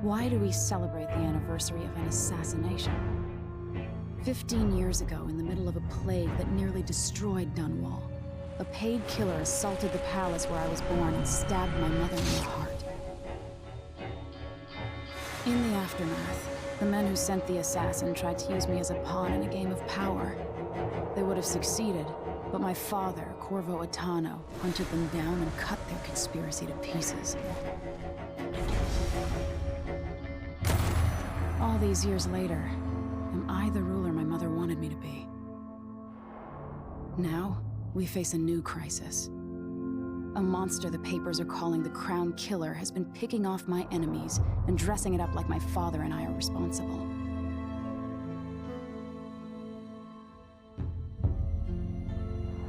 Why do we celebrate the anniversary of an assassination? 15 years ago, in the middle of a plague that nearly destroyed Dunwall, a paid killer assaulted the palace where I was born and stabbed my mother in the heart. In the aftermath, the men who sent the assassin tried to use me as a pawn in a game of power. They would have succeeded, but my father, Corvo, hunted them down and cut their conspiracy to pieces. All these years later, am I the ruler my mother wanted me to be? Now, we face a new crisis. A monster the papers are calling the Crown Killer has been picking off my enemies and dressing it up like my father and I are responsible.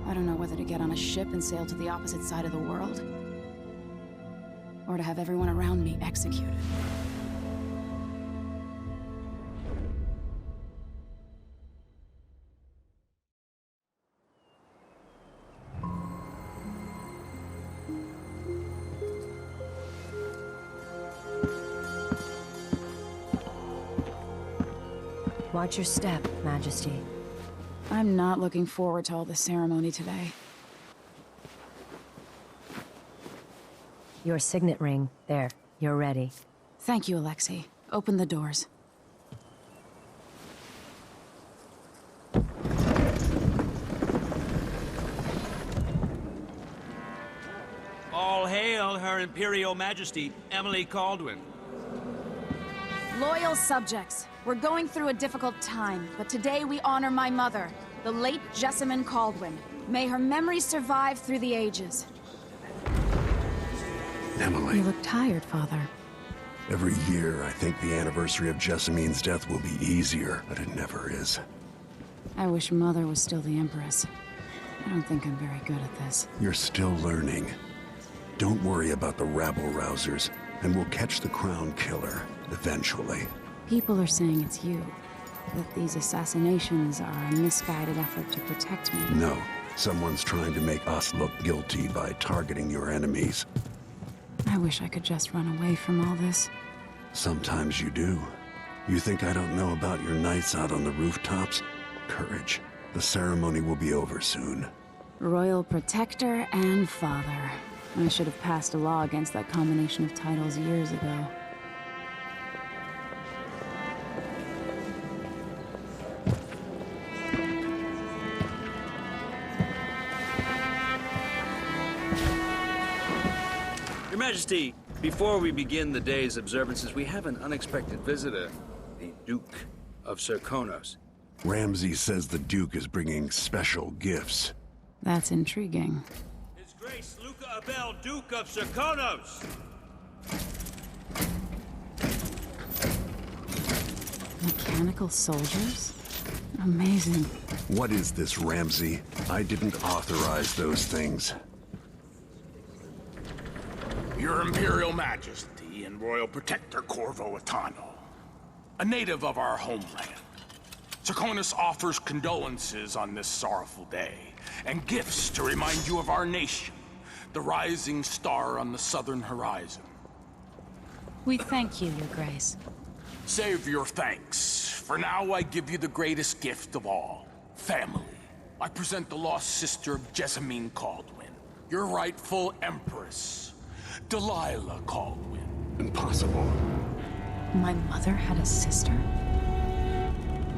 I don't know whether to get on a ship and sail to the opposite side of the world, or to have everyone around me executed. Watch your step, Majesty. I'm not looking forward to all the ceremony today. Your signet ring. There. You're ready. Thank you, Alexei. Open the doors. All hail Her Imperial Majesty, Emily Kaldwin. Loyal subjects, we're going through a difficult time, but today we honor my mother, the late Jessamine Kaldwin. May her memory survive through the ages. Emily. You look tired, Father. Every year, I think the anniversary of Jessamine's death will be easier, but it never is. I wish Mother was still the Empress. I don't think I'm very good at this. You're still learning. Don't worry about the rabble-rousers, and we'll catch the Crown Killer, eventually. People are saying it's you. That these assassinations are a misguided effort to protect me. No. Someone's trying to make us look guilty by targeting your enemies. I wish I could just run away from all this. Sometimes you do. You think I don't know about your nights out on the rooftops? Courage. The ceremony will be over soon. Royal Protector and Father. I should have passed a law against that combination of titles years ago. Your Majesty, before we begin the day's observances, we have an unexpected visitor, the Duke of Serkonos. Ramsay says the Duke is bringing special gifts. That's intriguing. His Grace Luca Abel, Duke of Serkonos! Mechanical soldiers? Amazing. What is this, Ramsay? I didn't authorize those things. Your Imperial Majesty and Royal Protector Corvo, a native of our homeland. Serkonos offers condolences on this sorrowful day, and gifts to remind you of our nation, the rising star on the southern horizon. We thank you, Your Grace. Save your thanks. For now, I give you the greatest gift of all, family. I present the lost sister of Jessamine Kaldwin, your rightful Empress, Delilah Kaldwin. Impossible. My mother had a sister?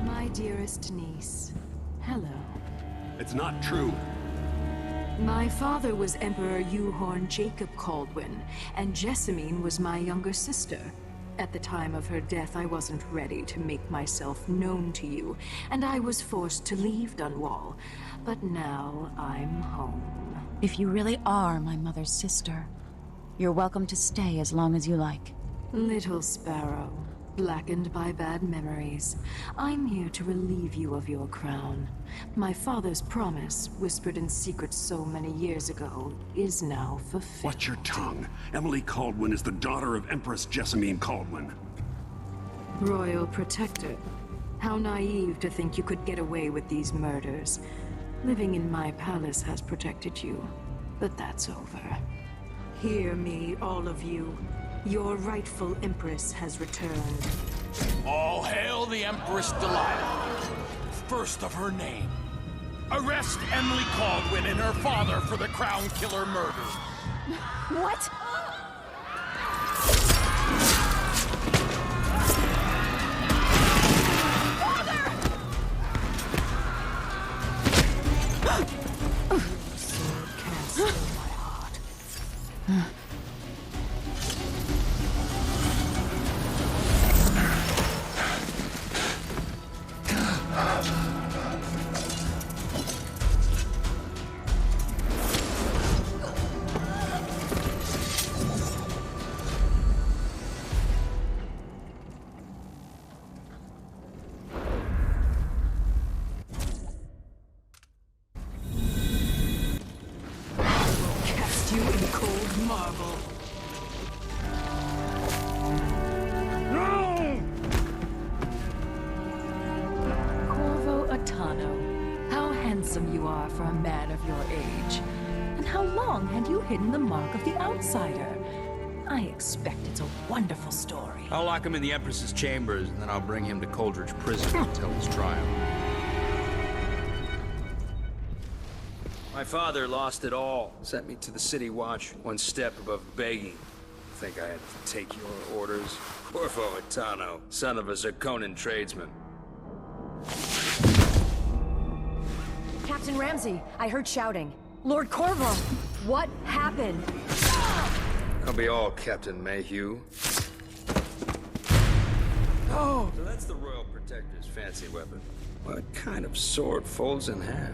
My dearest niece, hello. It's not true. My father was Emperor Uhorn Jacob Kaldwin, and Jessamine was my younger sister. At the time of her death, I wasn't ready to make myself known to you, and I was forced to leave Dunwall. But now I'm home. If you really are my mother's sister, you're welcome to stay as long as you like. Little sparrow, blackened by bad memories, I'm here to relieve you of your crown. My father's promise, whispered in secret so many years ago, is now fulfilled. Watch your tongue. Emily Kaldwin is the daughter of Empress Jessamine Kaldwin. Royal Protector, how naive to think you could get away with these murders. Living in my palace has protected you, but that's over. Hear me, all of you. Your rightful Empress has returned. All hail the Empress Delilah, first of her name. Arrest Emily Kaldwin and her father for the Crown Killer murder. What? Sword can't steal my heart. Cast you in cold marble. Corvo Atano, how handsome you are for a man of your age. And how long had you hidden the mark of the outsider? I expect it's a wonderful story. I'll lock him in the Empress's chambers, and then I'll bring him to Coldridge Prison to tell his trial. My father lost it all. Sent me to the City Watch, one step above begging. Think I had to take your orders? Corvo Atano, son of a Zirconan tradesman. Captain Ramsey, I heard shouting. Lord Corvo, what happened? I'll be all Captain Mayhew. Oh, so that's the Royal Protector's fancy weapon. What kind of sword folds in half?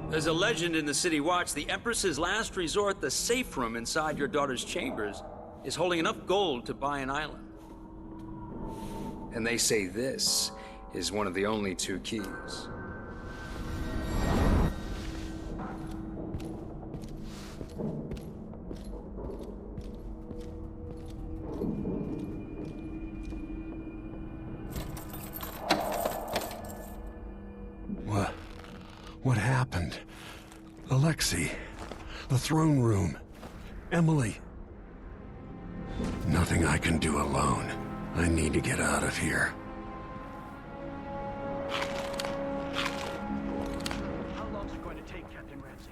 There's a legend in the City Watch, the Empress's last resort, the safe room inside your daughter's chambers, is holding enough gold to buy an island. And they say this is one of the only two keys. What happened? Alexei, the throne room, Emily. Nothing I can do alone. I need to get out of here. How long's it going to take, Captain Ramsey?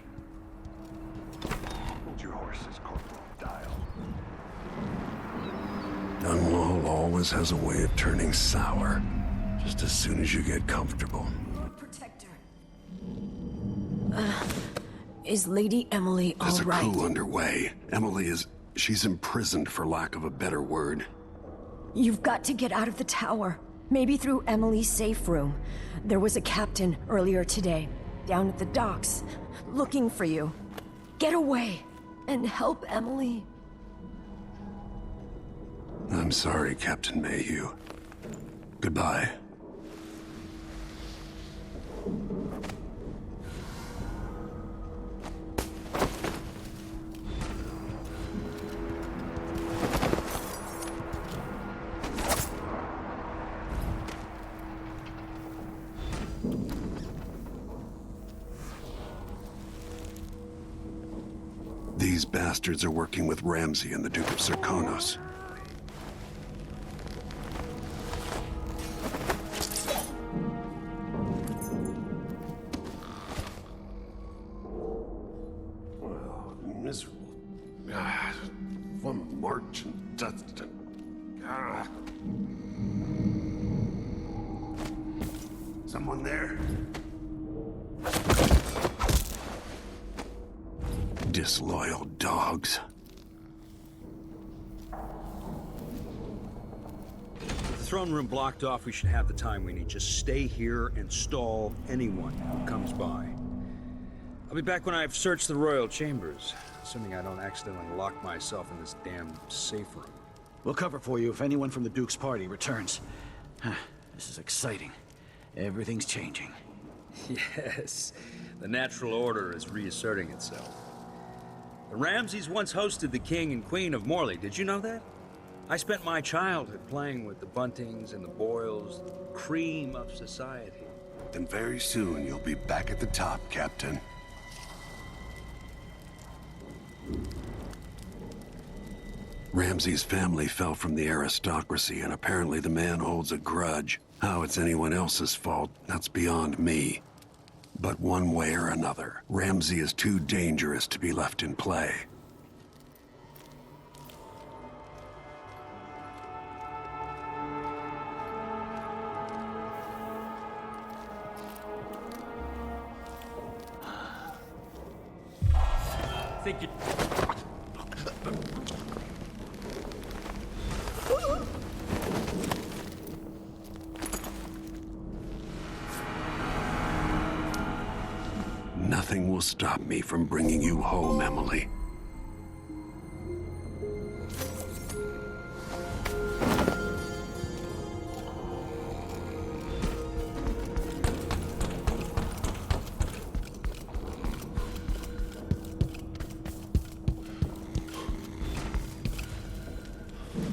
Hold your horses, Corporal. Dial. Dunwall always has a way of turning sour, just as soon as you get comfortable. Protector. Is Lady Emily all There's a right? coup underway. She's imprisoned for lack of a better word. You've got to get out of the tower. Maybe through Emily's safe room. There was a captain earlier today, down at the docks, looking for you. Get away and help Emily. I'm sorry, Captain Mayhew. Goodbye. These bastards are working with Ramsey and the Duke of Zirconos. Well, miserable. One march and dust and... Someone there? Disloyal dogs. With the throne room blocked off, we should have the time we need. Just stay here and stall anyone who comes by. I'll be back when I've searched the royal chambers, assuming I don't accidentally lock myself in this damn safe room. We'll cover for you if anyone from the Duke's party returns. This is exciting. Everything's changing. Yes, the natural order is reasserting itself. The Ramseys once hosted the King and Queen of Morley. Did you know that? I spent my childhood playing with the Buntings and the Boyles, the cream of society. Then very soon you'll be back at the top, Captain. Ramsey's family fell from the aristocracy, and apparently the man holds a grudge. How it's anyone else's fault, that's beyond me. But one way or another, Ramsey is too dangerous to be left in play. Think you... Nothing will stop me from bringing you home, Emily.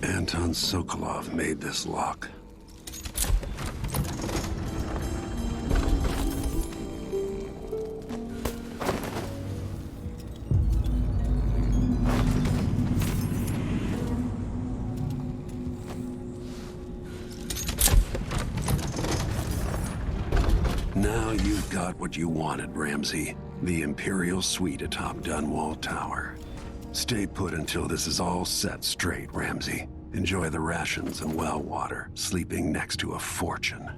Anton Sokolov made this lock. Now you've got what you wanted, Ramsey. The Imperial Suite atop Dunwall Tower. Stay put until this is all set straight, Ramsey. Enjoy the rations and well water, sleeping next to a fortune.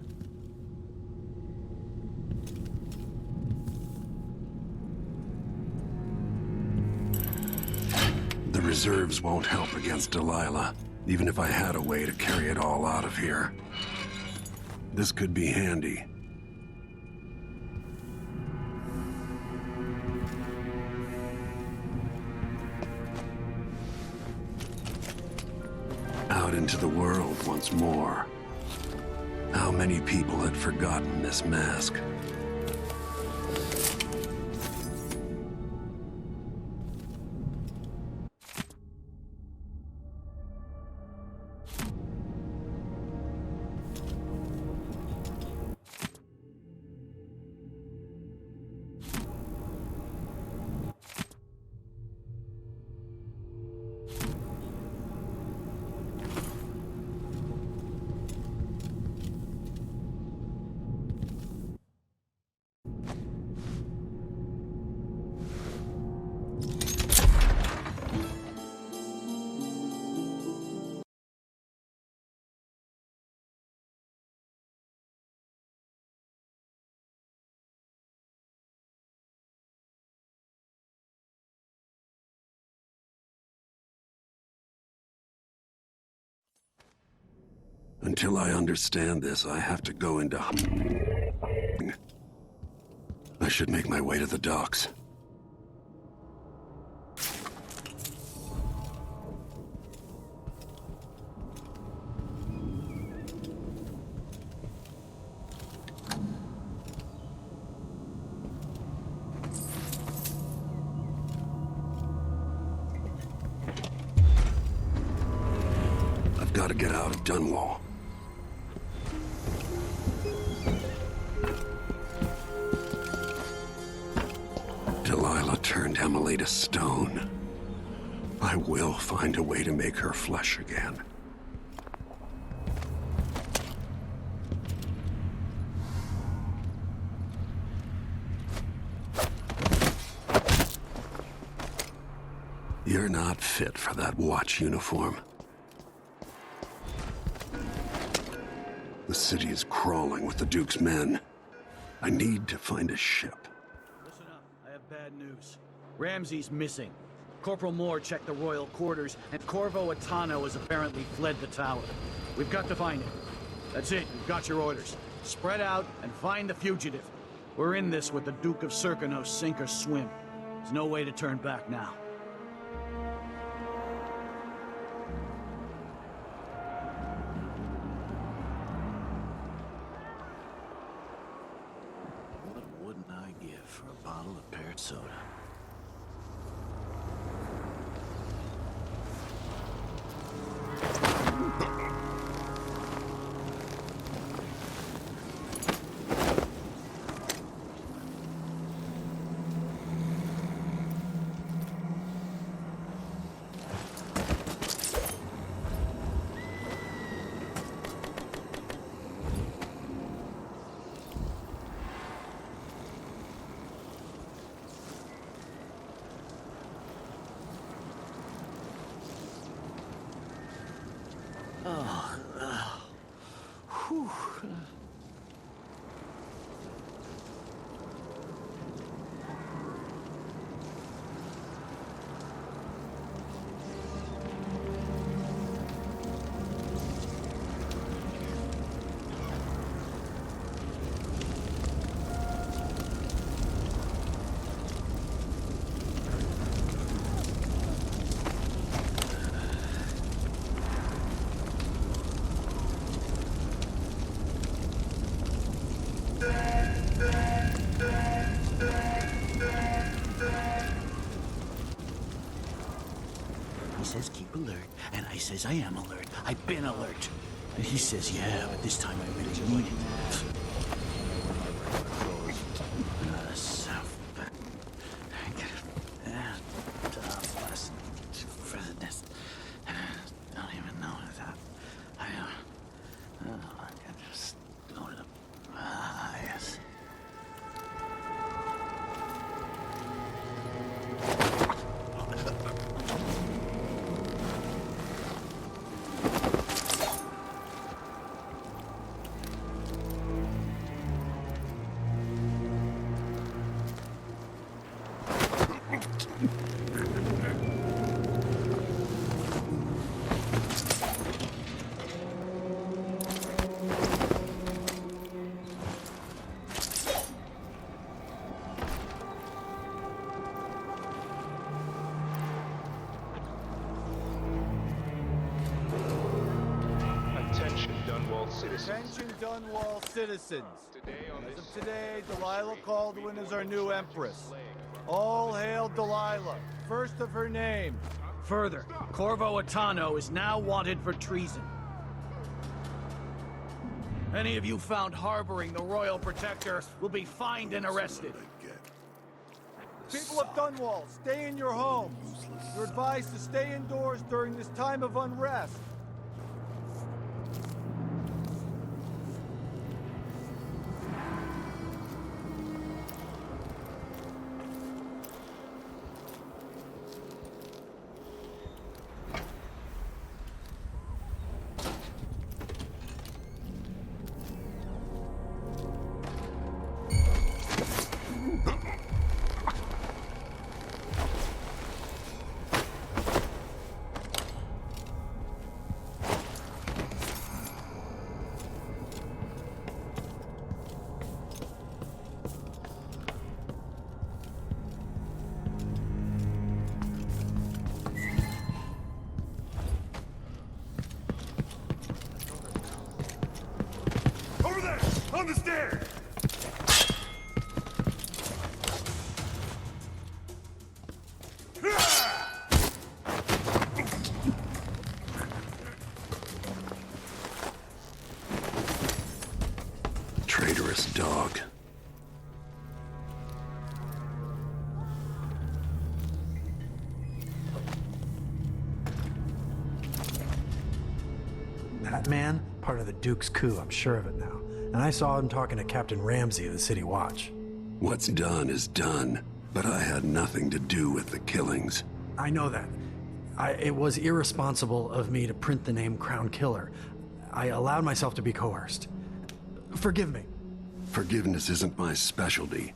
The reserves won't help against Delilah, even if I had a way to carry it all out of here. This could be handy. Out into the world once more. How many people had forgotten this mask? Until I understand this, I have to go into hiding. I should make my way to the docks. I've got to get out of Dunwall. Delilah turned Emily to stone. I will find a way to make her flesh again. You're not fit for that watch uniform. The city is crawling with the Duke's men. I need to find a ship. Listen up, I have bad news. Ramsey's missing. Corporal Moore checked the royal quarters, and Corvo Atano has apparently fled the tower. We've got to find him. That's it, you've got your orders. Spread out and find the fugitive. We're in this with the Duke of Serkonos, sink or swim. There's no way to turn back now. What wouldn't I give for a bottle of pear soda? Whew. He says keep alert, and I says I am alert. I've been alert. And he says, yeah, but this time I really need it. Don't even know that. I can just go to the... yes. Attention Dunwall citizens. As of today, Delilah Kaldwin is our new Empress. All hail Delilah, first of her name. Further, Corvo Atano is now wanted for treason. Any of you found harboring the Royal Protector will be fined and arrested. People of Dunwall, stay in your homes. You're advised to stay indoors during this time of unrest. On the stairs! Traitorous dog. That man, part of the Duke's coup, I'm sure of it now. And I saw him talking to Captain Ramsey of the City Watch. What's done is done, but I had nothing to do with the killings. I know that. It was irresponsible of me to print the name Crown Killer. I allowed myself to be coerced. Forgive me. Forgiveness isn't my specialty.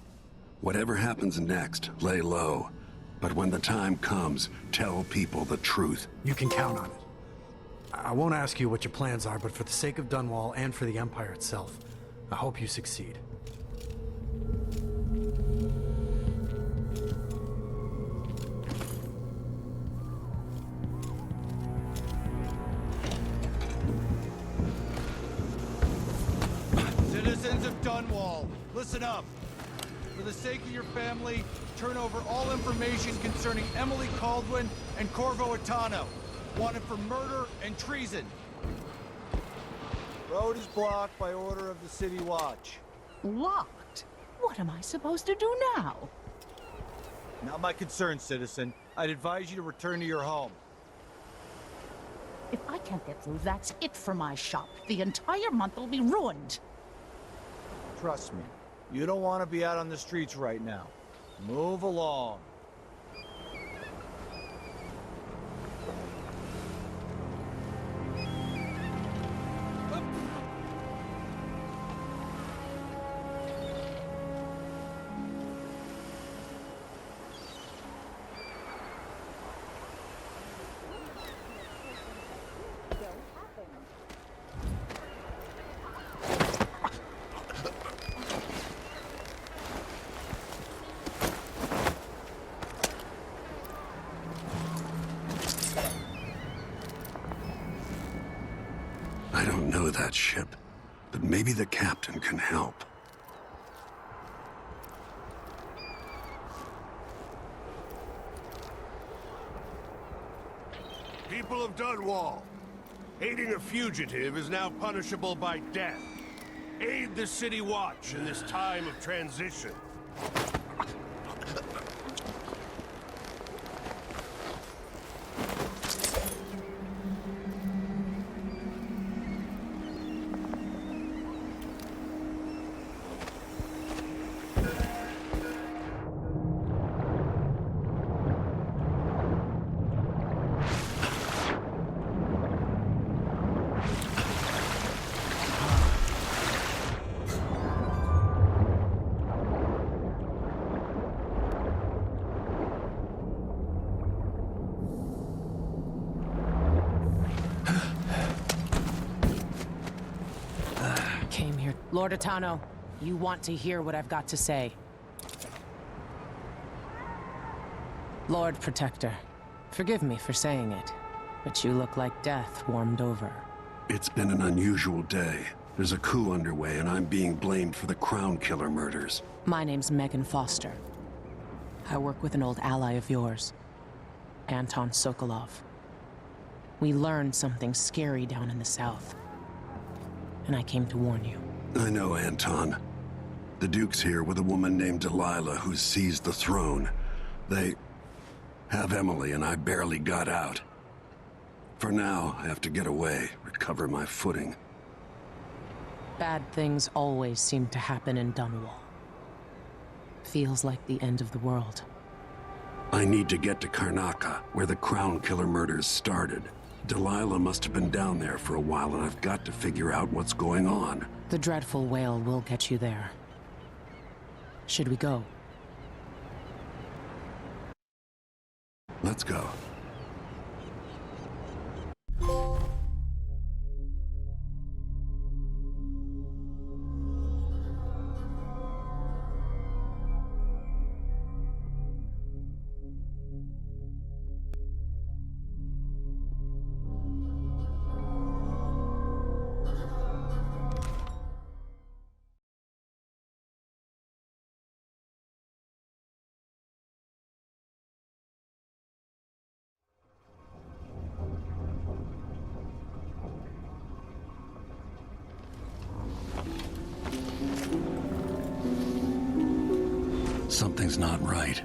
Whatever happens next, lay low. But when the time comes, tell people the truth. You can count on it. I won't ask you what your plans are, but for the sake of Dunwall and for the Empire itself, I hope you succeed. Citizens of Dunwall, listen up. For the sake of your family, turn over all information concerning Emily Kaldwin and Corvo Atano, wanted for murder and treason. Road is blocked by order of the City Watch. Locked? What am I supposed to do now? Not my concern, citizen. I'd advise you to return to your home. If I can't get through, that's it for my shop. The entire month will be ruined. Trust me, you don't want to be out on the streets right now. Move along. I don't know that ship, but maybe the captain can help. People of Dunwall, aiding a fugitive is now punishable by death. Aid the City Watch in this time of transition. Lord Atano, you want to hear what I've got to say. Lord Protector, forgive me for saying it, but you look like death warmed over. It's been an unusual day. There's a coup underway, and I'm being blamed for the Crown Killer murders. My name's Megan Foster. I work with an old ally of yours, Anton Sokolov. We learned something scary down in the south, and I came to warn you. I know, Anton. The Duke's here with a woman named Delilah who's seized the throne. They have Emily, and I barely got out. For now, I have to get away, recover my footing. Bad things always seem to happen in Dunwall. Feels like the end of the world. I need to get to Karnaca, where the Crown Killer murders started. Delilah must have been down there for a while, and I've got to figure out what's going on. The dreadful whale will get you there. Should we go? Let's go. Something's not right,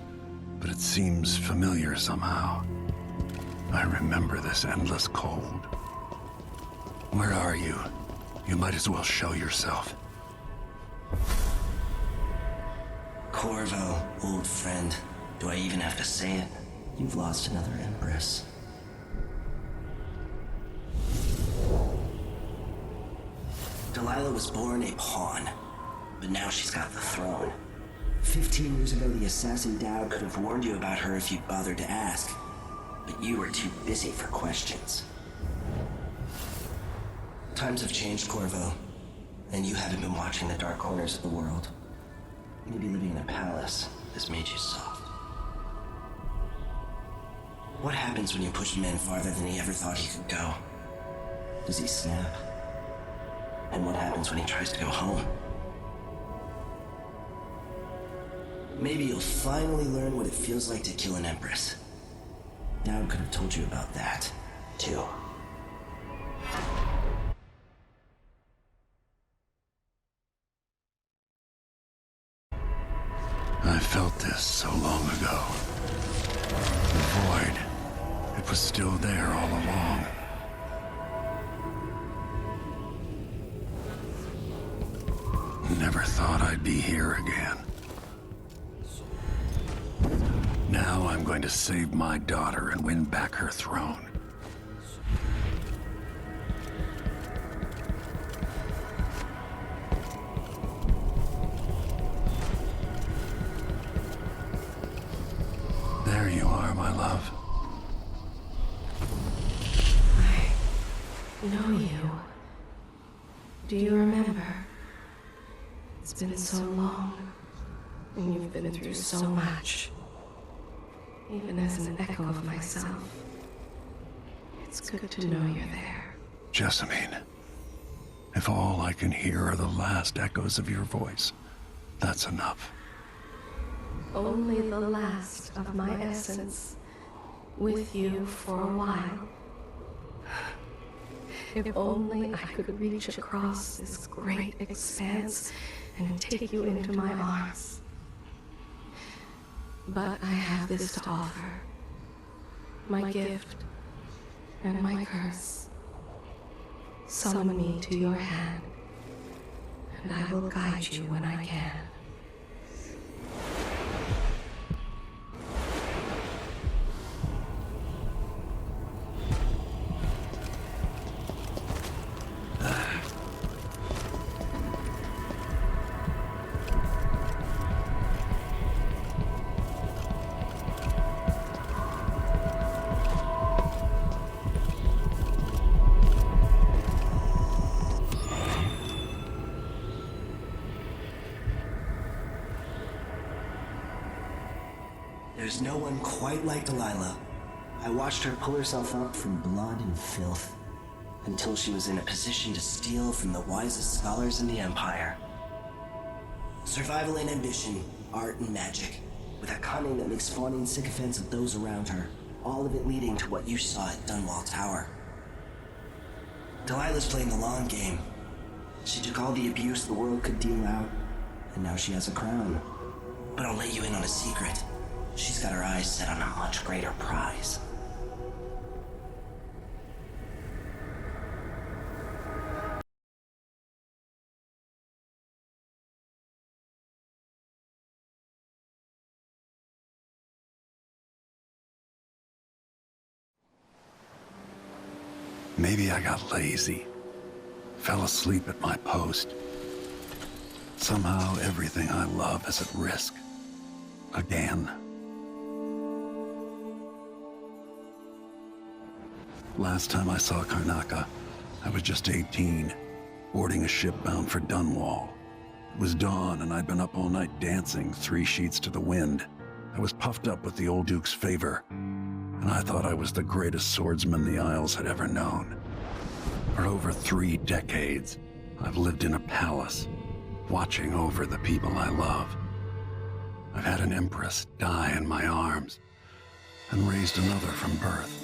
but it seems familiar somehow. I remember this endless cold. Where are you? You might as well show yourself. Corvo, old friend. Do I even have to say it? You've lost another Empress. Delilah was born a pawn, but now she's got the throne. 15 years ago, the assassin Dowd could have warned you about her if you'd bothered to ask, but you were too busy for questions. Times have changed, Corvo, and you haven't been watching the dark corners of the world. Maybe living in a palace has made you soft. What happens when you push a man farther than he ever thought he could go? Does he snap? And what happens when he tries to go home? Maybe you'll finally learn what it feels like to kill an Empress. Dowd could have told you about that, too. I felt this so long ago. The void. It was still there all along. Never thought I'd be here again. Now I'm going to save my daughter and win back her throne. There you are, my love. I know you. Do you remember? It's been so long, and you've been through so much. Even as an echo of myself, it's good to know you're there. Jessamine, If all I can hear are the last echoes of your voice, that's enough. Only the last of my essence, with you for a while. If only I could reach across this great expanse and take you into my arms. But I have this to offer. My gift and my curse. Summon me to your hand, and I will guide you when I can. There's no one quite like Delilah. I watched her pull herself up from blood and filth, until she was in a position to steal from the wisest scholars in the Empire. Survival and ambition, art and magic, with a cunning that makes fawning sycophants of those around her, all of it leading to what you saw at Dunwall Tower. Delilah's playing the long game. She took all the abuse the world could deal out, and now she has a crown. But I'll let you in on a secret. She's got her eyes set on a much greater prize. Maybe I got lazy. Fell asleep at my post. Somehow everything I love is at risk. Again. Last time I saw Karnaca, I was just 18, boarding a ship bound for Dunwall. It was dawn and I'd been up all night dancing 3 sheets to the wind. I was puffed up with the old Duke's favor, and I thought I was the greatest swordsman the Isles had ever known. For over 3 decades, I've lived in a palace, watching over the people I love. I've had an empress die in my arms, and raised another from birth.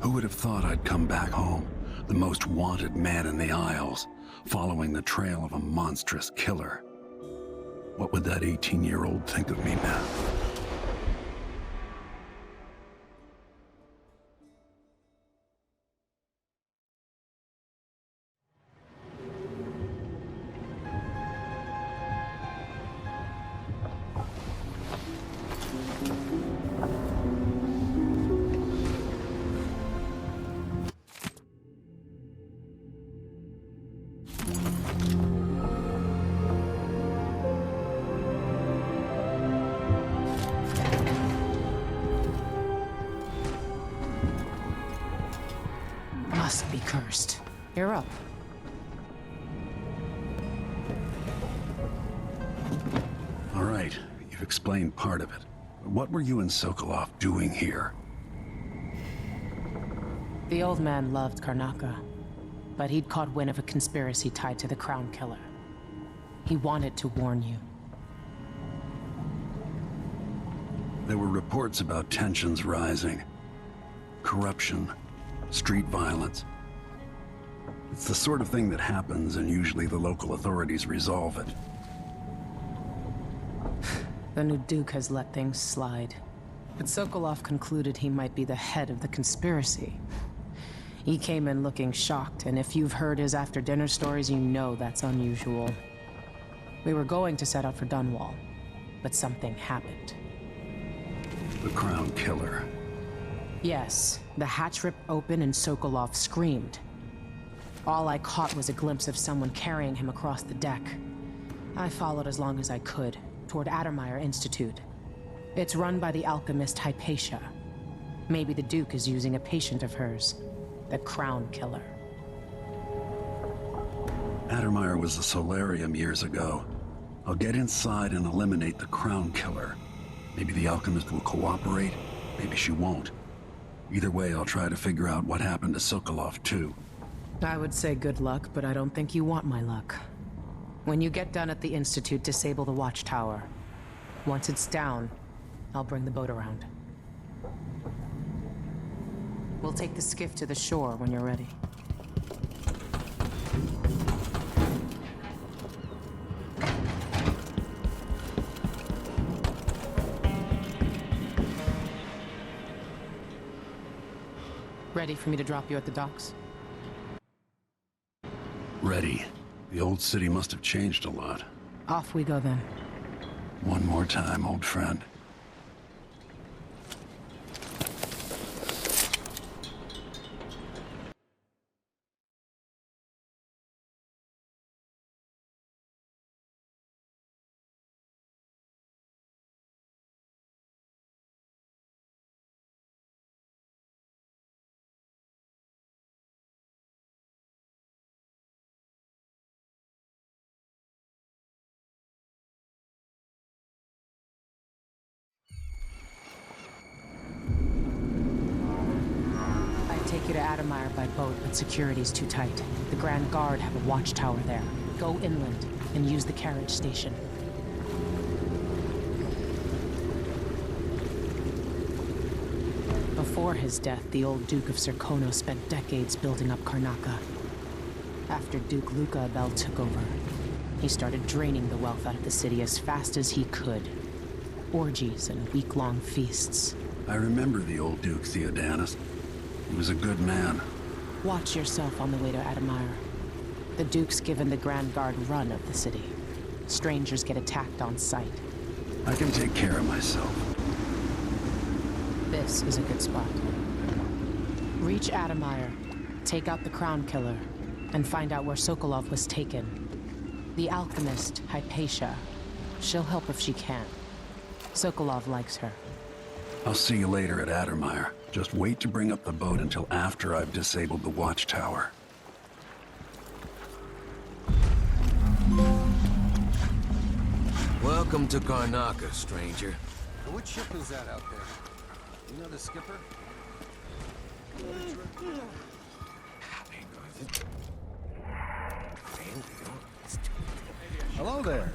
Who would have thought I'd come back home, the most wanted man in the Isles, following the trail of a monstrous killer? What would that 18-year-old think of me now? Must be cursed. You're up. All right, you've explained part of it. What were you and Sokolov doing here? The old man loved Karnaca, but he'd caught wind of a conspiracy tied to the Crown Killer. He wanted to warn you. There were reports about tensions rising. Corruption, street violence. It's the sort of thing that happens, and usually the local authorities resolve it. The new Duke has let things slide. But Sokolov concluded he might be the head of the conspiracy. He came in looking shocked, and if you've heard his after-dinner stories, you know that's unusual. We were going to set out for Dunwall, but something happened. The Crown Killer. Yes, the hatch ripped open and Sokolov screamed. All I caught was a glimpse of someone carrying him across the deck. I followed as long as I could, toward Addermire Institute. It's run by the alchemist Hypatia. Maybe the Duke is using a patient of hers, the Crown Killer. Addermire was a solarium years ago. I'll get inside and eliminate the Crown Killer. Maybe the alchemist will cooperate, maybe she won't. Either way, I'll try to figure out what happened to Sokolov, too. I would say good luck, but I don't think you want my luck. When you get done at the Institute, disable the watchtower. Once it's down, I'll bring the boat around. We'll take the skiff to the shore when you're ready. Ready for me to drop you at the docks? Ready. The old city must have changed a lot. Off we go then. One more time, old friend. Take you to Adamire by boat, but security's too tight. The Grand Guard have a watchtower there. Go inland and use the carriage station. Before his death, the old Duke of Serkono spent decades building up Karnaca. After Duke Luca Abel took over, he started draining the wealth out of the city as fast as he could. Orgies and week-long feasts. I remember the old Duke Theodanis. He was a good man. Watch yourself on the way to Adamire. The Duke's given the Grand Guard run of the city. Strangers get attacked on sight. I can take care of myself. This is a good spot. Reach Adamire, take out the Crown Killer, and find out where Sokolov was taken. The alchemist, Hypatia. She'll help if she can. Sokolov likes her. I'll see you later at Adamire. Just wait to bring up the boat until after I've disabled the watchtower. Welcome to Karnaca, stranger. What ship is that out there? You know the skipper? Hello there.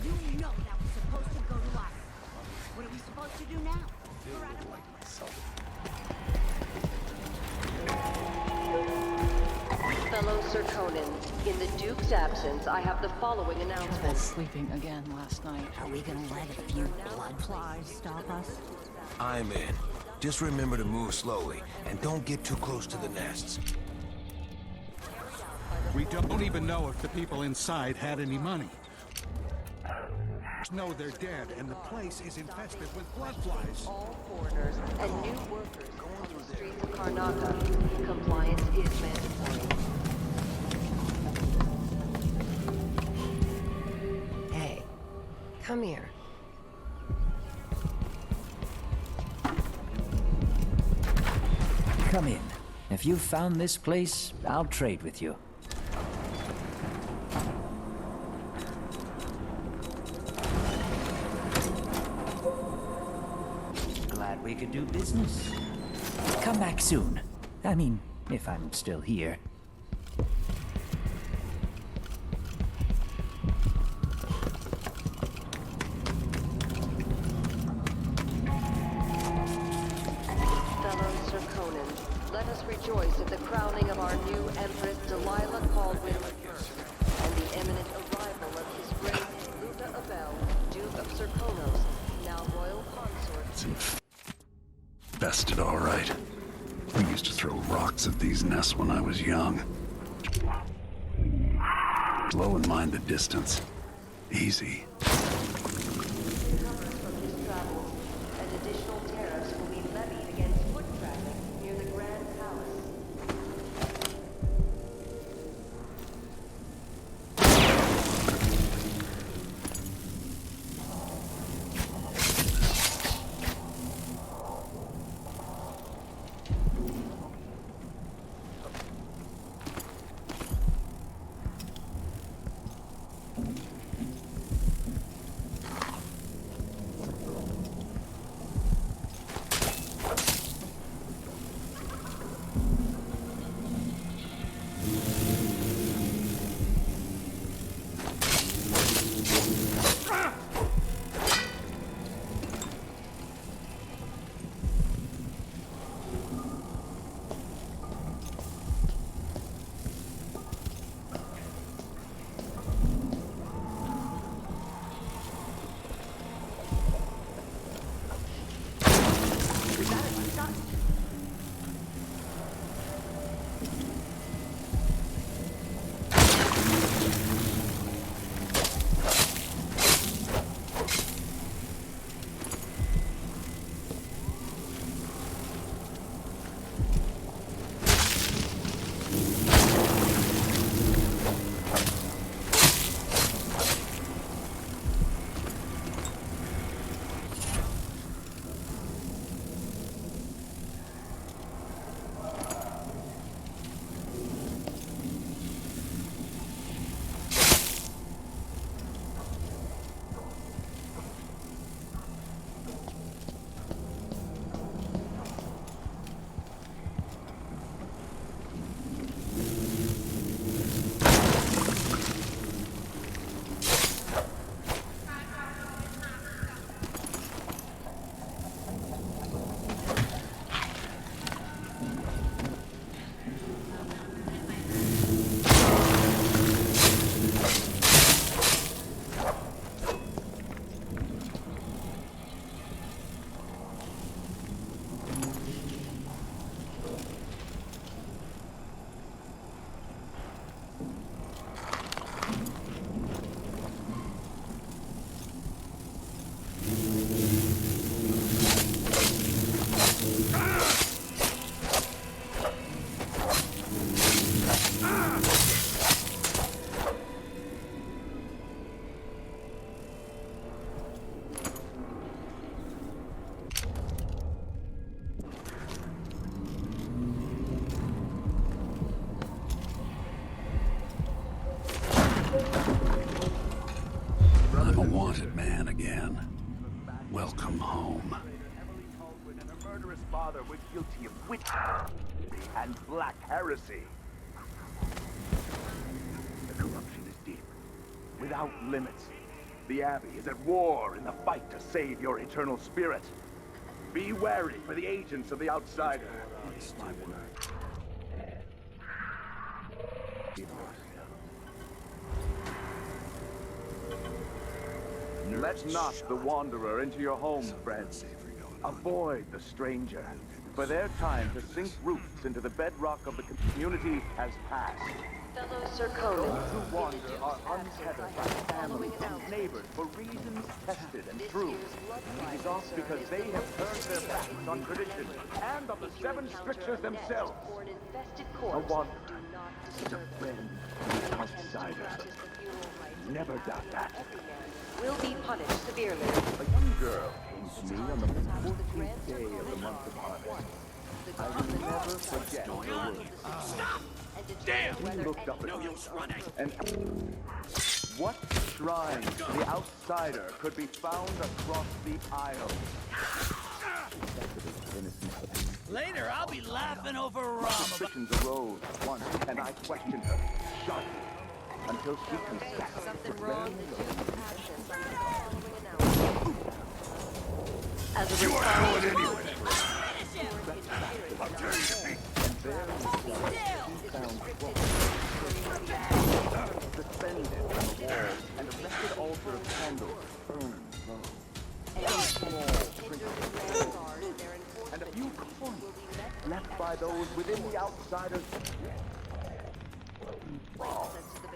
You know that was supposed to go to us. What are we supposed to do now? We're out of luck. Fellow Serkonans, in the Duke's absence, I have the following announcement. Sleeping again last night. Are we gonna let a few blood flies stop us? I'm in. Just remember to move slowly, and don't get too close to the nests. We don't even know if the people inside had any money. No, they're dead, and the place is infested with blood flies. All foreigners and new workers on the streets of Karnaca. Compliance is mandatory. Hey, come here. Come in. If you've found this place, I'll trade with you. Glad we could do business. Come back soon. I mean, if I'm still here. Rejoice at the crowning of our new Empress Delilah Kaldwin I, and the imminent arrival of His Grace Luca Abel, Duke of Serkonos, now royal consort. It's infested, all right. We used to throw rocks at these nests when I was young. Slow and mind the distance. Easy. wanted man again. Welcome home. Emily Kaldwin and her murderous father were guilty of witchcraft and black heresy. The corruption is deep, without limits. The Abbey is at war in the fight to save your eternal spirit. Be wary for the agents of the outsider. My word. Let not the wanderer into your home, friends. Avoid the stranger, for their time to sink roots into the bedrock of the community has passed. Fellow Serkonos, Those who wander are untethered by family and neighbors for reasons tested and true. It is off because they have turned their backs on tradition and on the seven strictures themselves. A wanderer is a friend to the outsider. Never doubt that. will be punished severely. A young girl came to me on the 14th day of the month of harvest. I will never forget her words. Stop! Damn! He looked up at me and what shrine to the outsider could be found across the aisle? Later, I'll be laughing over rum. Suspicions arose once, and I questioned her sharply until she confessed. Something wrong as a You are response, going anywhere. And there she found suspended on the wall, and a wretched altar of candles burned low. And a few coins left by those within the outsiders. Oh,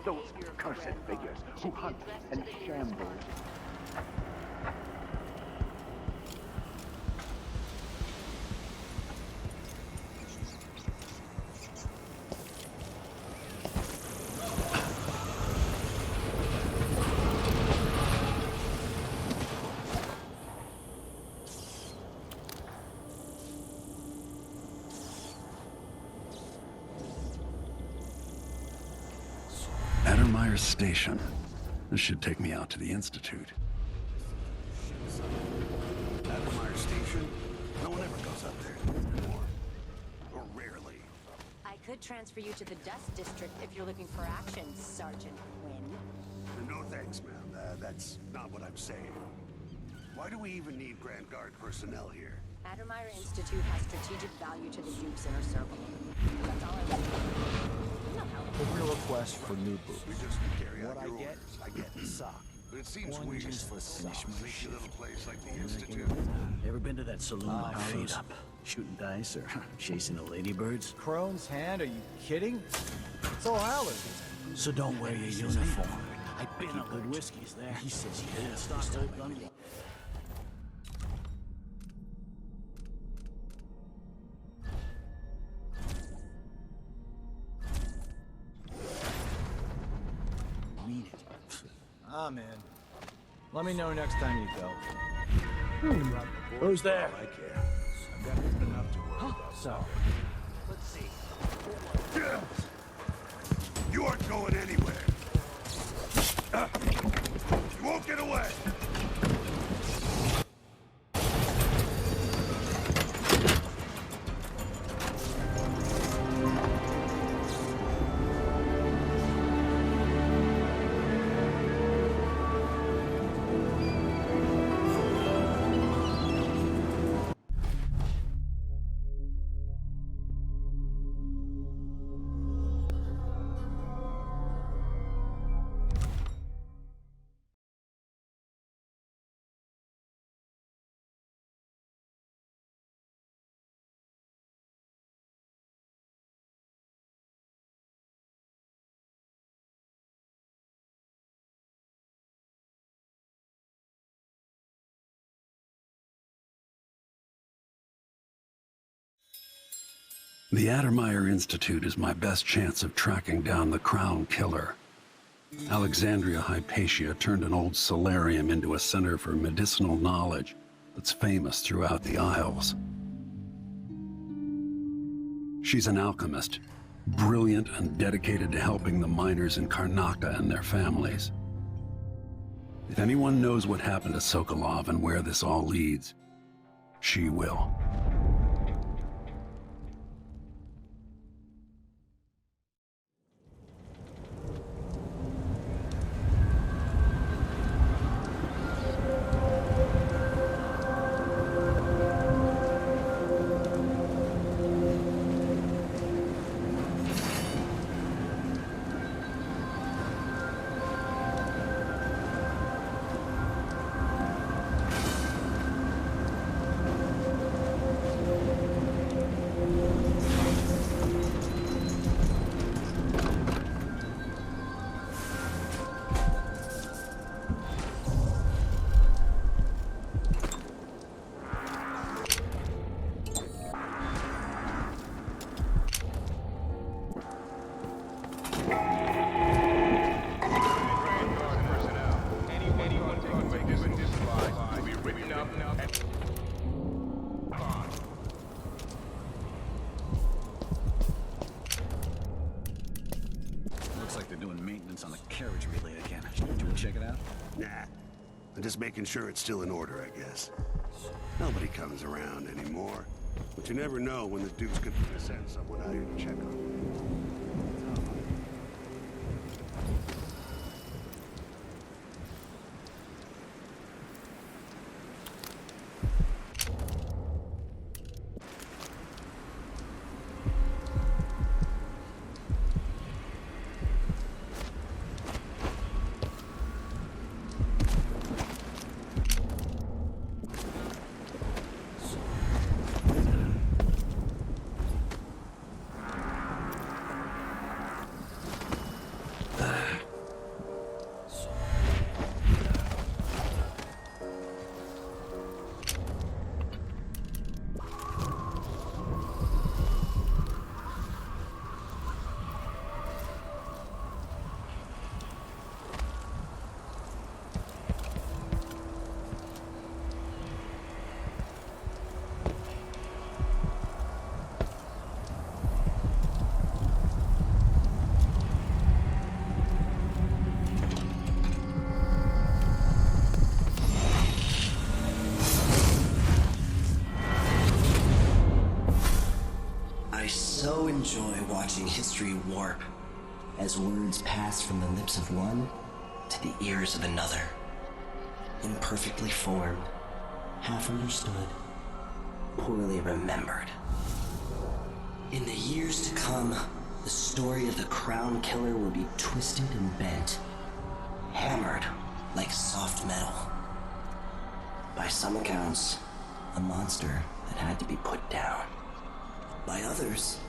those cursed figures who hunt and shamble. Station. This should take me out to the Institute. Adamire Station? No one ever goes up there anymore. Or rarely. I could transfer you to the Dust District if you're looking for action, Sergeant Quinn. No thanks, ma'am. That's not what I'm saying. Why do we even need Grand Guard personnel here? Adamire Institute has strategic value to the Duke's inner circle. That's all I want. A real request for new boots. We just carry out What your I get, orders. I get in sock. But it seems One weird. useless Finish sock. my little place like the Institute. Ever been to that saloon Ah, in Hollows? feet up. Shooting dice or chasing the ladybirds? Crone's hand? Are you kidding? It's all Howler's. So don't wear your uniform. I've been a good whiskey's there. He says he did. Stock old Dunwall. Ah, man. Let me know next time you go. Who's there? I care. I've got enough to worry about. So, Let's see. You aren't going anywhere. You won't get away. The Adamire Institute is my best chance of tracking down the Crown Killer. Alexandria Hypatia turned an old solarium into a center for medicinal knowledge that's famous throughout the Isles. She's an alchemist, brilliant and dedicated to helping the miners in Karnaca and their families. If anyone knows what happened to Sokolov and where this all leads, she will. I'm just making sure it's still in order, I guess. Nobody comes around anymore. But you never know when the Duke's gonna send someone out here to check on them. Enjoy watching history warp as words pass from the lips of one to the ears of another. Imperfectly formed, half understood, poorly remembered. In the years to come, the story of the Crown Killer will be twisted and bent, hammered like soft metal. By some accounts, a monster that had to be put down. By others,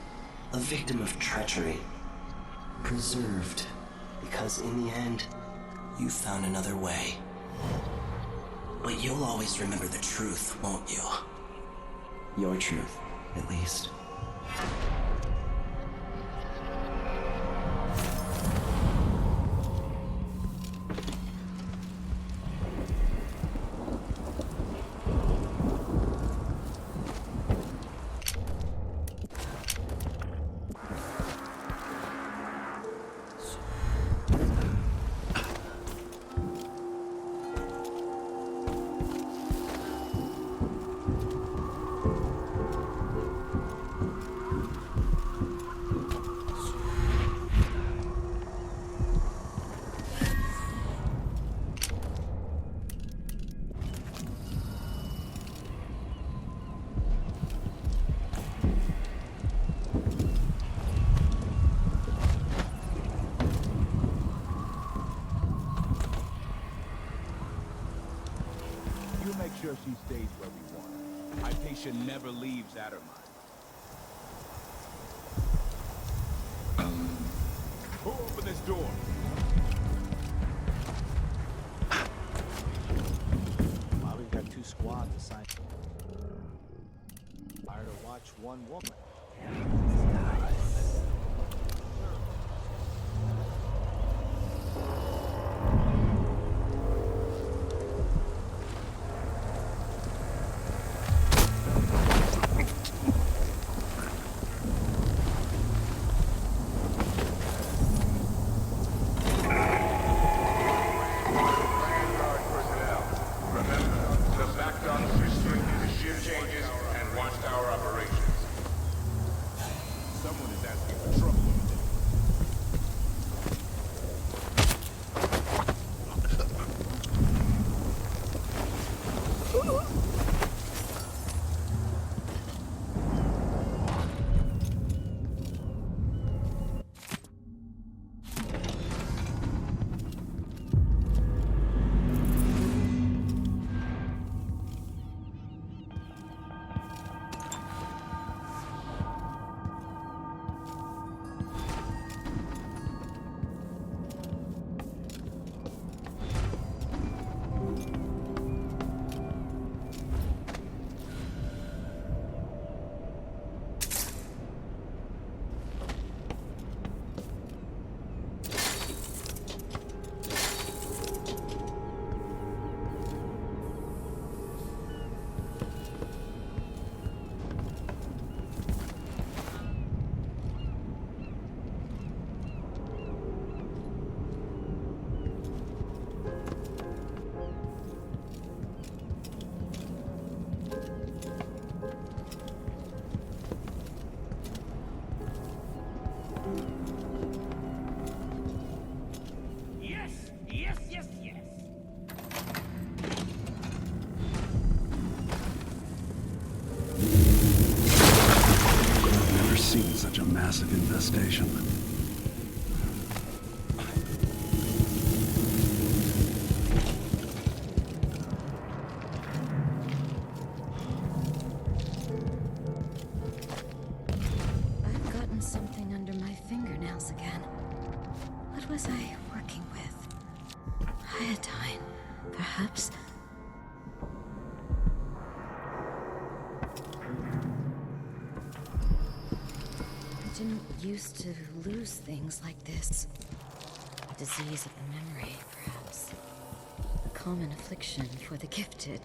a victim of treachery, preserved, because in the end, you found another way. But you'll always remember the truth, won't you? Your truth, at least. Sure she stays where we want her. My patient never leaves Addermine. Who opened this door? Wow, we've got 2 squads assigned. Fire to watch one woman. Vanguard massive infestation. I've gotten something under my fingernails again. What was I working with? Iodine, perhaps? I didn't used to lose things like this. A disease of the memory, perhaps. A common affliction for the gifted.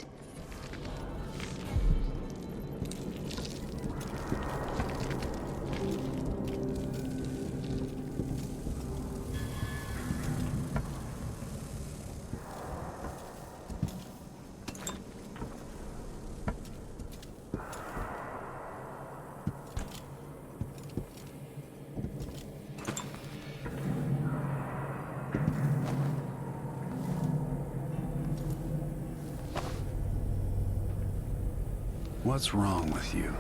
What's wrong with you?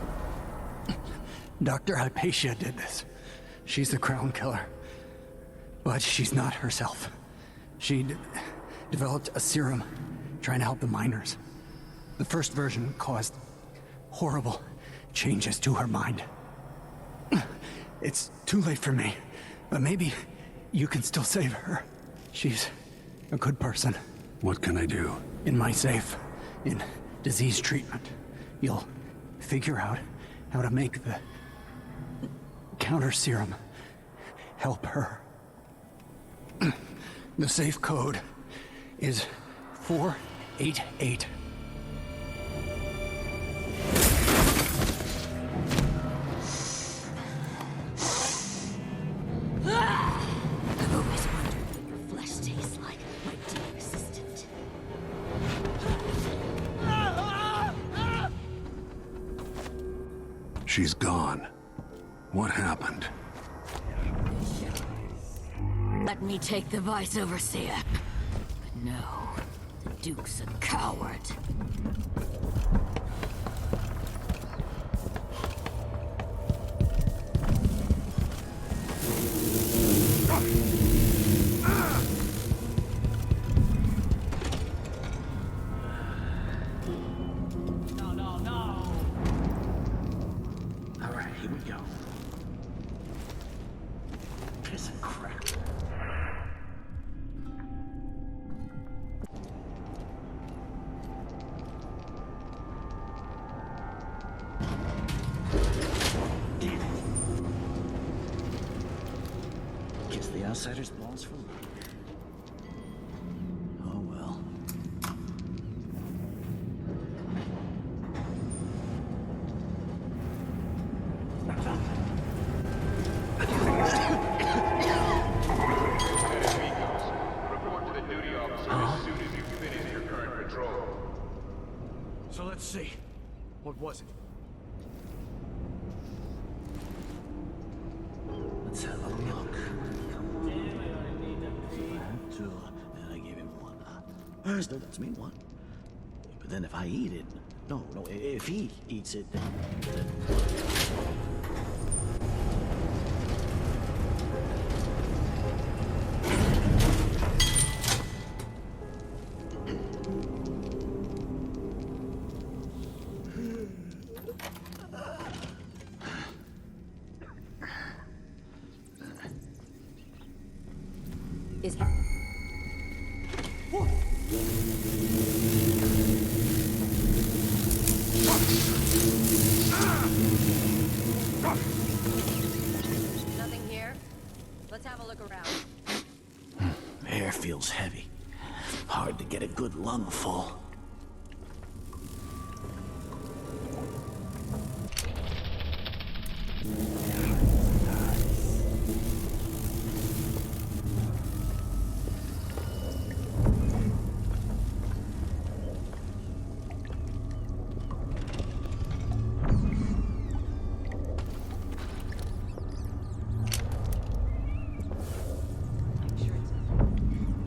Dr. Hypatia did this. She's the crown killer. But she's not herself. She developed a serum trying to help the miners. The first version caused horrible changes to her mind. It's too late for me, but maybe you can still save her. She's a good person. What can I do? In my safe, in disease treatment, you'll figure out how to make the counter serum help her. The safe code is 488. I've always wondered what your flesh tastes like, my dear assistant. She's gone. What happened? Let me take the vice overseer. But no, the Duke's a coward. Alright, here we go. Piss and crap. Damn it. Kiss the outsider's balls for luck. Oh well. So let's see. What was it? Let's have a look. Two, and I gave him one. Still, that's me one. But then if I eat it, no, if he eats it, then Is he... Nothing here? Let's have a look around. air feels heavy. Hard to get a good lung full.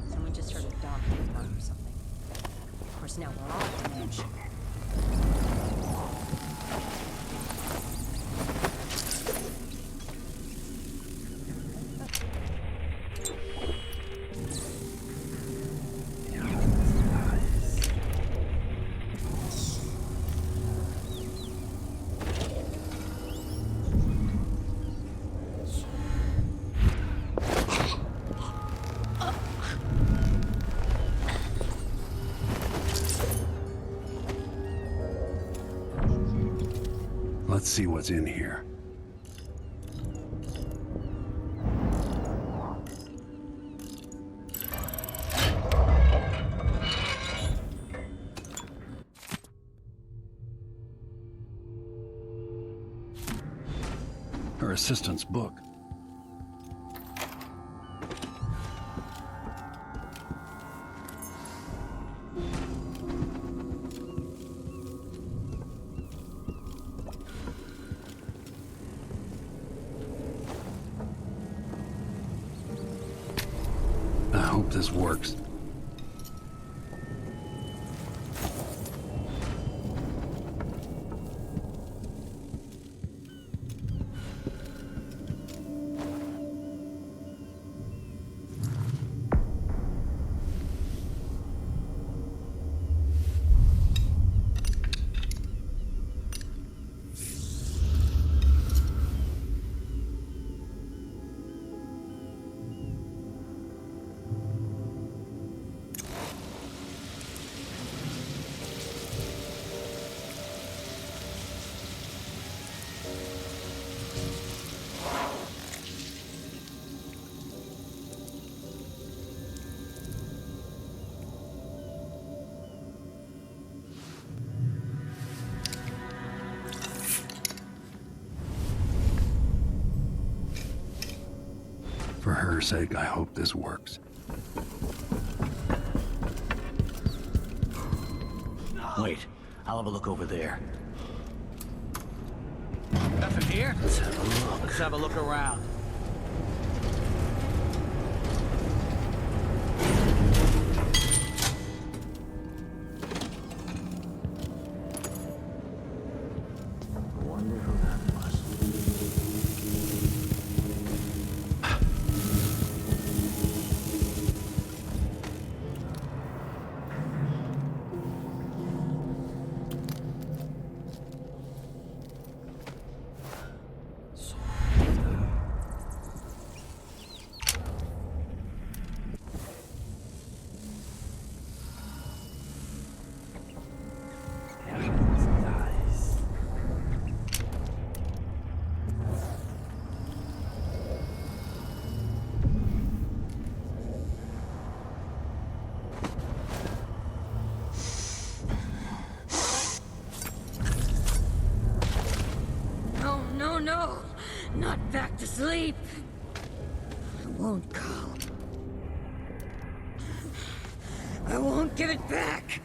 Someone just heard a dog getting out or something. Of course, now we're all damaged. Let's see what's in here. Her assistant's book. I hope this works. For her sake, I hope this works. Wait, I'll have a look over there. Nothing here? Let's have a look. Let's have a look around. No, not back to sleep. I won't go. I won't give it back.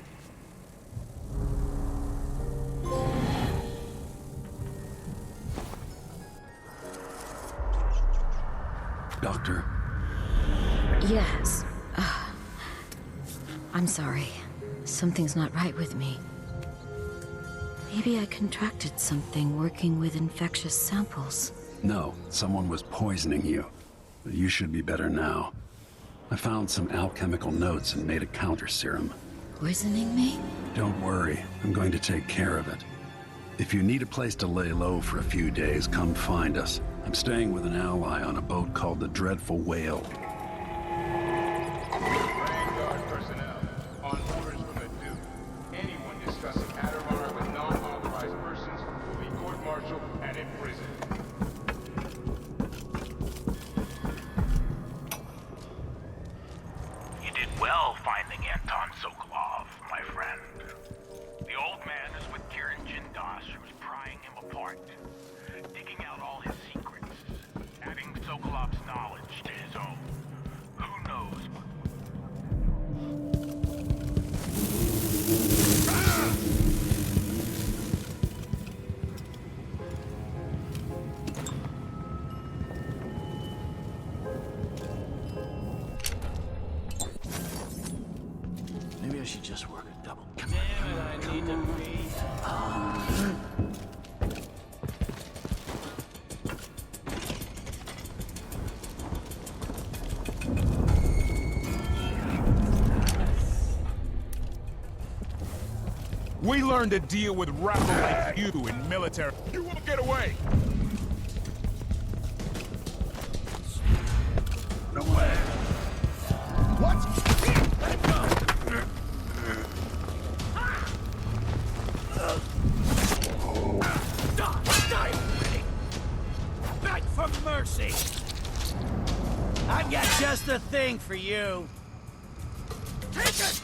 Doctor? Yes. I'm sorry. Something's not right with me. Maybe I contracted something working with infectious samples. No, someone was poisoning you. But you should be better now. I found some alchemical notes and made a counter serum. Poisoning me? Don't worry, I'm going to take care of it. If you need a place to lay low for a few days, come find us. I'm staying with an ally on a boat called the Dreadful Whale. Vanguard personnel, on orders from the Duke. Anyone discussing Adderbar with non-authorized persons will be court-martialed and imprisoned. You did well finding Anton Sokolov, my friend. The old man is with Kirin Jindosh, who's prying him apart, digging out all his secrets, adding Sokolov's knowledge to his own. Who knows what... Maybe I should just work a double. Damn it, I need to breathe. We learned to deal with rabble like you in military. You won't get away! No way! What? mercy. I've got just the thing for you. Take it!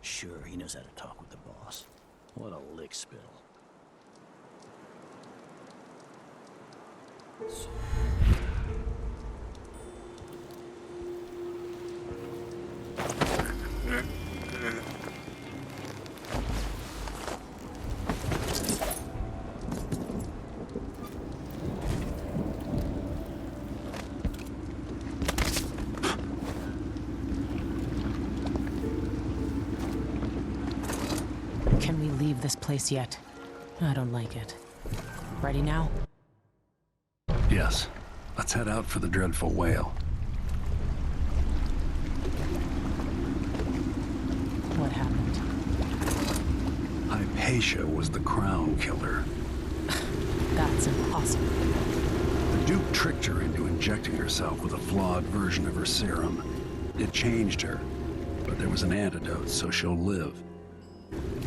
Sure, he knows how to talk with the boss. What a lick spittle. Can we leave this place yet? I don't like it. Ready now? Yes. Let's head out for the dreadful whale. What happened? Hypatia was the crown killer. That's impossible. The Duke tricked her into injecting herself with a flawed version of her serum. It changed her, but there was an antidote, so she'll live.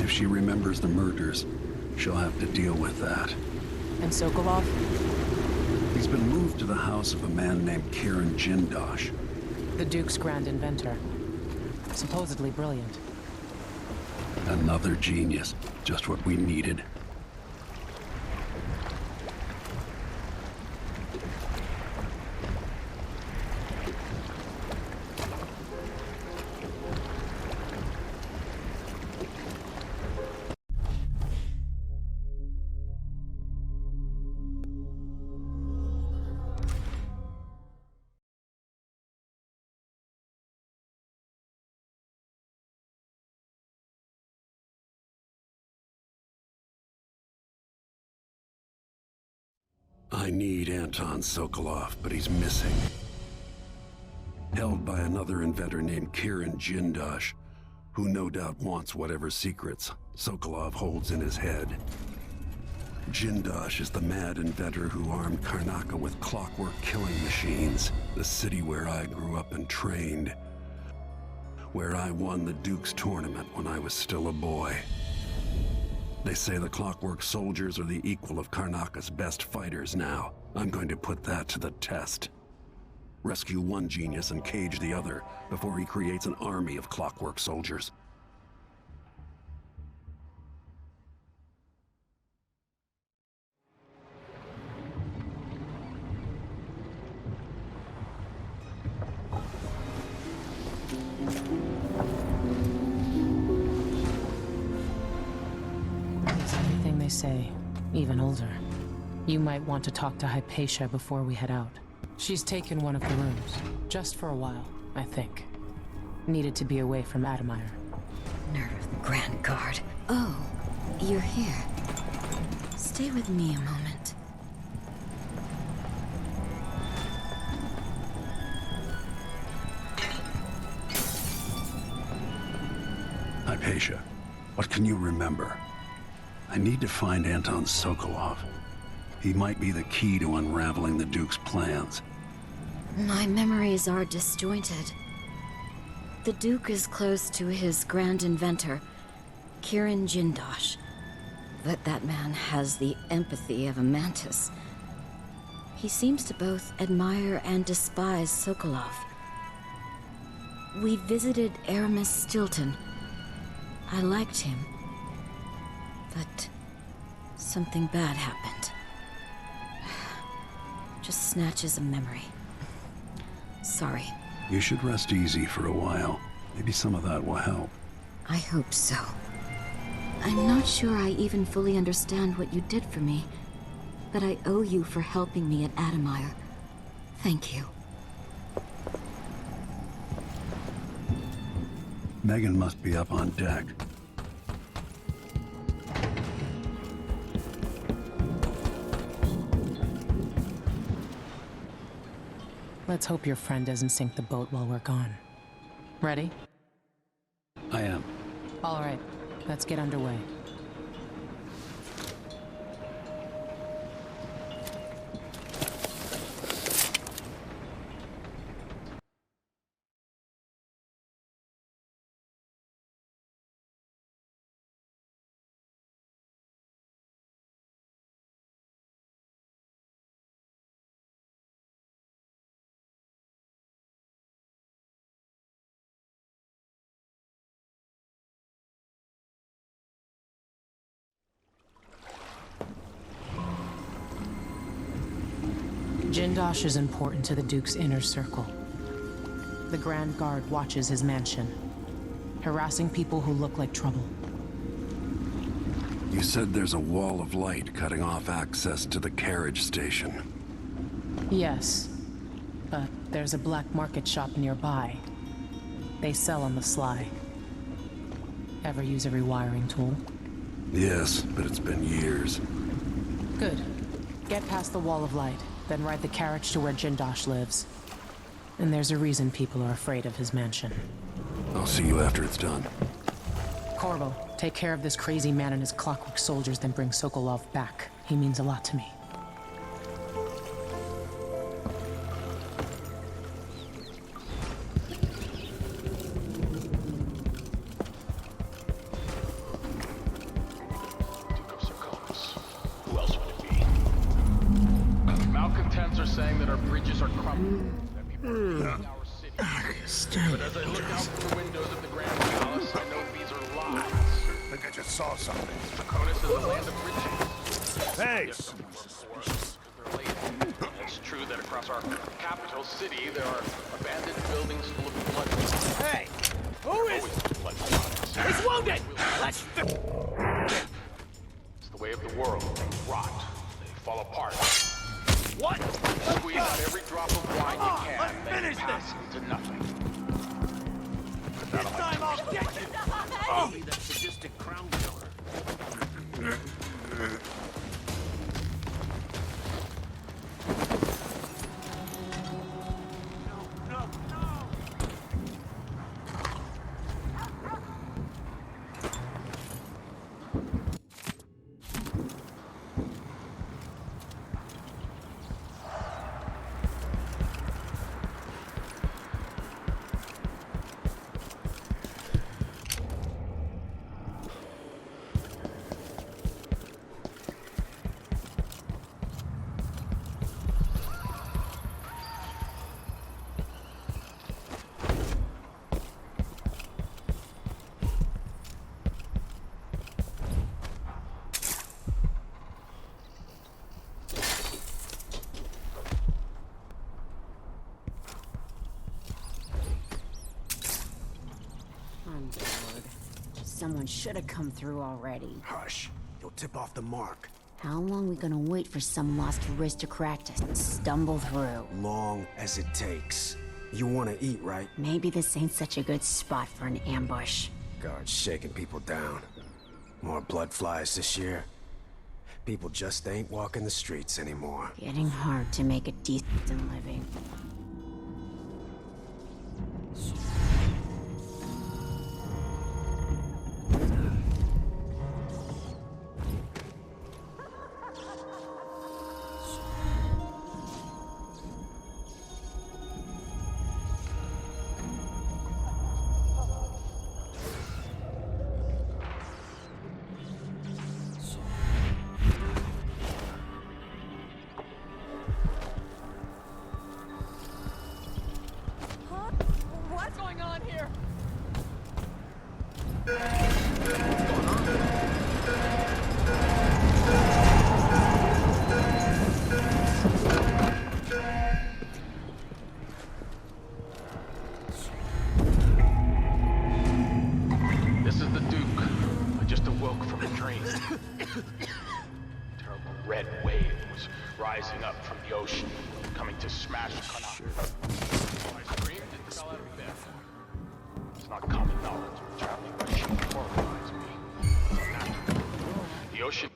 If she remembers the murders, she'll have to deal with that. And Sokolov? He's been moved to the house of a man named Kirin Jindosh. The Duke's grand inventor. Supposedly brilliant. Another genius. Just what we needed. I need Anton Sokolov, but he's missing. Held by another inventor named Kirin Jindosh, who no doubt wants whatever secrets Sokolov holds in his head. Jindosh is the mad inventor who armed Karnaca with clockwork killing machines, the city where I grew up and trained, where I won the Duke's tournament when I was still a boy. They say the clockwork soldiers are the equal of Karnaca's best fighters now. I'm going to put that to the test. Rescue one genius and cage the other before he creates an army of clockwork soldiers. Say, even older. You might want to talk to Hypatia before we head out. She's taken one of the rooms, just for a while, I think. Needed to be away from Admire. Nerve of the Grand Guard. Oh, you're here. Stay with me a moment. Hypatia, what can you remember? I need to find Anton Sokolov. He might be the key to unraveling the Duke's plans. My memories are disjointed. The Duke is close to his grand inventor, Kirin Jindosh. But that man has the empathy of a mantis. He seems to both admire and despise Sokolov. We visited Aramis Stilton. I liked him. But something bad happened. Just snatches of memory. Sorry. You should rest easy for a while. Maybe some of that will help. I hope so. I'm not sure I even fully understand what you did for me, but I owe you for helping me at Admire. Thank you. Megan must be up on deck. Let's hope your friend doesn't sink the boat while we're gone. Ready? I am. All right, let's get underway. Jindosh is important to the Duke's inner circle. The Grand Guard watches his mansion, harassing people who look like trouble. You said there's a wall of light cutting off access to the carriage station. Yes, but there's a black market shop nearby. They sell on the sly. Ever use a rewiring tool? Yes, but it's been years. Good. Get past the wall of light, then ride the carriage to where Jindosh lives. And there's a reason people are afraid of his mansion. I'll see you after it's done. Corvo, take care of this crazy man and his clockwork soldiers, then bring Sokolov back. He means a lot to me. Who else would it be? Malcontents are saying that our bridges are crumbling, that people are leaving our city. But as I look out from the windows of the Grand Palace, I know these are lies. I think I just saw something. Draconis is a land of riches. Hey! It's true that across our capital city, there are abandoned buildings full of blood. Hey! Who is... He's wounded! Let's... It's the way of the world. They rot. They fall apart. What? Squeeze out every drop of wine you can, then pass into nothing. This time I'll get you! Oh, that sadistic crown killer. I'm bored. Someone should have come through already. Hush. You'll tip off the mark. How long we gonna wait for some lost aristocrat to stumble through? Long as it takes. You want to eat, right? Maybe this ain't such a good spot for an ambush. Guards shaking people down. More blood flies this year. People just ain't walking the streets anymore. Getting hard to make a decent living. What's going on here? This is the Duke. I just awoke from a dream. Terrible red wave was rising up from the ocean, coming to smash Karnaca. I screamed and fell out of bed. It's not common knowledge, but traveling by ship horrifies me. It's natural. The ocean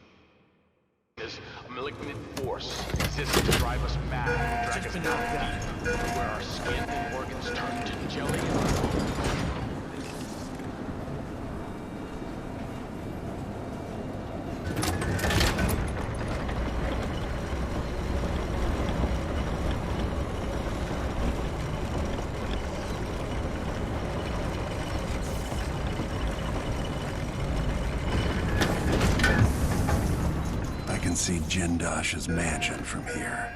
is a malignant force. It exists to drive us mad, drag us down deep, where our skin and organs turn to jelly and bone. See Jindosh's mansion from here.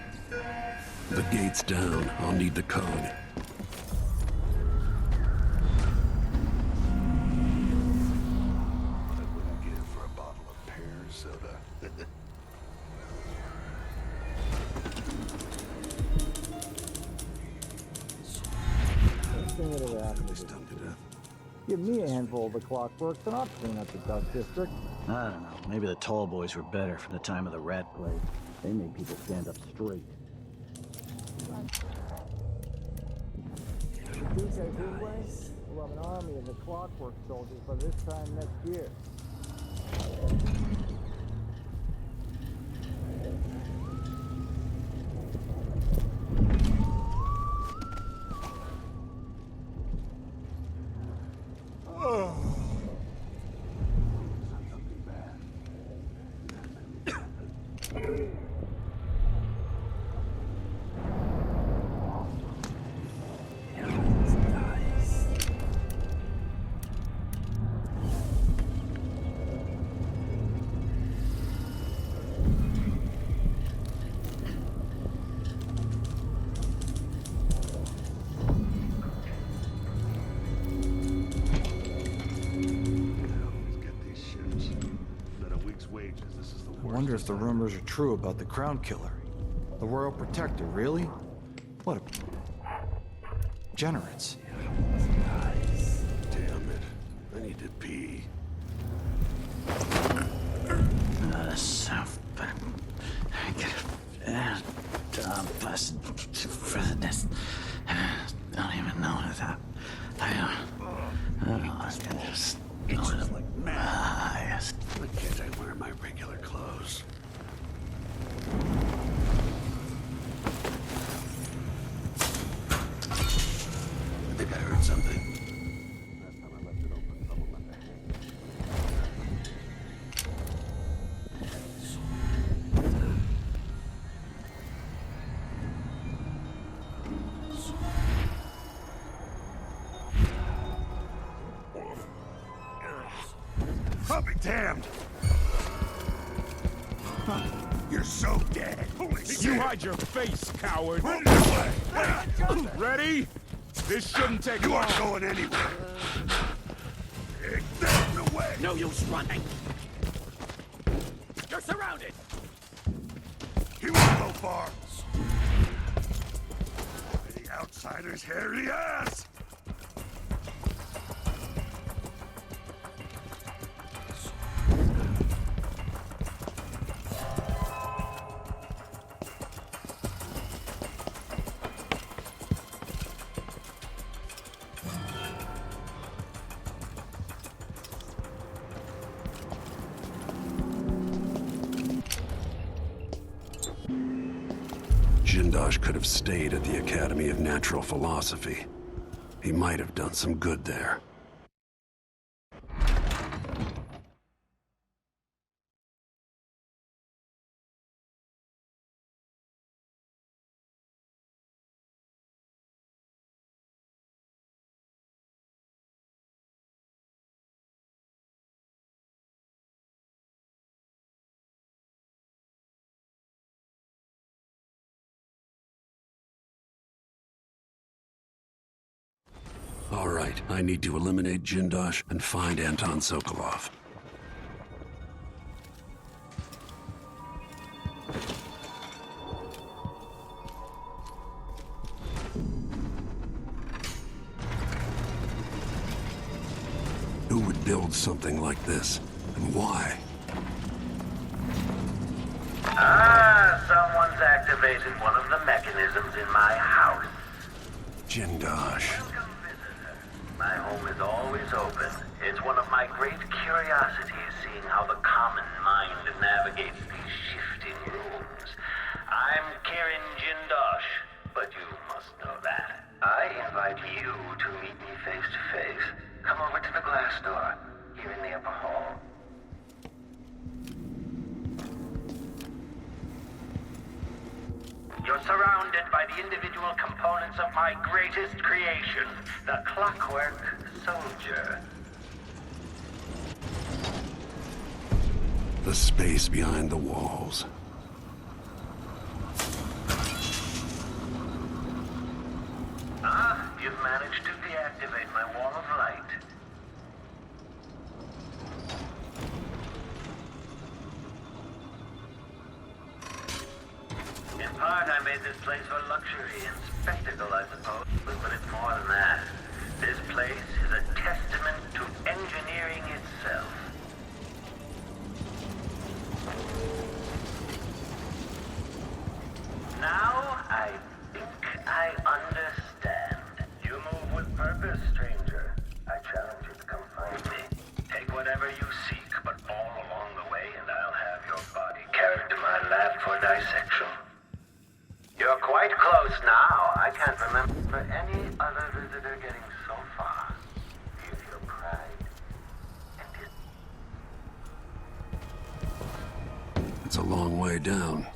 The gate's down. I'll need the code. What I wouldn't give for a bottle of pear soda. Probably stung to death. Give me a handful of the clockworks and I'll clean up the dust district. I don't know. Maybe the tall boys were better from the time of the rat plague. They made people stand up straight. Nice. We'll have an army of the clockwork soldiers by this time next year. I wonder if the rumors are true about the Crown Killer. The Royal Protector, really? What a... Generates. Damn it. I need to pee. I get a bus for the nest. Don't even know that. I don't know. I can just... It's like mad. Yes. Why can't I wear my regular clothes? I think I heard something. Last time I left it open, someone left a hand. I'll be damned! You're so dead! Holy shit! You hide your face, coward! Ready? This shouldn't take long. You aren't going anywhere! Get that in the way! No use running! You're surrounded! He won't go far! The outsider's hairy ass! Jindosh could have stayed at the Academy of Natural Philosophy. He might have done some good there. All right, I need to eliminate Jindosh and find Anton Sokolov. Who would build something like this, and why? Someone's activated one of the mechanisms in my house. Jindosh. My home is always open. It's one of my great curiosities, seeing how the common mind navigates these shifting rooms. I'm Kirin Jindosh, but you must know that. I invite you to meet me face to face. Come over to the glass door, here in the upper hall. You're surrounded by the individual components of my greatest creation, the Clockwork Soldier. The space behind the walls. You've managed to deactivate my wall of light. In part, I made this place for luxury and spectacle, I suppose, but it's more than that. This place is a testament to engineering itself. Now I think I understand. You move with purpose, stranger. I challenge you to come find me. Take whatever you seek, but all along the way, and I'll have your body carried to my lab for dissection. You're quite close now. I can't remember any other visitor getting so far. Feel your pride and It's a long way down.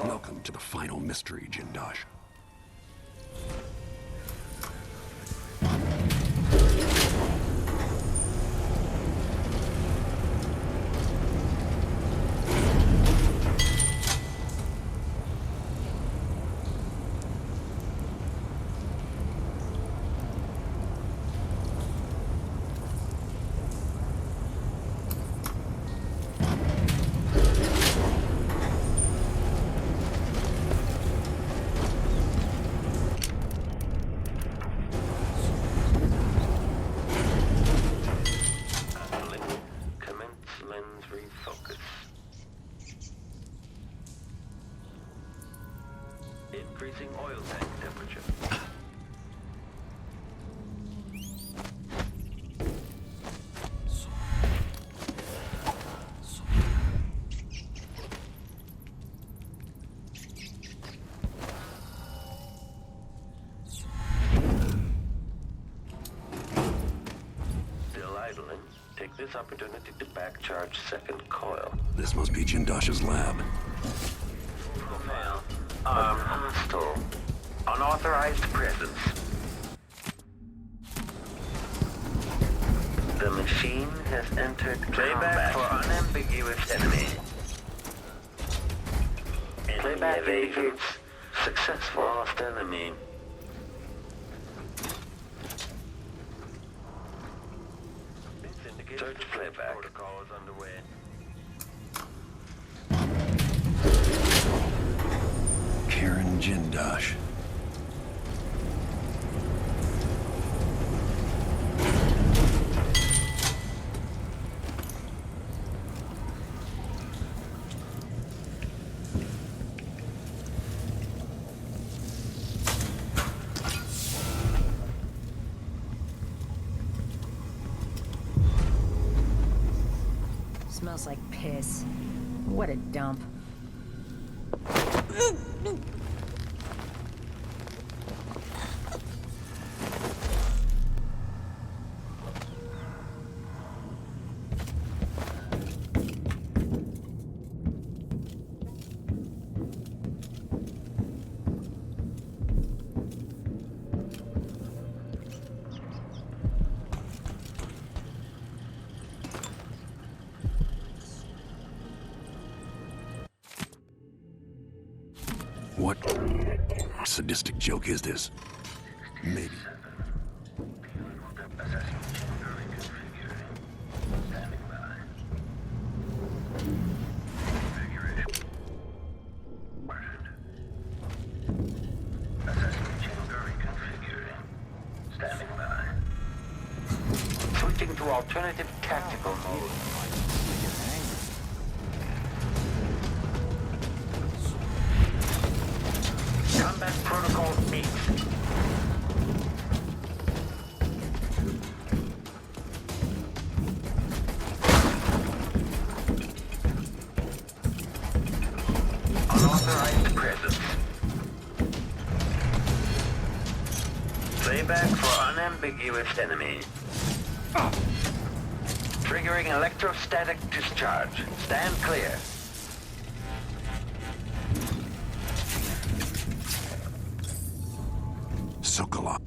Welcome to the final mystery, Jindosh. Increasing oil tank temperature. Still idling. Take this opportunity to back charge second coil. This must be Jindosh's lab. Profile. Hostile. Unauthorized presence. The machine has entered playback for unambiguous enemy. Playback indicates successful lost enemy. Search playback. Protocol is underway. Karen Jindosh. Smells like piss. What a dump. What sadistic joke is this? Maybe. Switching to alternative tactical mode. Combat Protocol 8. Unauthorized presence. Playback for unambiguous enemy. Triggering electrostatic discharge. Stand clear. Sokolov.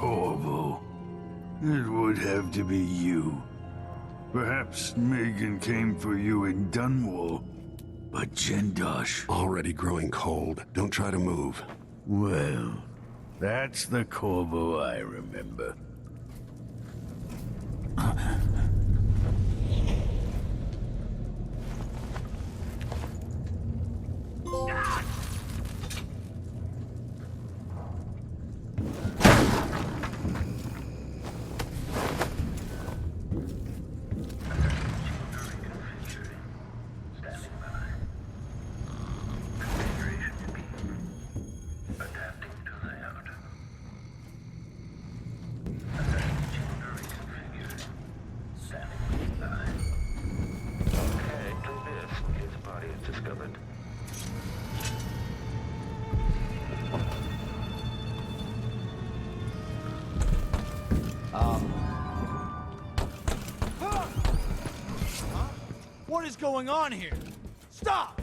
Corvo. It would have to be you. Perhaps Megan came for you in Dunwall, but Jindosh... Already growing cold. Don't try to move. Well, that's the Corvo I remember. What is going on here? Stop!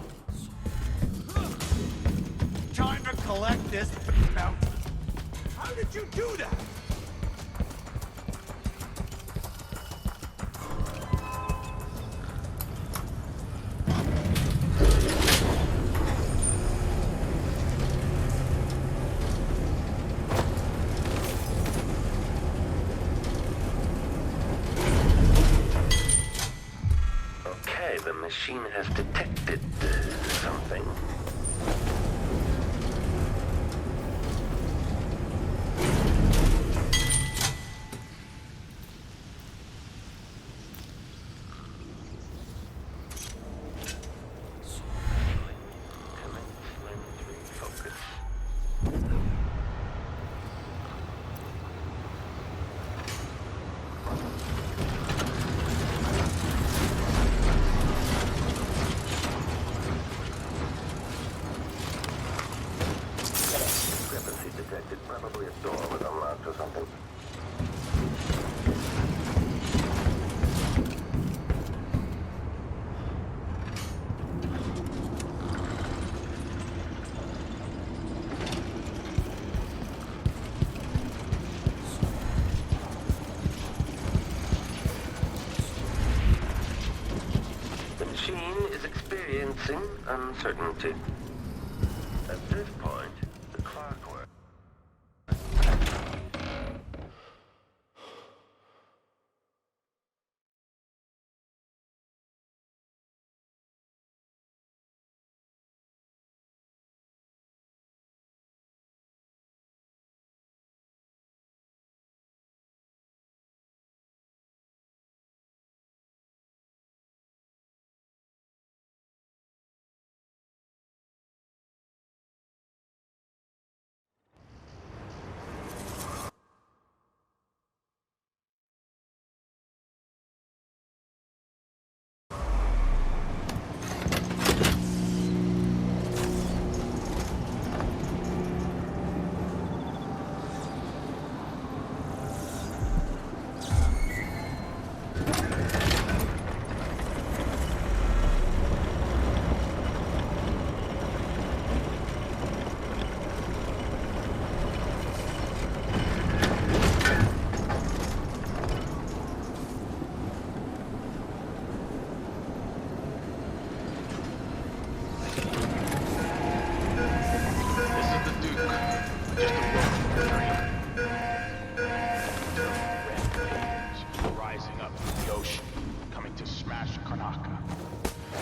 Trying to collect this bounty. How did you do that? The machine has detected something. Probably a door was unlocked or something. The machine is experiencing uncertainty. At this point, the clockwork. Rising up from the ocean, coming to smash Karnaca.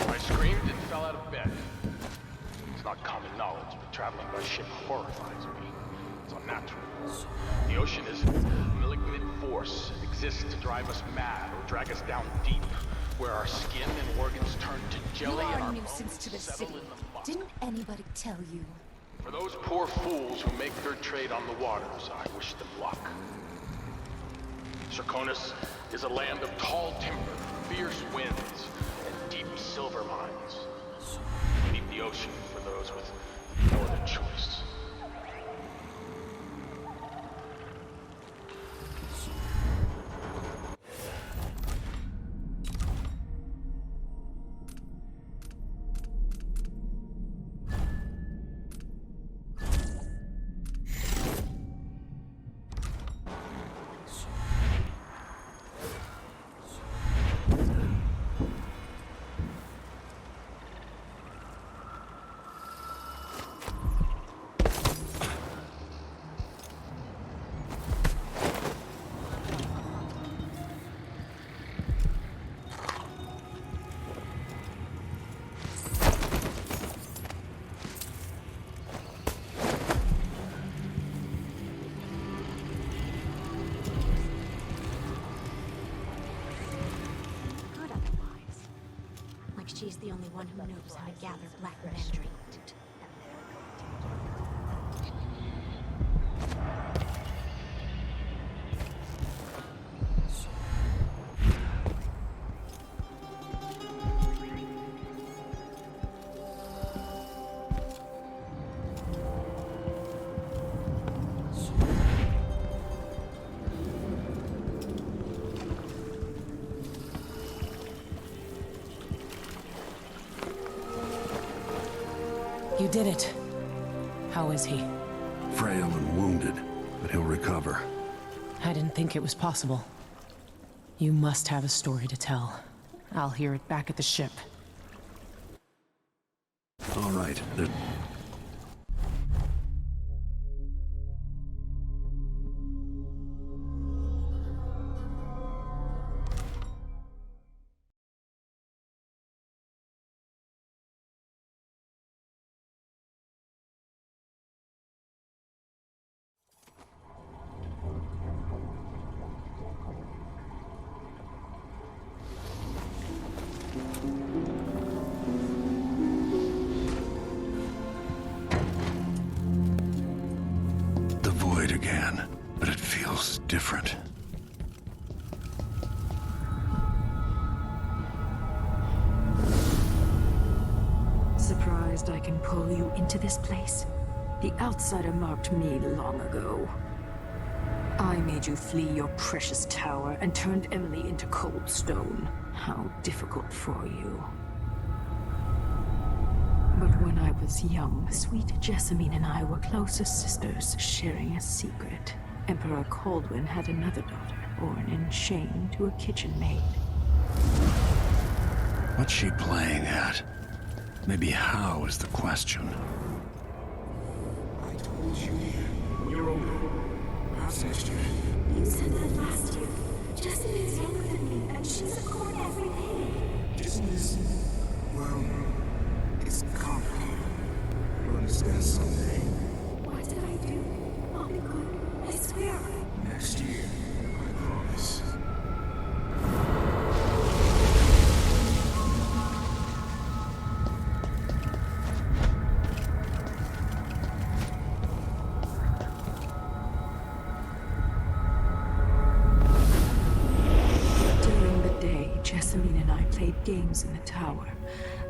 I screamed and fell out of bed. It's not common knowledge, but traveling by ship horrifies me. It's unnatural. The ocean is a malignant force. It exists to drive us mad or drag us down deep, where our skin and organs turn to jelly and our nuisance to the city. Didn't anybody tell you? For those poor fools who make their trade on the waters, I wish them luck. Serkonos is a land of tall timber, fierce winds, and deep silver mines. Leave the ocean for those with no other choice. She's the only one who knows how to gather black magic. You did it. How is he? Frail and wounded, but he'll recover. I didn't think it was possible. You must have a story to tell. I'll hear it back at the ship. All right. The void again, but it feels different. Surprised I can pull you into this place? The outsider marked me long ago. I made you flee your precious tower and turned Emily into cold stone. How difficult for you. But when I was young, sweet Jessamine and I were close as sisters, sharing a secret. Emperor Kaldwin had another daughter, born in shame to a kitchen maid. What's she playing at? Maybe how is the question. I told you, you're older. Perhaps next year. You said that last year. Jessamine's younger than me, and she's a court every day. Isn't this... well... it's complicated. You'll understand someday. What did I do? I'll be good. I swear. Next year, I promise. During the day, Jessamine and I played games in the tower.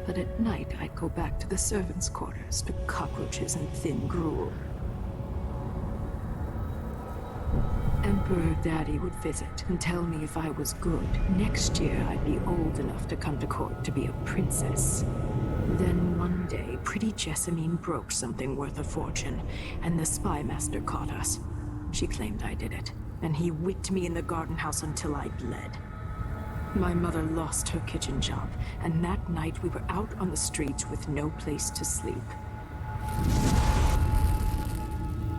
But at night, I'd go back to the servants' quarters to cockroaches and thin gruel. Emperor Daddy would visit and tell me if I was good. Next year, I'd be old enough to come to court to be a princess. Then one day, pretty Jessamine broke something worth a fortune, and the spy master caught us. She claimed I did it, and he whipped me in the garden house until I bled. My mother lost her kitchen job, and that night we were out on the streets with no place to sleep.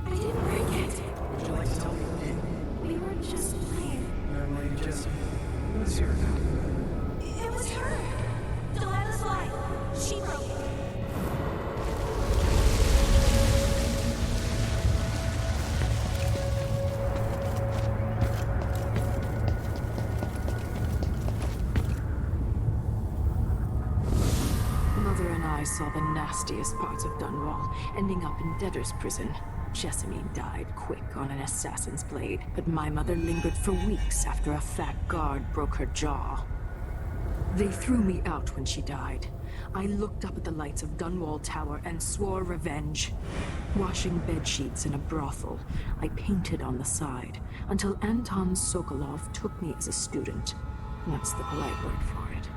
I didn't break it. Would you like to tell me who did? We were just playing. Young Lady Jessamine. Who is here now? It was her. Delilah's life. She broke it. Mother and I saw the nastiest parts of Dunwall, ending up in debtor's prison. Jessamine died quick on an assassin's blade, but my mother lingered for weeks after a fat guard broke her jaw. They threw me out when she died. I looked up at the lights of Dunwall Tower and swore revenge. Washing bedsheets in a brothel, I painted on the side, until Anton Sokolov took me as a student. That's the polite word for it.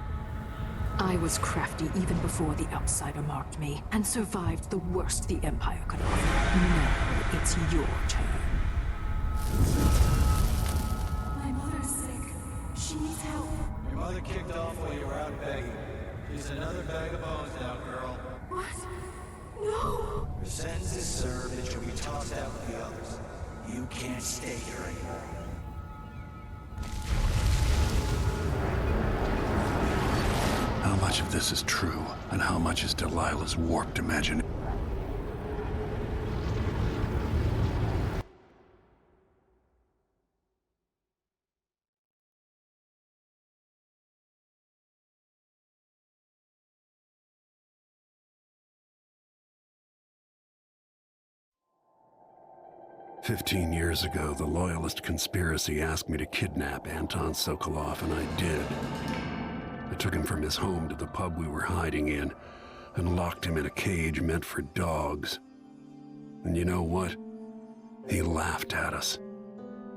I was crafty even before the outsider marked me, and survived the worst the Empire could offer. Now it's your turn. My mother's sick. She needs help. Your mother kicked off while you were out begging. She's another bag of bones now, girl. What? No! Your sentence is served and you'll be tossed out with the others. You can't stay here anymore. How much of this is true, and how much is Delilah's warped imagination? 15 years ago, the Loyalist conspiracy asked me to kidnap Anton Sokolov, and I did. I took him from his home to the pub we were hiding in, and locked him in a cage meant for dogs. And you know what? He laughed at us.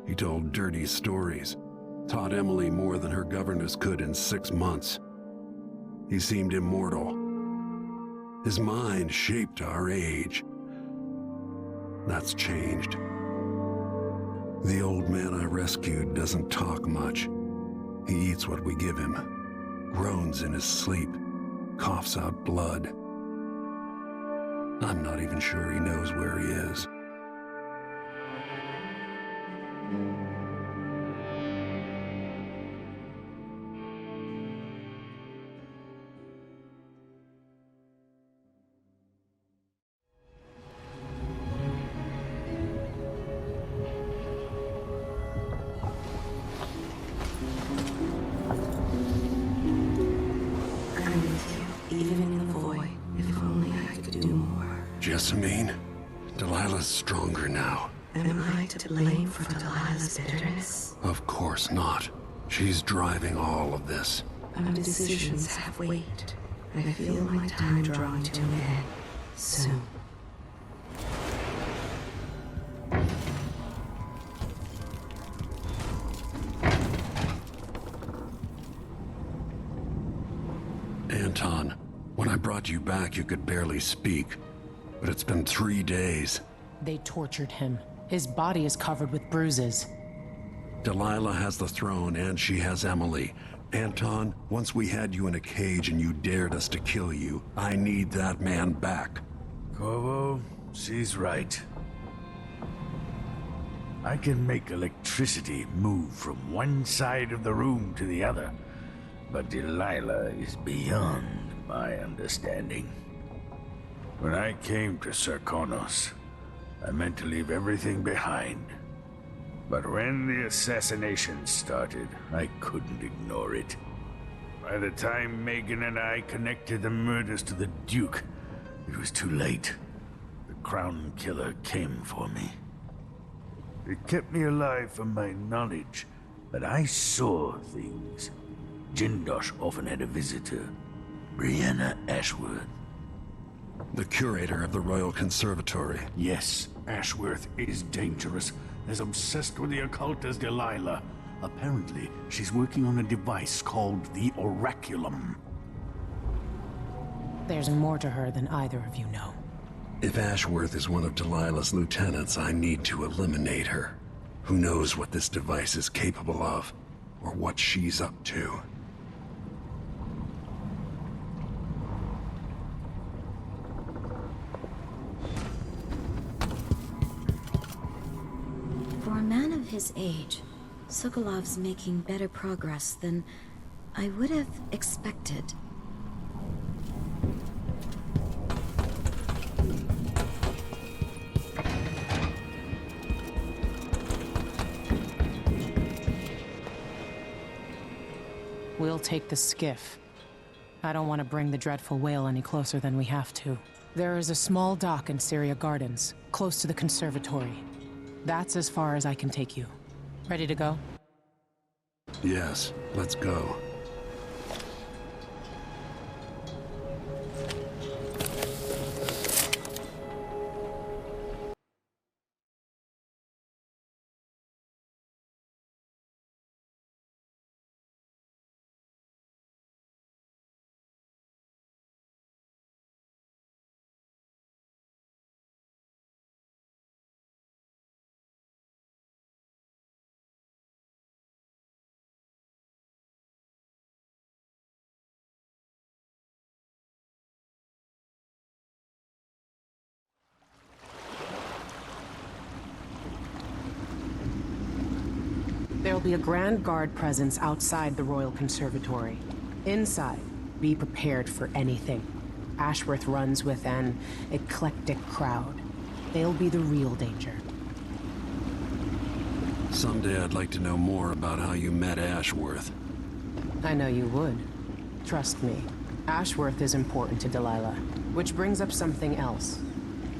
He told dirty stories, taught Emily more than her governess could in 6 months. He seemed immortal. His mind shaped our age. That's changed. The old man I rescued doesn't talk much. He eats what we give him, groans in his sleep, coughs out blood. I'm not even sure he knows where he is. Jessamine, Delilah's stronger now. Am I to blame for Delilah's bitterness? Of course not. She's driving all of this. Our decisions have weight. I feel my time drawing to an end soon. Anton, when I brought you back, you could barely speak. But it's been 3 days. They tortured him. His body is covered with bruises. Delilah has the throne, and she has Emily. Anton, once we had you in a cage and you dared us to kill you, I need that man back. Corvo, she's right. I can make electricity move from one side of the room to the other, but Delilah is beyond my understanding. When I came to Serkonos, I meant to leave everything behind. But when the assassination started, I couldn't ignore it. By the time Megan and I connected the murders to the Duke, it was too late. The Crown Killer came for me. It kept me alive from my knowledge, but I saw things. Jindosh often had a visitor, Brianna Ashworth. The curator of the Royal Conservatory. Yes, Ashworth is dangerous. As obsessed with the occult as Delilah. Apparently, she's working on a device called the Oraculum. There's more to her than either of you know. If Ashworth is one of Delilah's lieutenants, I need to eliminate her. Who knows what this device is capable of, or what she's up to. For a man of his age, Sokolov's making better progress than I would have expected. We'll take the skiff. I don't want to bring the dreadful whale any closer than we have to. There is a small dock in Syria Gardens, close to the conservatory. That's as far as I can take you. Ready to go? Yes, let's go. There'll be a Grand Guard presence outside the Royal Conservatory. Inside, be prepared for anything. Ashworth runs with an eclectic crowd. They'll be the real danger. Someday I'd like to know more about how you met Ashworth. I know you would. Trust me. Ashworth is important to Delilah. Which brings up something else.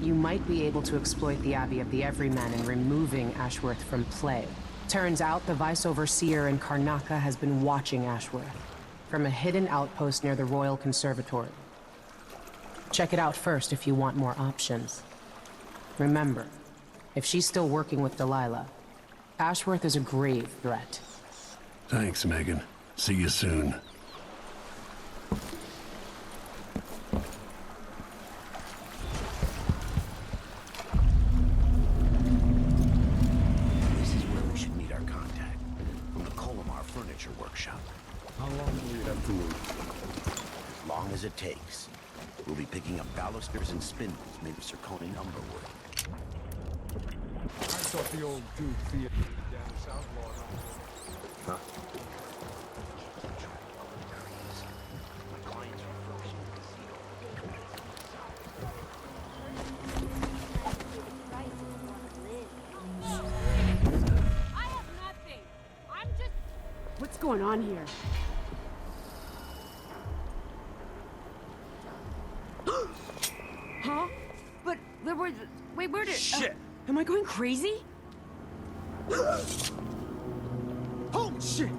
You might be able to exploit the Abbey of the Everyman in removing Ashworth from play. Turns out the Vice Overseer in Karnaca has been watching Ashworth from a hidden outpost near the Royal Conservatory. Check it out first if you want more options. Remember, if she's still working with Delilah, Ashworth is a grave threat. Thanks, Megan. See you soon. This is where we should meet our contact. From the Colomar Furniture Workshop. How long do we have to wait? As long as it takes. We'll be picking up balusters and spindles made of zirconium umberwood. I thought the old Duke Theater down south law. Huh? I have nothing. I'm just... What's going on here? Huh? But there was... Wait, where did... Shit! Am I going crazy? Holy shit!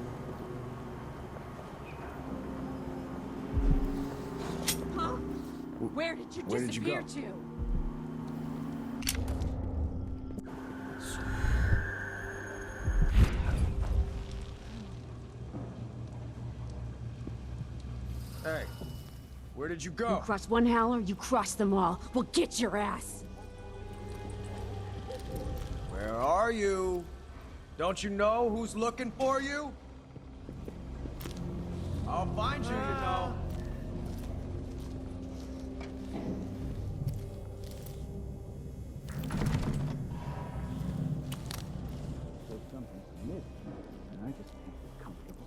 Huh? Where did you Where did you disappear go? to? Hey, where did you You go? cross one howler, you cross them all. Well, get your ass! Where are you? Don't you know who's looking for you? I'll find you, you know. There's something to miss, and I just can't get comfortable.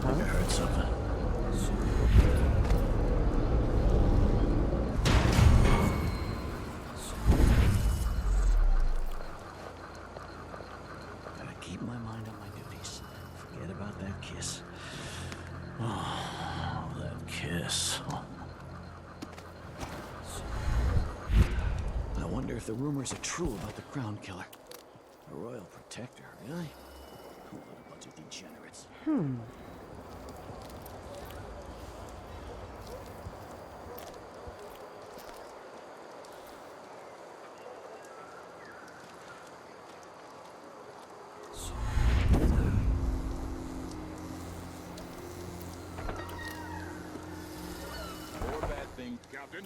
I heard something. Gotta keep my mind on my duties. Forget about that kiss. Oh, that kiss. I wonder if the rumors are true about the Crown Killer. A royal protector, really? What a bunch of degenerates. More bad things, Captain.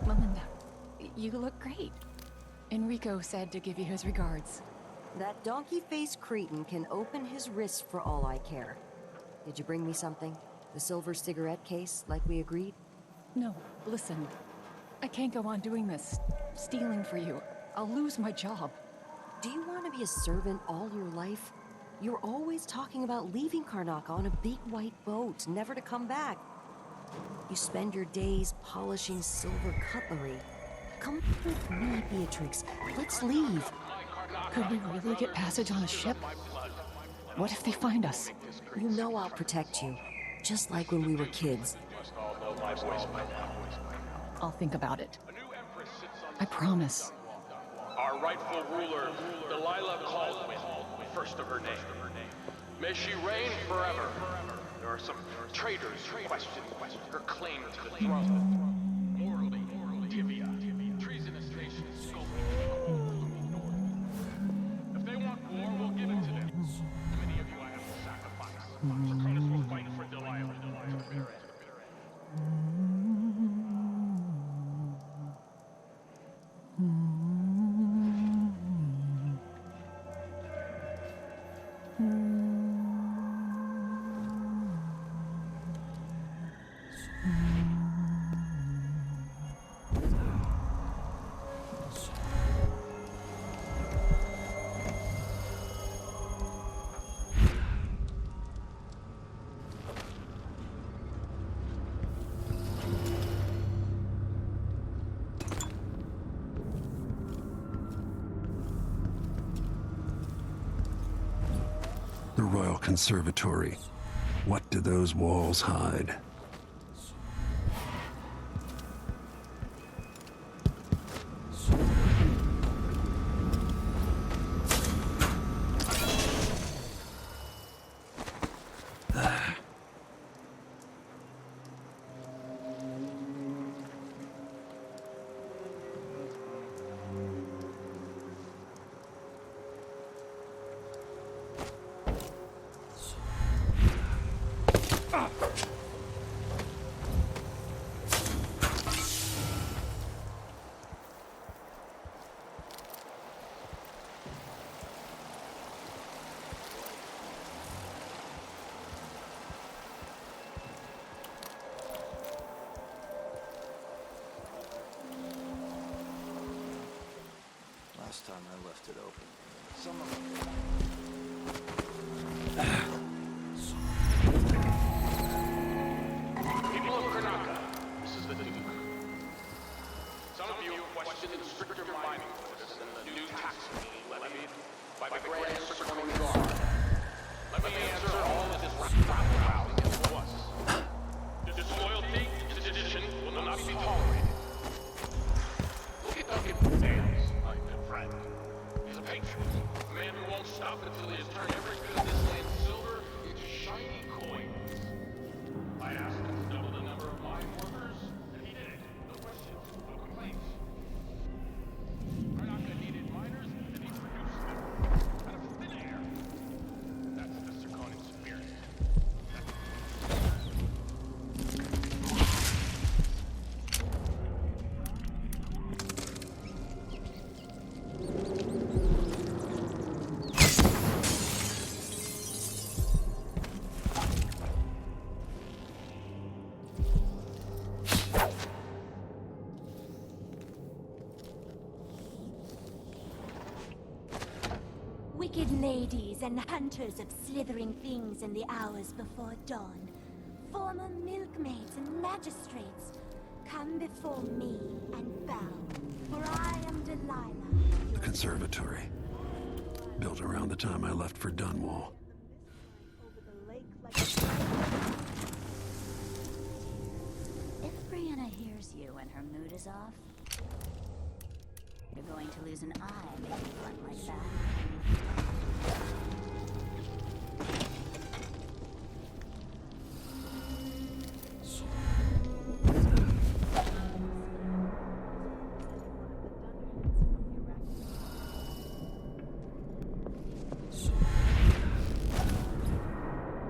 Melinda, you look great. Enrico said to give you his regards. That donkey-faced cretin can open his wrists for all I care. Did you bring me something? The silver cigarette case, like we agreed? No, listen. I can't go on doing this. Stealing for you. I'll lose my job. Do you want to be a servant all your life? You're always talking about leaving Karnaca on a big white boat, never to come back. You spend your days polishing silver cutlery. Come with me, Beatrix. Let's leave. Could we really get passage on a ship? What if they find us? You know I'll protect you, just like when we were kids. I'll think about it. I promise. Our rightful ruler, Delilah Kaldwin, first of her name. May she reign forever. There are some traitors who question her claim to the throne. Morally, Divya, treasonous nations scoping. If they want war, we'll give it to them. Many of you I have to sacrifice. Serkonos will fight for Delilah. The Royal Conservatory. What do those walls hide? Last time I left it open. People of Karnaca, this is the Duke. Some of you question the stricter mining orders and the new tax levied by the Grand Circling Guard. Let me answer all of this row against us. Disloyalty and sedition will not be tolerated. Look at Duncan Dales, my good friend. He's a patriot, a man who won't stop until he has turned every bit of this land silver into shiny coins. I asked him to double the number of mine workers, and he did it. No questions, no complaints. Karnaca needed miners, and he produced them. Out of thin air. That's the Serkonan spirit. Wicked ladies and hunters of slithering things in the hours before dawn, former milkmaids and magistrates, come before me and bow, for I am Delilah. The conservatory. Built around the time I left for Dunwall. If Brianna hears you when her mood is off, you're going to lose an eye making fun like that.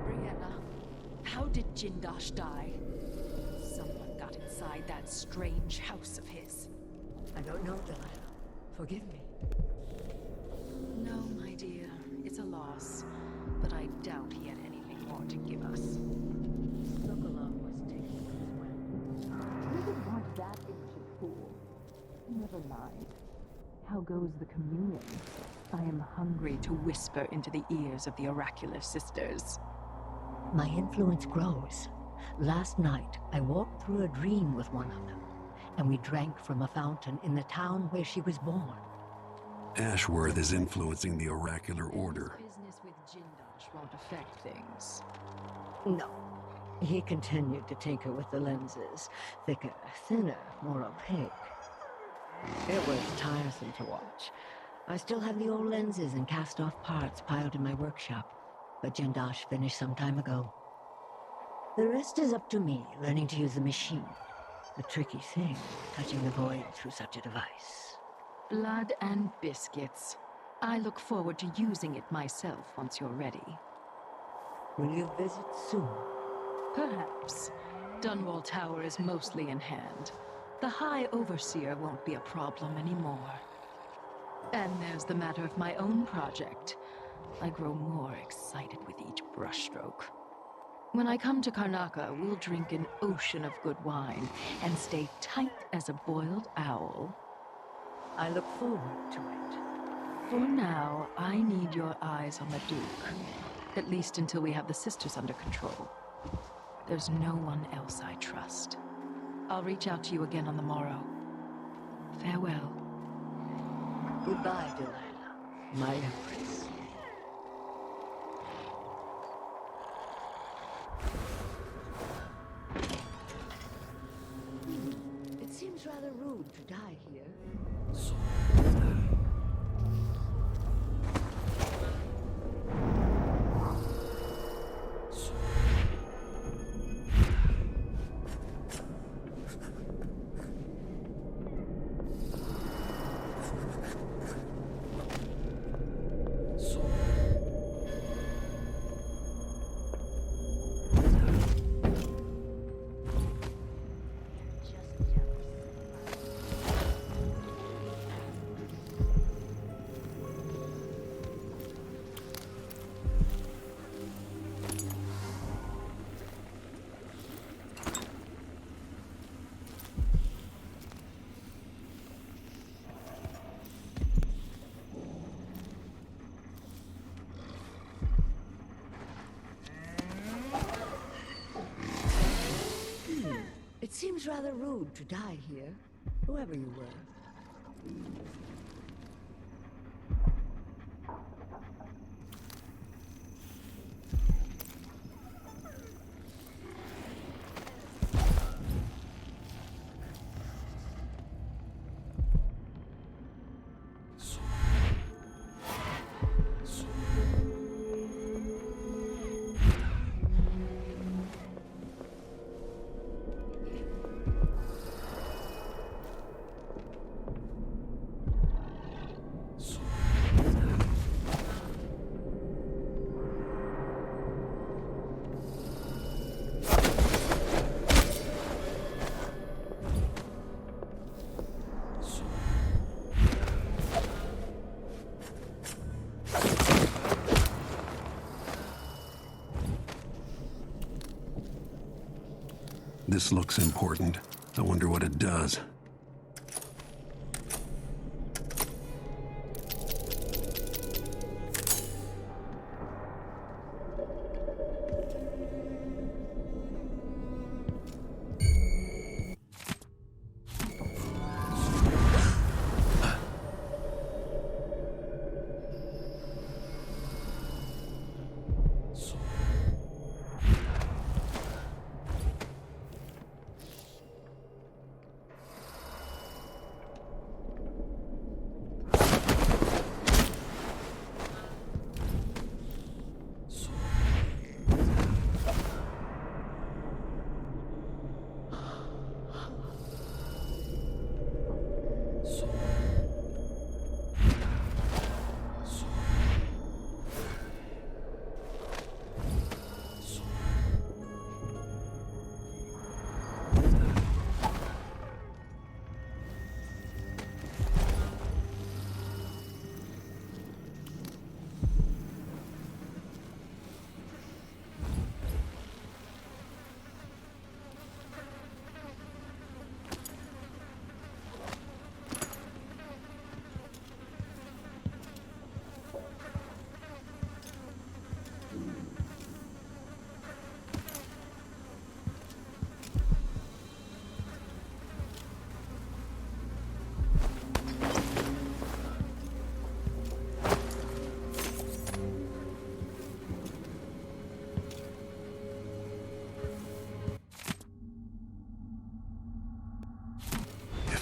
Brianna, how did Jindosh die? Someone got inside that strange house of his. I don't know, Delilah. Forgive me. No, my dear. It's a loss. But I doubt he had anything more to give us. Sokolov was taken from his way. You didn't want that ancient fool Never mind. How goes the communion? I am hungry to whisper into the ears of the oracular sisters. My influence grows. Last night, I walked through a dream with one of them, and we drank from a fountain in the town where she was born. Ashworth is influencing the oracular order. Business with Jindosh won't affect things. No. He continued to tinker with the lenses. Thicker, thinner, more opaque. It was tiresome to watch. I still have the old lenses and cast-off parts piled in my workshop, but Jindosh finished some time ago. The rest is up to me, learning to use the machine. A tricky thing, touching the void through such a device. Blood and biscuits. I look forward to using it myself once you're ready. Will you visit soon? Perhaps. Dunwall Tower is mostly in hand. The High Overseer won't be a problem anymore. And there's the matter of my own project. I grow more excited with each brushstroke. When I come to Karnaca, we'll drink an ocean of good wine and stay tight as a boiled owl. I look forward to it. For now, I need your eyes on the Duke. At least until we have the sisters under control. There's no one else I trust. I'll reach out to you again on the morrow. Farewell. Goodbye, Delilah, my Empress. It seems rather rude to die here. It seems rather rude to die here, whoever you were. This looks important. I wonder what it does.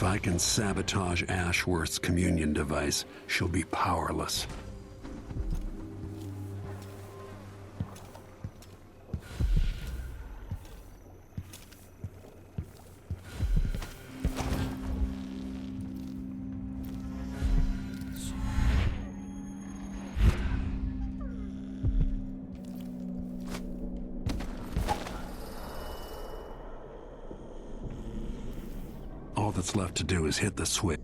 I can sabotage Ashworth's communion device, she'll be powerless. All that's left to do is hit the switch.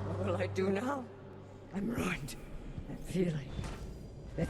What will I do now? I'm ruined. That feeling. That...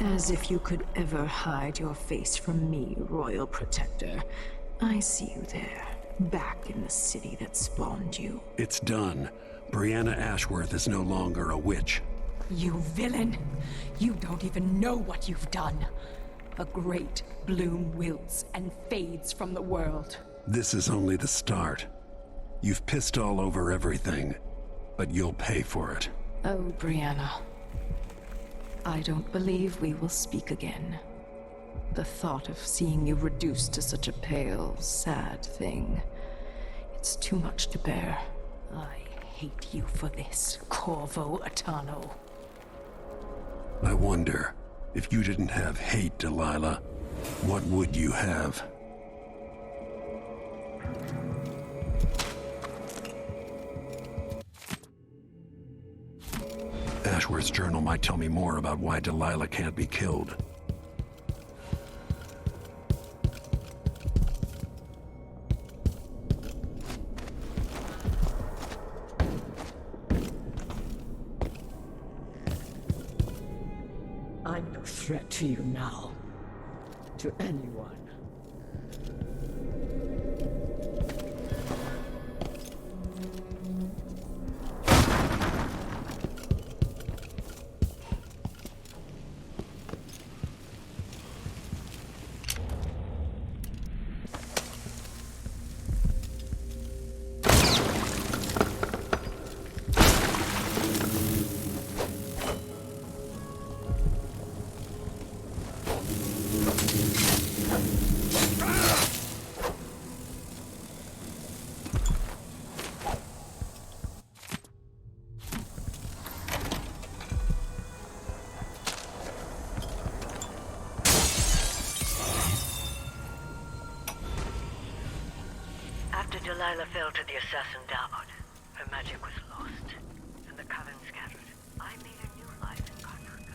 As if you could ever hide your face from me, Royal Protector. I see you there, back in the city that spawned you. It's done. Brianna Ashworth is no longer a witch. You villain! You don't even know what you've done. A great bloom wilts and fades from the world. This is only the start. You've pissed all over everything, but you'll pay for it. Oh, Brianna. I don't believe we will speak again. The thought of seeing you reduced to such a pale, sad thing. It's too much to bear. I hate you for this, Corvo Atano. I wonder, if you didn't have hate, Delilah, what would you have? Ashworth's journal might tell me more about why Delilah can't be killed. I'm no threat to you now. To anyone. Delilah fell to the assassin Dalmud. Her magic was lost, and the coven scattered. I made a new life in Karnaca.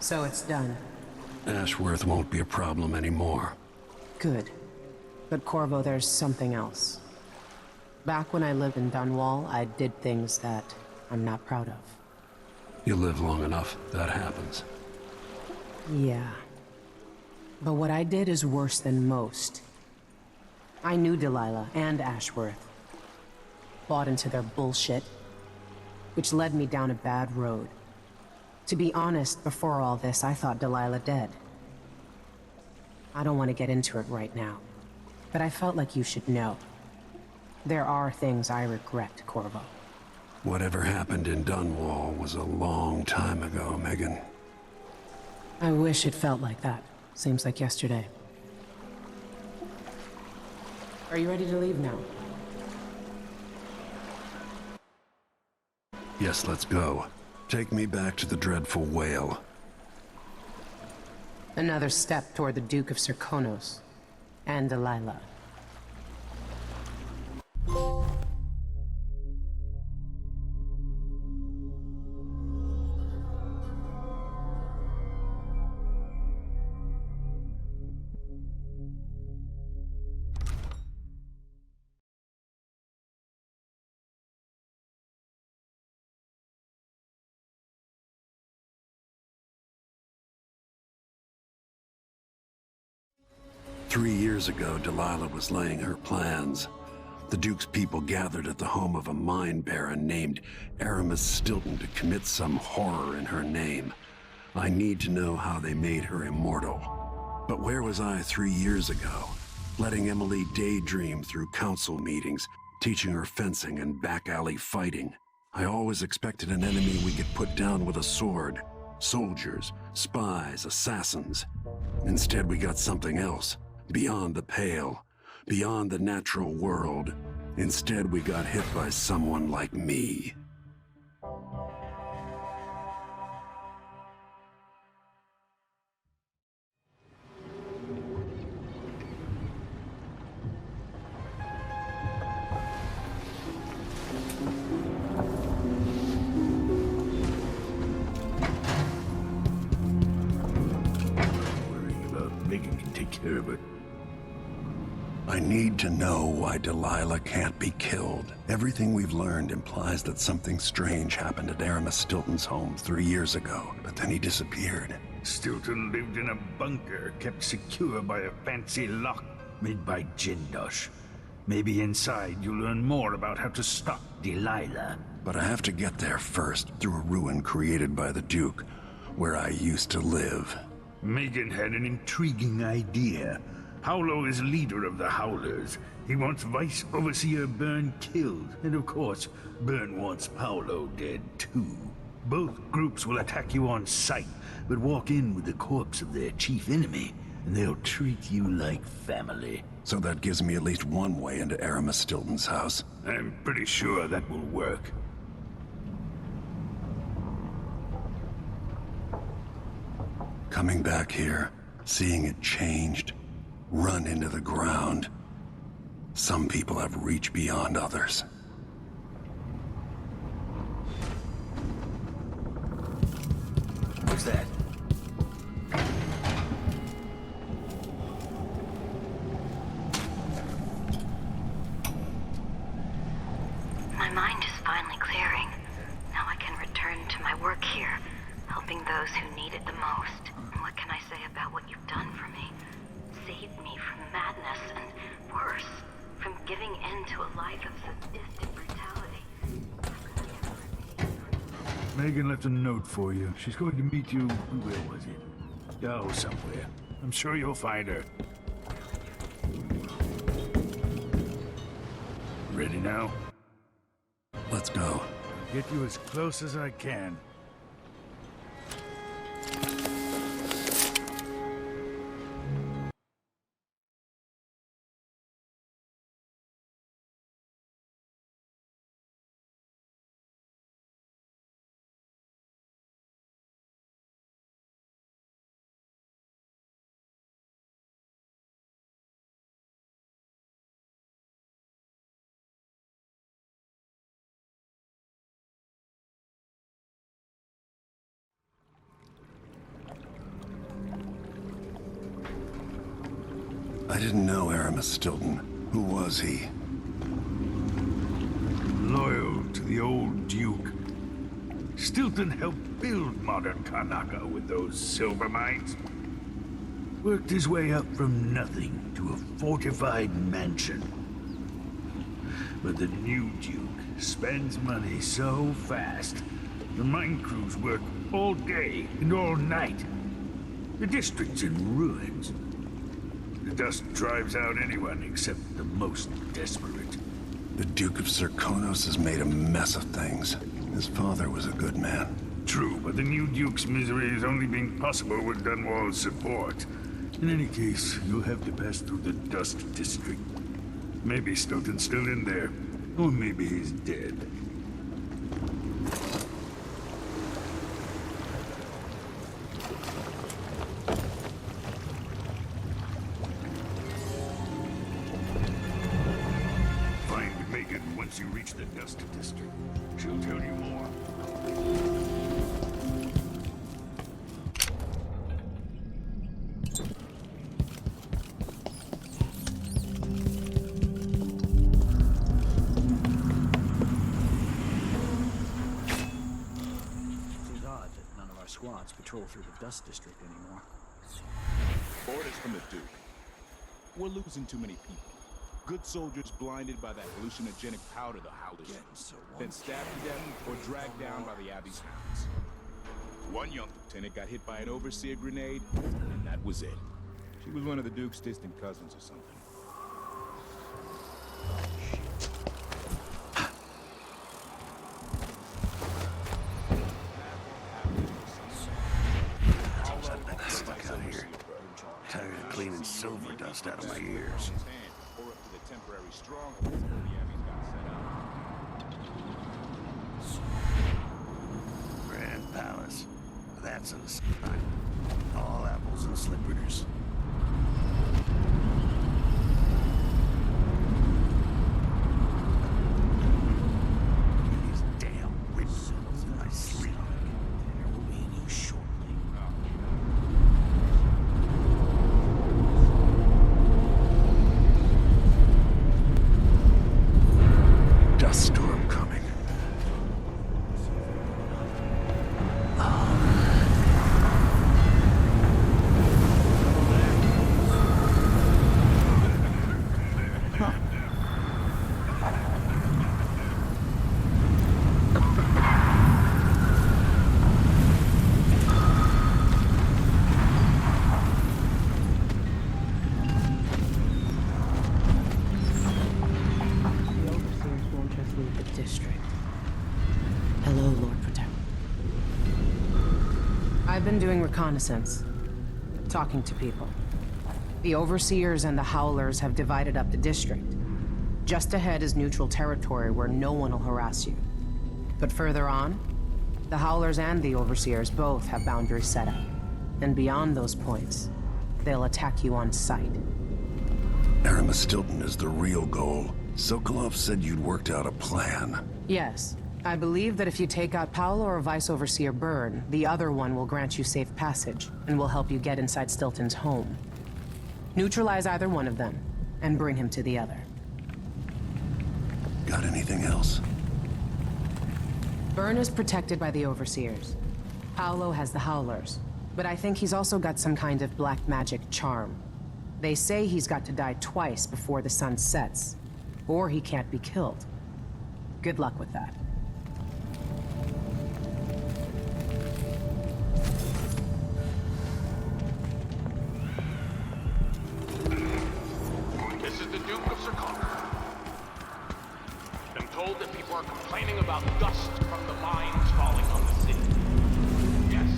So it's done. Ashworth won't be a problem anymore. Good. But Corvo, there's something else. Back when I lived in Dunwall, I did things that I'm not proud of. You live long enough, that happens. Yeah. But what I did is worse than most. I knew Delilah and Ashworth. Bought into their bullshit, which led me down a bad road. To be honest, before all this, I thought Delilah dead. I don't want to get into it right now, but I felt like you should know. There are things I regret, Corvo. Whatever happened in Dunwall was a long time ago, Megan. I wish it felt like that. Seems like yesterday. Are you ready to leave now? Yes, let's go. Take me back to the dreadful whale. Another step toward the Duke of Serkonos and Delilah. Three years ago, Delilah was laying her plans. The Duke's people gathered at the home of a mine baron named Aramis Stilton to commit some horror in her name. I need to know how they made her immortal. But where was I 3 years ago? Letting Emily daydream through council meetings, teaching her fencing and back-alley fighting. I always expected an enemy we could put down with a sword. Soldiers, spies, assassins. Instead, we got something else. Beyond the pale, beyond the natural world. Instead, we got hit by someone like me. Worrying about Megan can take care of it. I need to know why Delilah can't be killed. Everything we've learned implies that something strange happened at Aramis Stilton's home 3 years ago, but then he disappeared. Stilton lived in a bunker kept secure by a fancy lock made by Jindosh. Maybe inside you'll learn more about how to stop Delilah. But I have to get there first, through a ruin created by the Duke, where I used to live. Megan had an intriguing idea. Paolo is leader of the Howlers. He wants Vice Overseer Byrne killed, and of course, Byrne wants Paolo dead too. Both groups will attack you on sight, but walk in with the corpse of their chief enemy, and they'll treat you like family. So that gives me at least one way into Aramis Stilton's house. I'm pretty sure that will work. Coming back here, seeing it changed, run into the ground. Some people have reached beyond others. Who's that? My mind is finally clearing. Now I can return to my work here, helping those who need it the most. And what can I say about what you've done for me? Saved me from madness and worse, from giving in to a life of sadistic brutality. Megan left a note for you. She's going to meet you, where was it? Oh, somewhere. I'm sure you'll find her. Ready now? Let's go. Get you as close as I can. I didn't know Aramis Stilton. Who was he? Loyal to the old Duke. Stilton helped build modern Karnaca with those silver mines. Worked his way up from nothing to a fortified mansion. But the new Duke spends money so fast, the mine crews work all day and all night. The district's in ruins. The dust drives out anyone except the most desperate. The Duke of Serkonos has made a mess of things. His father was a good man. True, but the new Duke's misery has only been possible with Dunwall's support. In any case, you'll have to pass through the Dust District. Maybe Stilton's still in there, or maybe he's dead. Find Megan once you reach the Dust District. She'll tell you more. Squads patrol through the Dust District anymore. Orders from the Duke. We're losing too many people. Good soldiers blinded by that hallucinogenic powder the Howlers use, then stabbed to death or dragged down by the Abbey's hounds. One young lieutenant got hit by an overseer grenade, and that was it. She was one of the Duke's distant cousins or something. Tired of cleaning silver dust out of my ears. Or up to the temporary stronghold where the Abbey's got set up. Grand Palace. That's a sign. All apples and slippers. These damn windows in my sleep. There will be you shortly. Dust storm coming. Hello, Lord Protector. I've been doing reconnaissance, talking to people. The Overseers and the Howlers have divided up the district. Just ahead is neutral territory where no one will harass you. But further on, the Howlers and the Overseers both have boundaries set up. And beyond those points, they'll attack you on sight. Aramis Stilton is the real goal. Sokolov said you'd worked out a plan. Yes. I believe that if you take out Paolo or Vice Overseer Byrne, the other one will grant you safe passage, and will help you get inside Stilton's home. Neutralize either one of them, and bring him to the other. Got anything else? Byrne is protected by the Overseers. Paolo has the Howlers, but I think he's also got some kind of black magic charm. They say he's got to die twice before the sun sets, or he can't be killed. Good luck with that. This is the Duke of Serkonos. I'm told that people are complaining about dust from the mines falling on the city. Yes,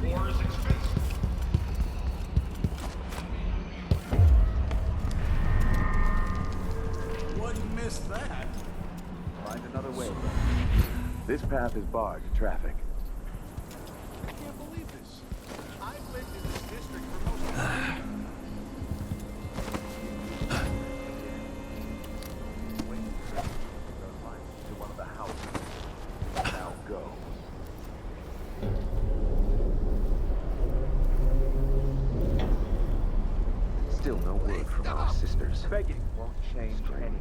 war is expensive. Wouldn't miss that. Find another way. This path is barred to traffic. I can't believe this. I've lived in this district for most of my life. To one of the houses. Now go. Still no word from Begging won't change anything.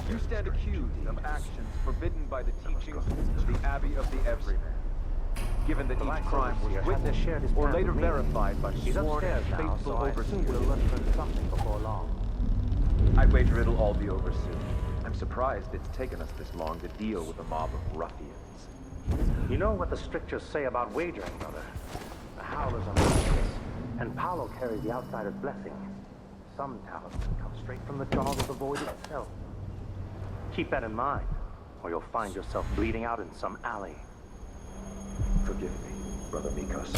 You stand accused of actions forbidden by the teachings of the Abbey of the Everyman. Given that each crime was witnessed or later verified by sworn and faithful overseers, before long. I'd wager it'll all be over soon. I'm surprised it's taken us this long to deal with a mob of ruffians. You know what the strictures say about wagering, brother? The Howlers are merciless, and Paolo carries the Outsider's blessing. Some talisman comes straight from the jaws of the void itself. Keep that in mind, or you'll find yourself bleeding out in some alley. Forgive me, Brother Mikos.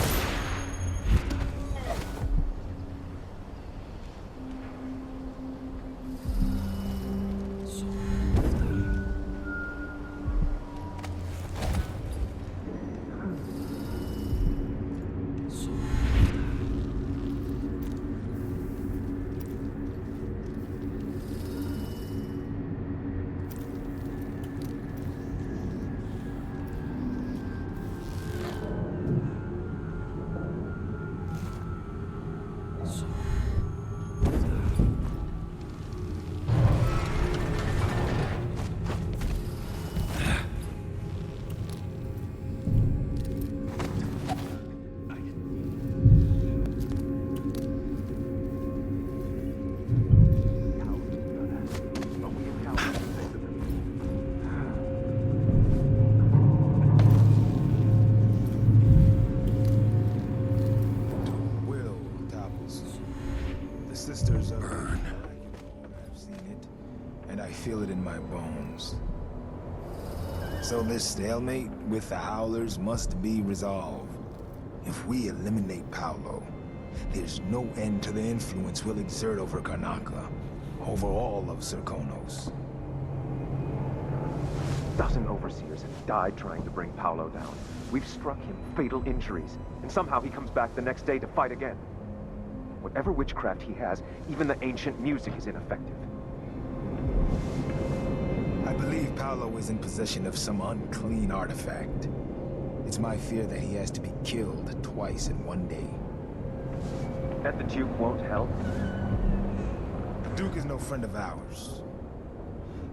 Feel it in my bones. So this stalemate with the Howlers must be resolved. If we eliminate Paolo, there's no end to the influence we'll exert over Karnaca, over all of Serkonos. A dozen overseers have died trying to bring Paolo down. We've struck him fatal injuries, and somehow he comes back the next day to fight again. Whatever witchcraft he has, even the ancient music is ineffective. I believe Paolo is in possession of some unclean artifact. It's my fear that he has to be killed twice in one day. And the Duke won't help? The Duke is no friend of ours.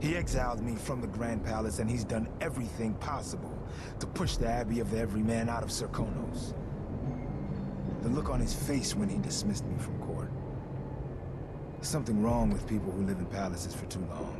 He exiled me from the Grand Palace, and he's done everything possible to push the Abbey of the Everyman out of Serkonos. The look on his face when he dismissed me from court. There's something wrong with people who live in palaces for too long.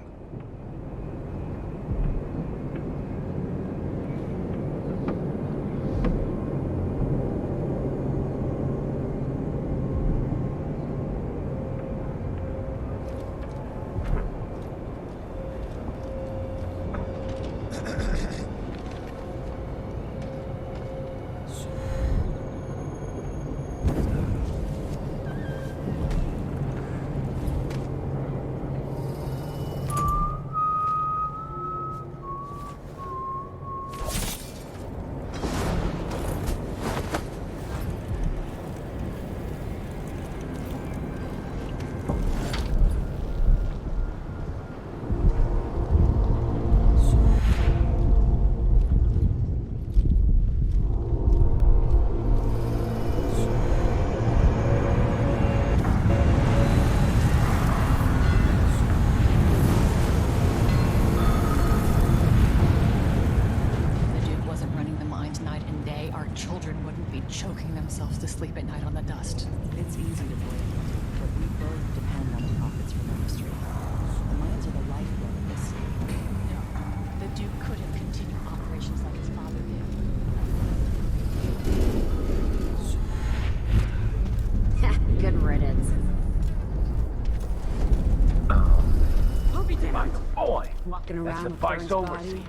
choking themselves to sleep at night on the dust. It's easy to blame, but we both depend on the profits from industry. The mines are the lifeblood of this city. The Duke couldn't continue operations like his father did. Good riddance. We'll be down. Boy! Walking around with vice Burns' body.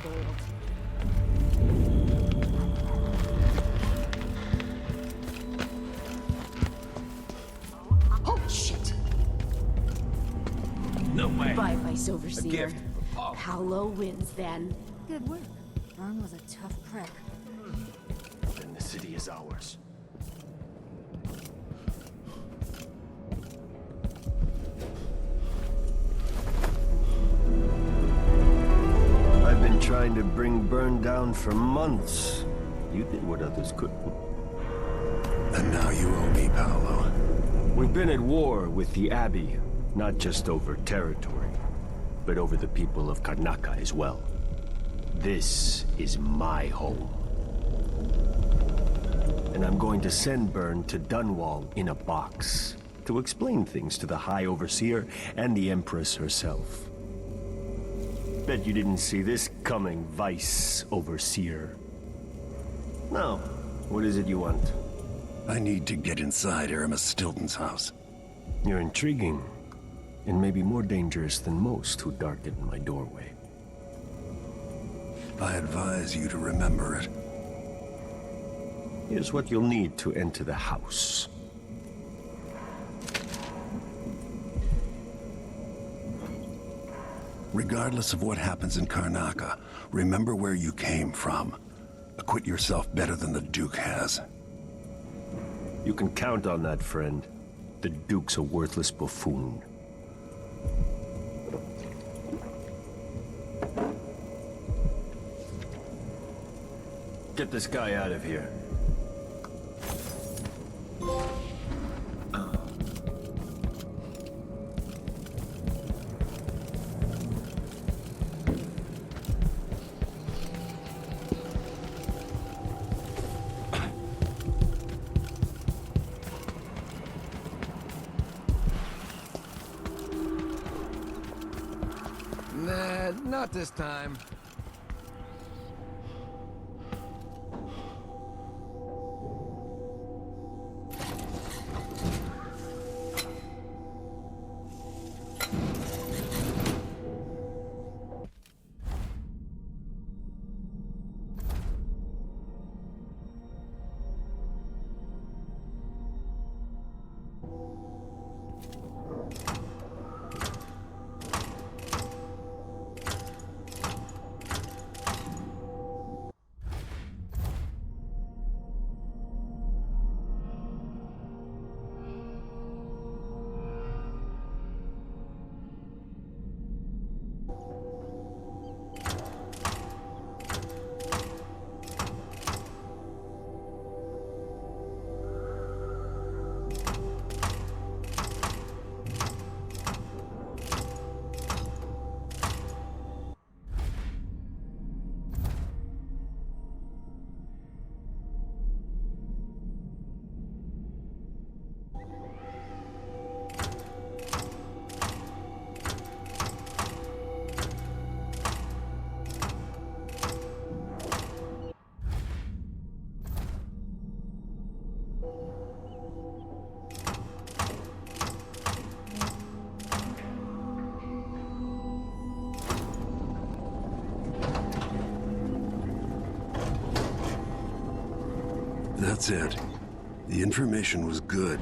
Gold. Oh, shit! No way. Bye, Vice Overseer. A gift for Paul. Paolo wins then. Good work. Burn was a tough prick. Then the city is ours. I've been trying to bring Burn down for months. You did what others couldn't. And now you owe me, Paolo. We've been at war with the Abbey Not just over territory, but over the people of Karnaca as well. This is my home. And I'm going to send Byrne to Dunwall in a box to explain things to the High Overseer and the Empress herself. Bet you didn't see this coming, Vice Overseer. Now, what is it you want? I need to get inside Aramis Stilton's house. You're intriguing, and maybe more dangerous than most who darken my doorway. I advise you to remember it. Here's what you'll need to enter the house. Regardless of what happens in Karnaca, remember where you came from. Acquit yourself better than the Duke has. You can count on that, friend. The Duke's a worthless buffoon. Get this guy out of here. Nah, not this time. That's it. The information was good.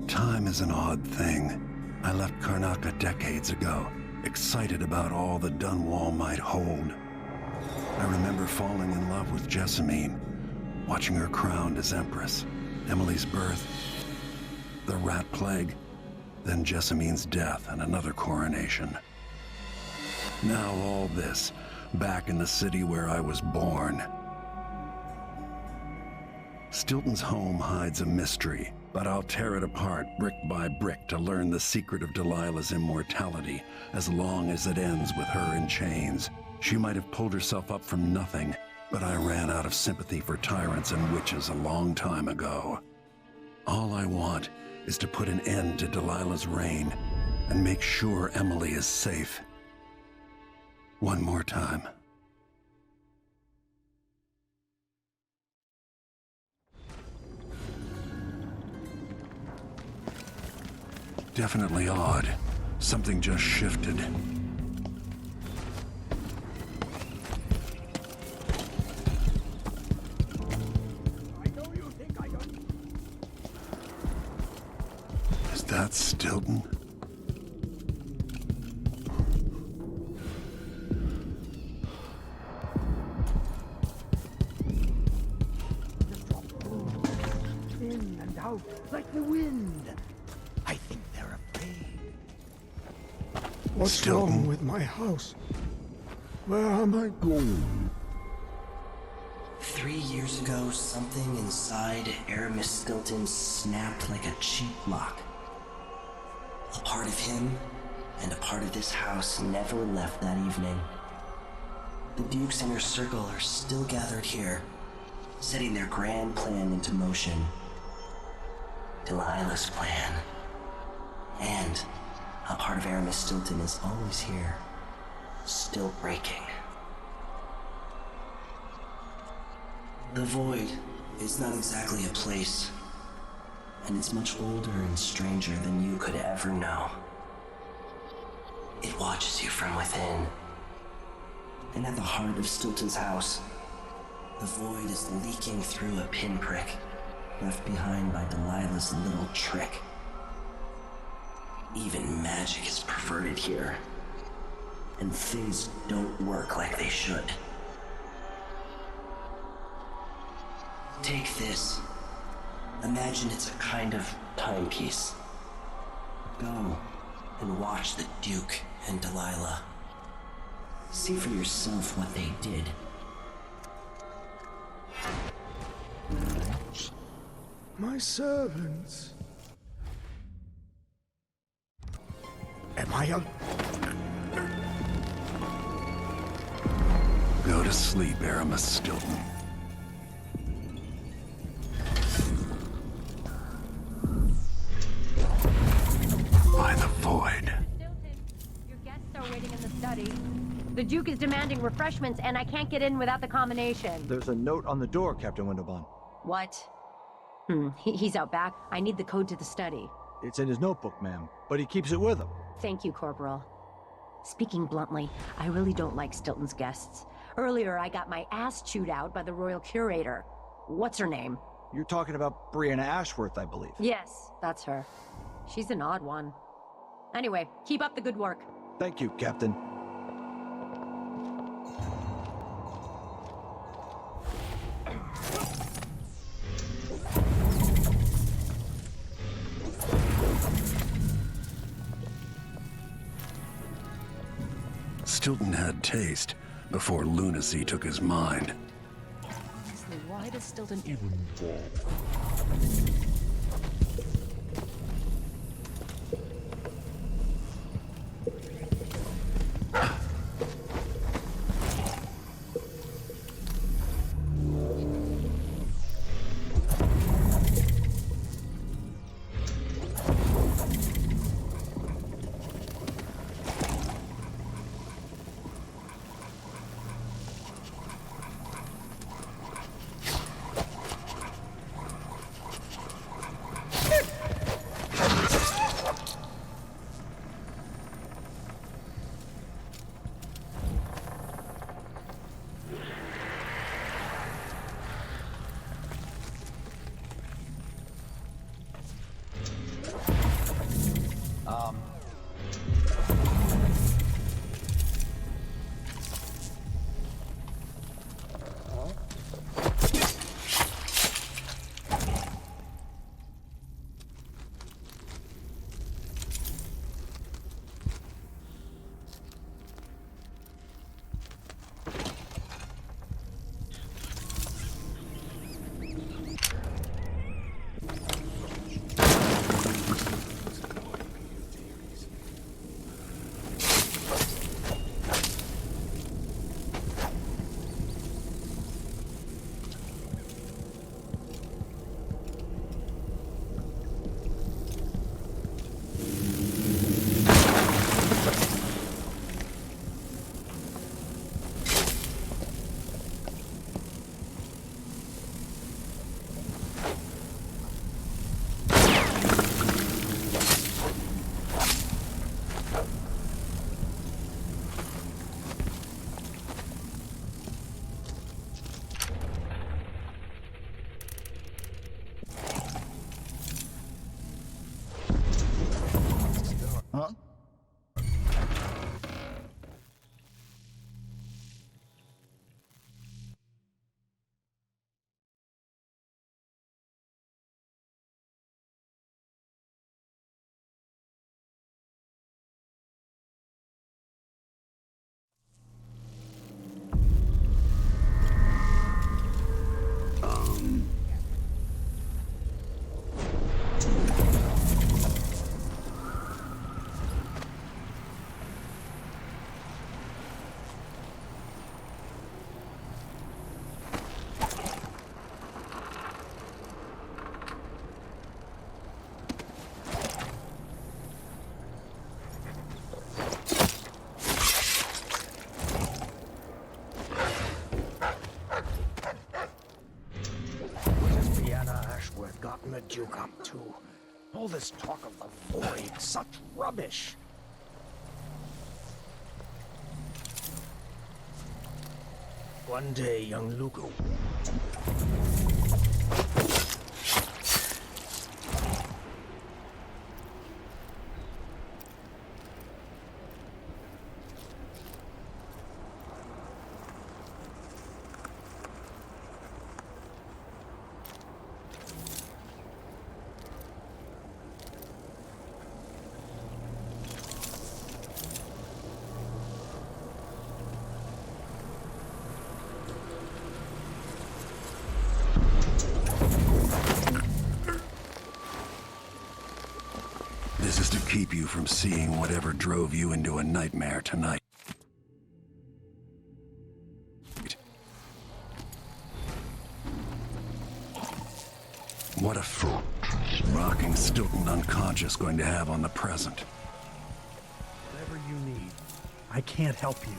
Time is an odd thing. I left Karnaca decades ago, excited about all that Dunwall might hold. I remember falling in love with Jessamine, watching her crowned as Empress, Emily's birth, the rat plague, then Jessamine's death and another coronation. Now all this, back in the city where I was born. Stilton's home hides a mystery, but I'll tear it apart brick by brick to learn the secret of Delilah's immortality, as long as it ends with her in chains. She might have pulled herself up from nothing, but I ran out of sympathy for tyrants and witches a long time ago. All I want is to put an end to Delilah's reign and make sure Emily is safe. One more time. Definitely odd. Something just shifted. Is that Stilton? In and out like the wind. I think they're afraid. What's Stilton. wrong with my house? Where am I going? 3 years ago, something inside Aramis Stilton snapped like a cheap lock. A part of him and a part of this house never left that evening. The Duke's inner circle are still gathered here, setting their grand plan into motion. Delilah's plan. And a part of Aramis Stilton is always here, still breaking. The Void is not exactly a place, and it's much older and stranger than you could ever know. It watches you from within. And at the heart of Stilton's house, the Void is leaking through a pinprick left behind by Delilah's little trick. Even magic is perverted here, and things don't work like they should. Take this. Imagine it's a kind of timepiece. Go and watch the Duke and Delilah. See for yourself what they did. My servants. Am I a... Go to sleep, Aramis Stilton. By the Void. Your guests are waiting in the study. The Duke is demanding refreshments, and I can't get in without the combination. There's a note on the door, Captain Winterbourne. What? He's out back. I need the code to the study. It's in his notebook, ma'am, but he keeps it with him. Thank you, Corporal. Speaking bluntly, I really don't like Stilton's guests. Earlier, I got my ass chewed out by the Royal Curator. What's her name? You're talking about Brianna Ashworth, I believe. Yes, that's her. She's an odd one. Anyway, keep up the good work. Thank you, Captain. Stilton had taste before lunacy took his mind. Honestly, why does Stilton even fall? you've gotten the Duke up to? All this talk of the Void, such rubbish. One day, young Lugo. This is to keep you from seeing whatever drove you into a nightmare tonight. What a fool. Rocking Stilton unconscious going to have on the present. Whatever you need. I can't help you.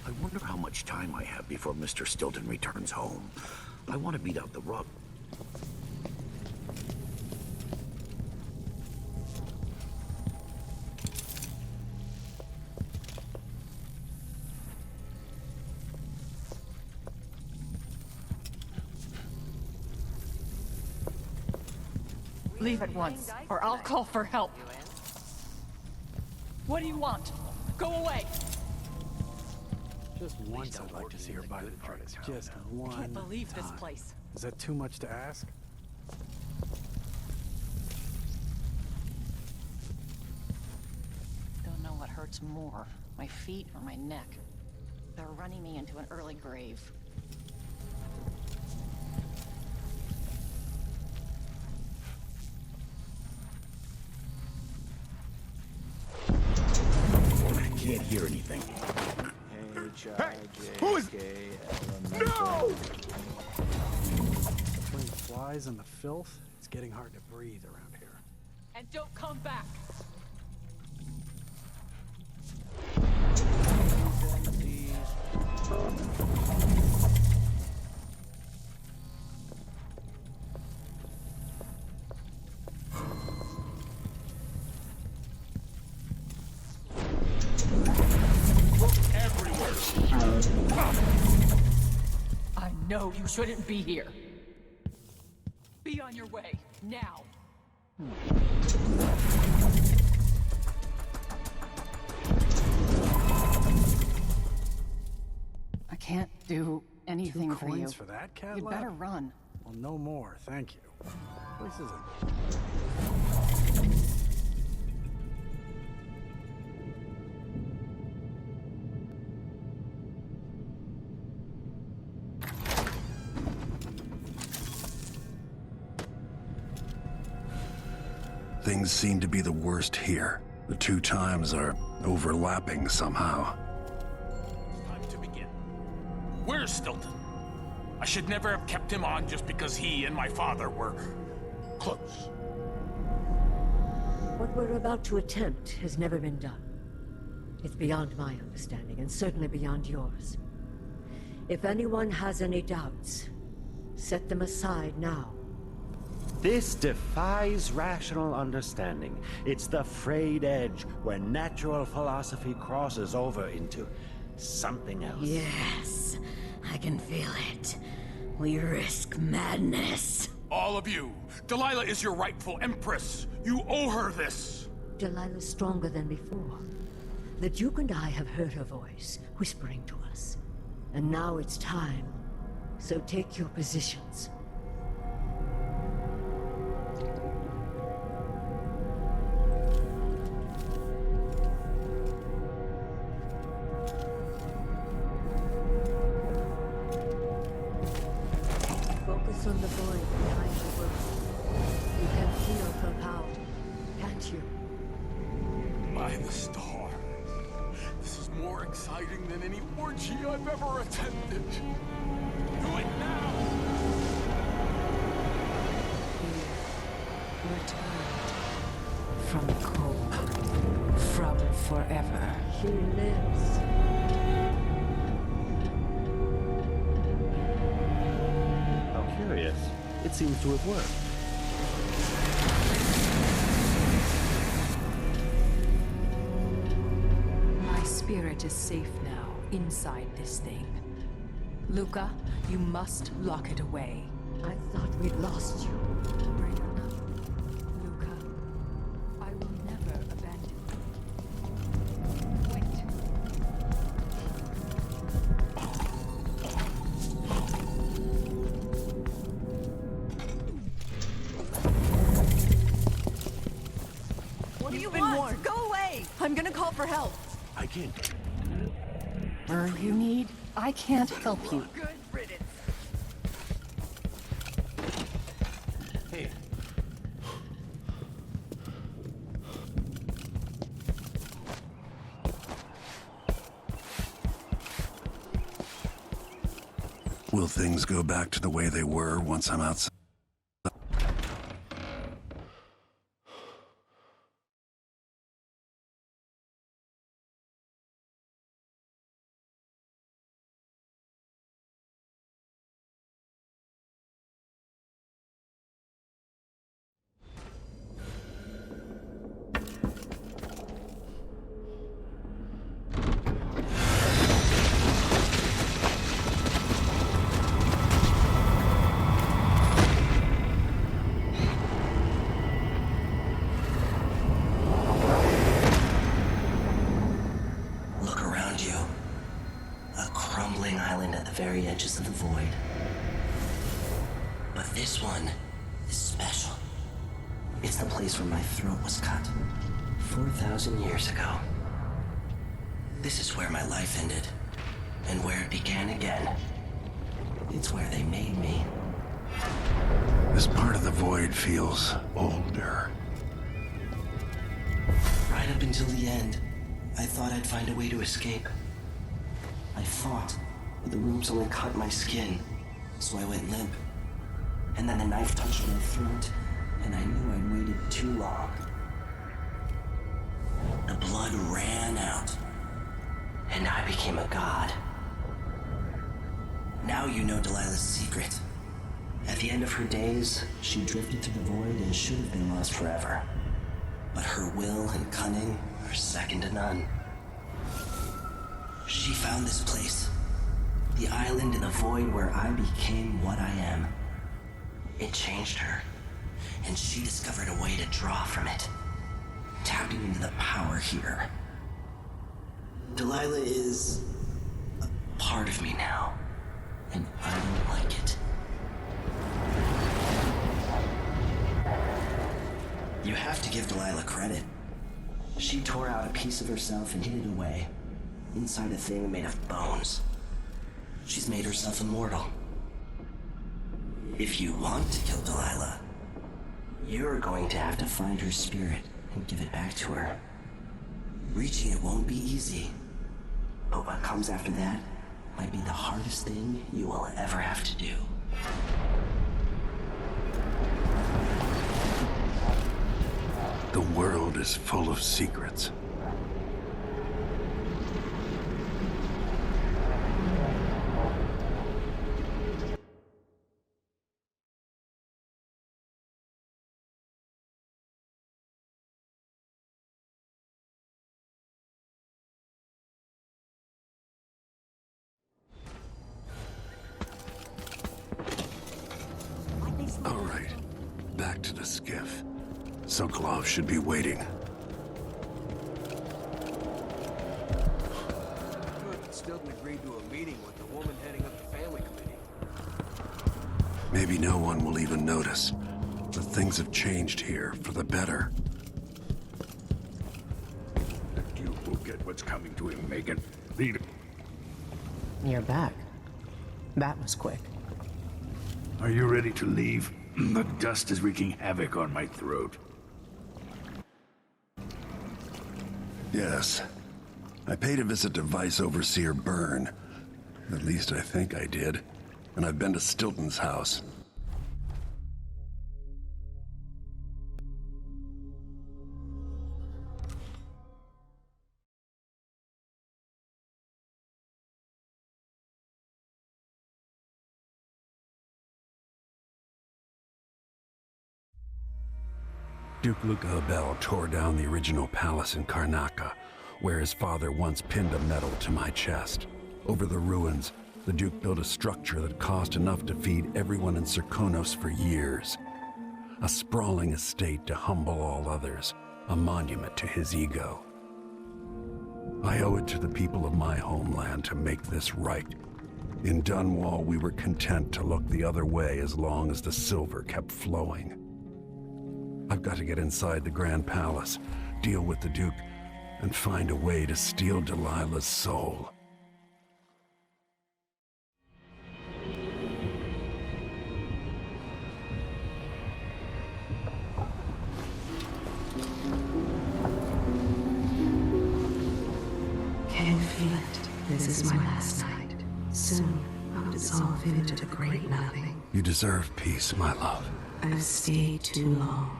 I wonder how much time I have before Mr. Stilton returns home. I want to beat out the rug. Leave at once, or I'll call for help. What do you want? Go away! Just once I'd like to see her by the drinks. Just one. I can't believe this time. place. Is that too much to ask? Don't know what hurts more, my feet or my neck. They're running me into an early grave. I can't hear anything. Hey! Who is... No! Between the flies and the filth, it's getting hard to breathe around here. And don't come back! I know you shouldn't be here. Be on your way, now. I can't do anything 2 for you. coins for that, cat You lab? better run. Well, no more, thank you. This isn't... Things seem to be the worst here. The 2 times are overlapping somehow. Time to begin. Where's Stilton? I should never have kept him on just because he and my father were close. What we're about to attempt has never been done. It's beyond my understanding, and certainly beyond yours. If anyone has any doubts, set them aside now. This defies rational understanding. It's the frayed edge where natural philosophy crosses over into something else. Yes, I can feel it. We risk madness. All of you, Delilah is your rightful empress. You owe her this. Delilah's stronger than before. The Duke and I have heard her voice, whispering to us. And now it's time. So take your positions. From the void behind the world, you can feel her power, can't you? By the stars. This is more exciting than any orgy I've ever attended. Do it now! Returned from the cold, from forever. She lives. How curious. It seems to have worked. My spirit is safe now, inside this thing. Luca, you must lock it away. I thought we'd lost you. Luca, I will never abandon you. Wait. What do you want? Go away! I'm gonna call for help. I can't. You need? I can't help you. Good riddance. Hey. Will things go back to the way they were once I'm outside? Look around you. A crumbling island at the very edges of the void. But this one is special. It's the place where my throat was cut 4,000 years ago. This is where my life ended, and where it began again. It's where they made me. This part of the void feels older. Right up until the end, I thought I'd find a way to escape. I fought, but the rooms only cut my skin, so I went limp. And then the knife touched my throat, and I knew I'd waited too long. The blood ran out, and I became a god. Now you know Delilah's secret. At the end of her days, she drifted to the void and should have been lost forever. But her will and cunning are second to none. She found this place, the island in the void where I became what I am. It changed her, and she discovered a way to draw from it, tapping into the power here. Delilah is a part of me now, and I don't like it. You have to give Delilah credit. She tore out a piece of herself and hid it away, inside a thing made of bones. She's made herself immortal. If you want to kill Delilah, you're going to have to find her spirit and give it back to her. Reaching it won't be easy, but what comes after that might be the hardest thing you will ever have to do. The world is full of secrets. All right, back to the skiff. Sokolov should be waiting. Good that Stilton agreed to a meeting with the woman heading up the family committee. Maybe no one will even notice, but things have changed here for the better. The Duke will get what's coming to him, Megan. Lead him. You're back. That was quick. Are you ready to leave? The dust is wreaking havoc on my throat. Yes. I paid a visit to Vice Overseer Byrne. At least I think I did. And I've been to Stilton's house. Duke Luca Abel tore down the original palace in Karnaca, where his father once pinned a medal to my chest. Over the ruins, the Duke built a structure that cost enough to feed everyone in Serkonos for years. A sprawling estate to humble all others, a monument to his ego. I owe it to the people of my homeland to make this right. In Dunwall, we were content to look the other way as long as the silver kept flowing. I've got to get inside the Grand Palace, deal with the Duke, and find a way to steal Delilah's soul. Can you feel it? This is my last night. Soon, I'll dissolve into the great nothing. You deserve peace, my love. I've stayed too long.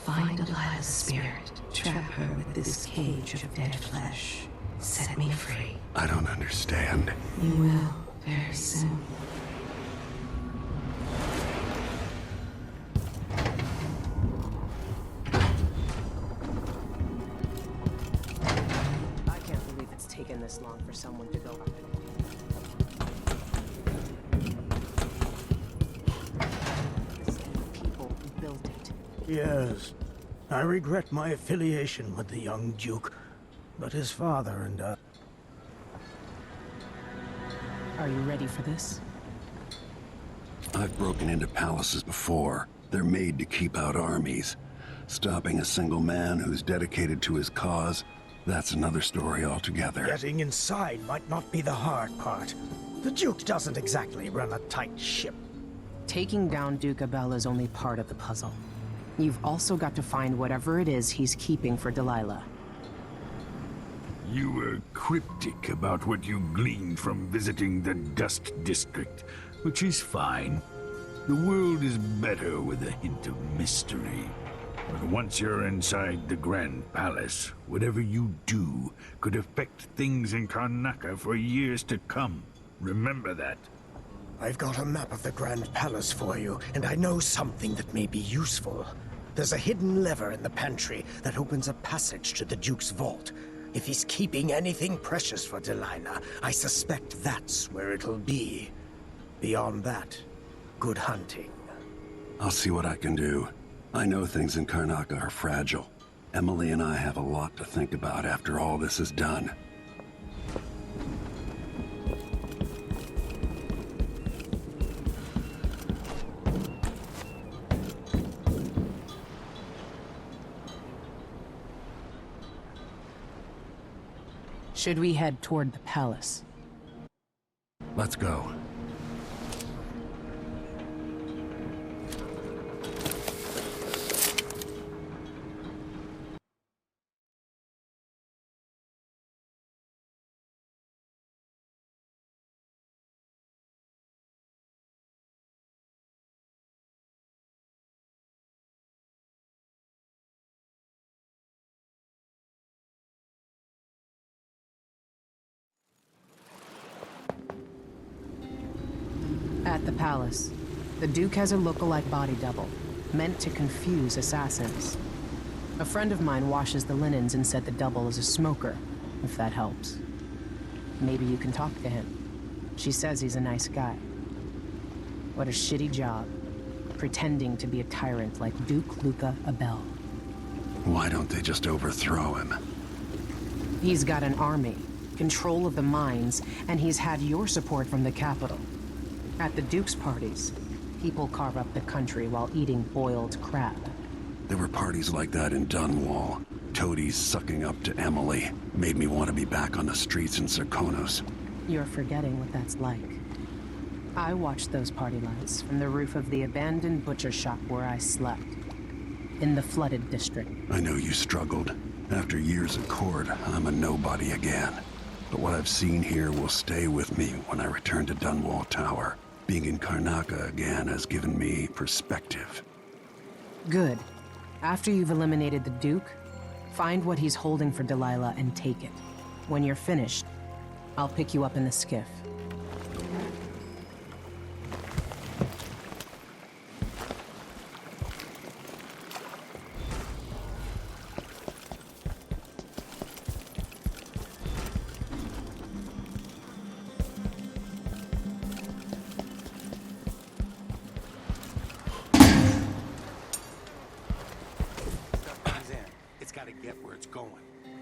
Find Delilah's spirit. Trap her with this cage of dead flesh. Set me free. I don't understand. You will, very soon. I can't believe it's taken this long for someone to go up. The same people who built it. Yes. I regret my affiliation with the young Duke, but his father and I... Are you ready for this? I've broken into palaces before. They're made to keep out armies. Stopping a single man who's dedicated to his cause, that's another story altogether. Getting inside might not be the hard part. The Duke doesn't exactly run a tight ship. Taking down Duke Abel is only part of the puzzle. You've also got to find whatever it is he's keeping for Delilah. You were cryptic about what you gleaned from visiting the Dust District, which is fine. The world is better with a hint of mystery. But once you're inside the Grand Palace, whatever you do could affect things in Karnaca for years to come. Remember that. I've got a map of the Grand Palace for you, and I know something that may be useful. There's a hidden lever in the pantry that opens a passage to the Duke's vault. If he's keeping anything precious for Delilah, I suspect that's where it'll be. Beyond that, good hunting. I'll see what I can do. I know things in Karnaca are fragile. Emily and I have a lot to think about after all this is done. Should we head toward the palace? Let's go. At the palace, the Duke has a look-alike body double, meant to confuse assassins. A friend of mine washes the linens and said the double is a smoker, if that helps. Maybe you can talk to him. She says he's a nice guy. What a shitty job, pretending to be a tyrant like Duke Luca Abel. Why don't they just overthrow him? He's got an army, control of the mines, and he's had your support from the capital. At the Duke's parties, people carve up the country while eating boiled crab. There were parties like that in Dunwall. Toadies sucking up to Emily made me want to be back on the streets in Serkonos. You're forgetting what that's like. I watched those party lights from the roof of the abandoned butcher shop where I slept. In the flooded district. I know you struggled. After years at court, I'm a nobody again. But what I've seen here will stay with me when I return to Dunwall Tower. Being in Karnaca again has given me perspective. Good. After you've eliminated the Duke, find what he's holding for Delilah and take it. When you're finished, I'll pick you up in the skiff.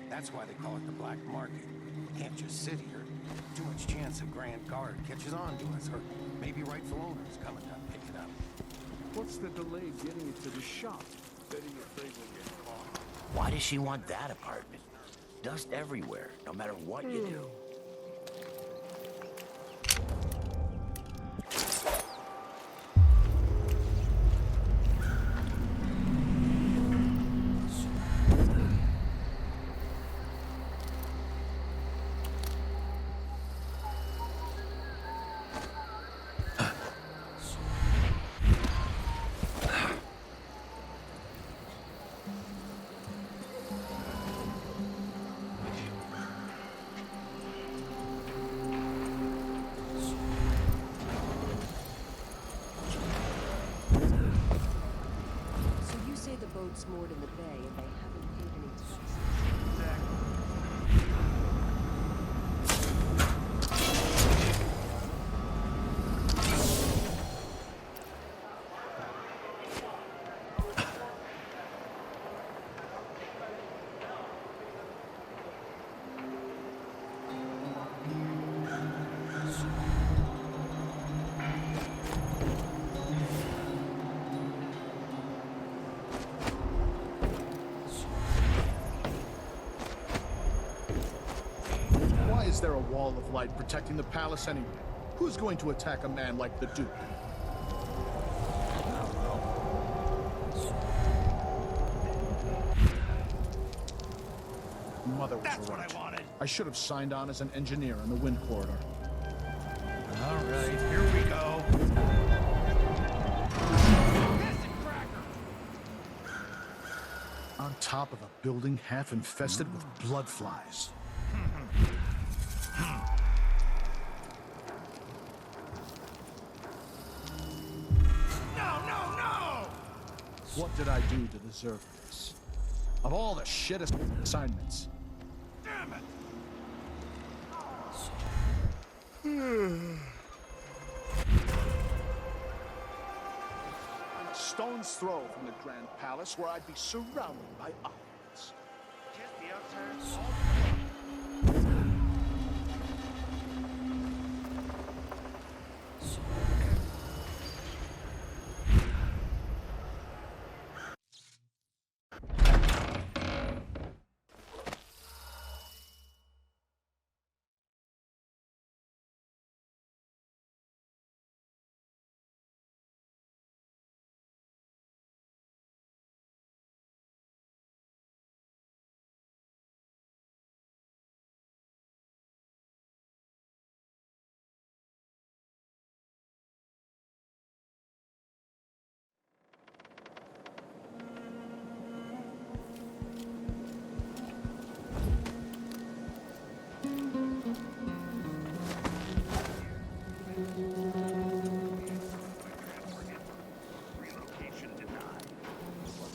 That's why they call it the black market. You can't just sit here. Too much chance a Grand Guard catches on to us, or maybe rightful owners come and pick it up. What's the delay getting it to the shop? Betting you're afraid we'll get caught. Why does she want that apartment? Dust everywhere, no matter what you do. Boats moored in the bay and they haven't paid any taxes. Is there a wall of light protecting the palace anyway? Who's going to attack a man like the Duke? Mother was That's right. what I wanted. I should have signed on as an engineer in the wind corridor. All right, here we go. On top of a building half infested with blood flies. What did I do to deserve this? Of all the shit assignments. Damn it! I'm a stone's throw from the Grand Palace where I'd be surrounded by islands.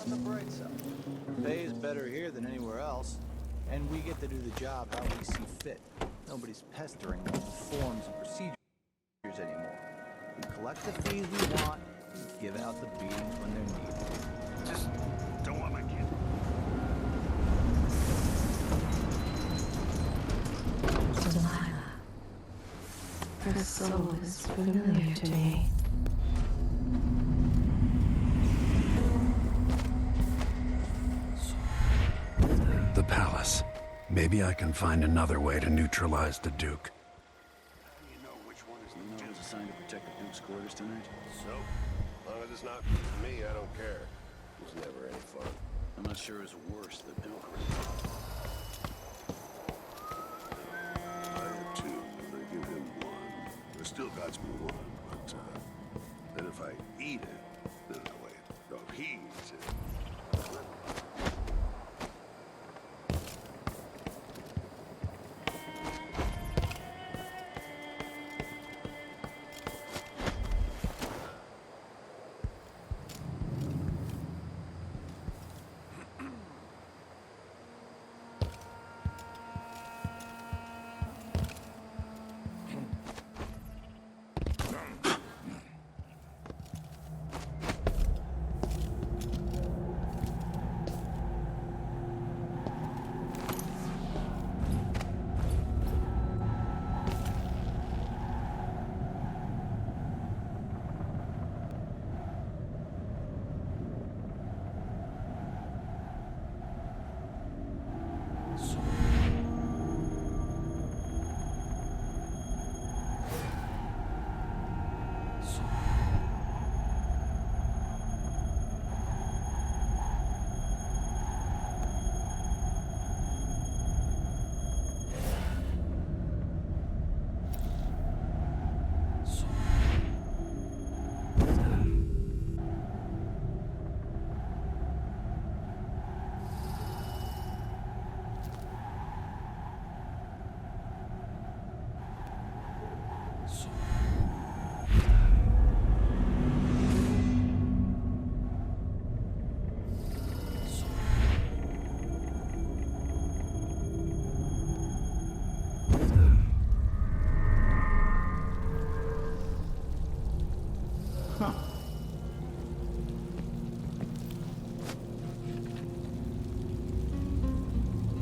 On the bright side, pay is better here than anywhere else, and we get to do the job how we see fit. Nobody's pestering us with forms and procedures anymore. We collect the fees we want, and give out the beatings when they're needed. Just don't want my kid. Delilah. Her soul is familiar to me. The palace. Maybe I can find another way to neutralize the Duke. You know which one is assigned to protect the Duke's quarters tonight? So, as long as it's not me, I don't care. It's never any fun. I'm not sure it's worse, the Duke or I had two, but I give him one. It still got me one, but then if I eat it, then no wait. No, if he eats it.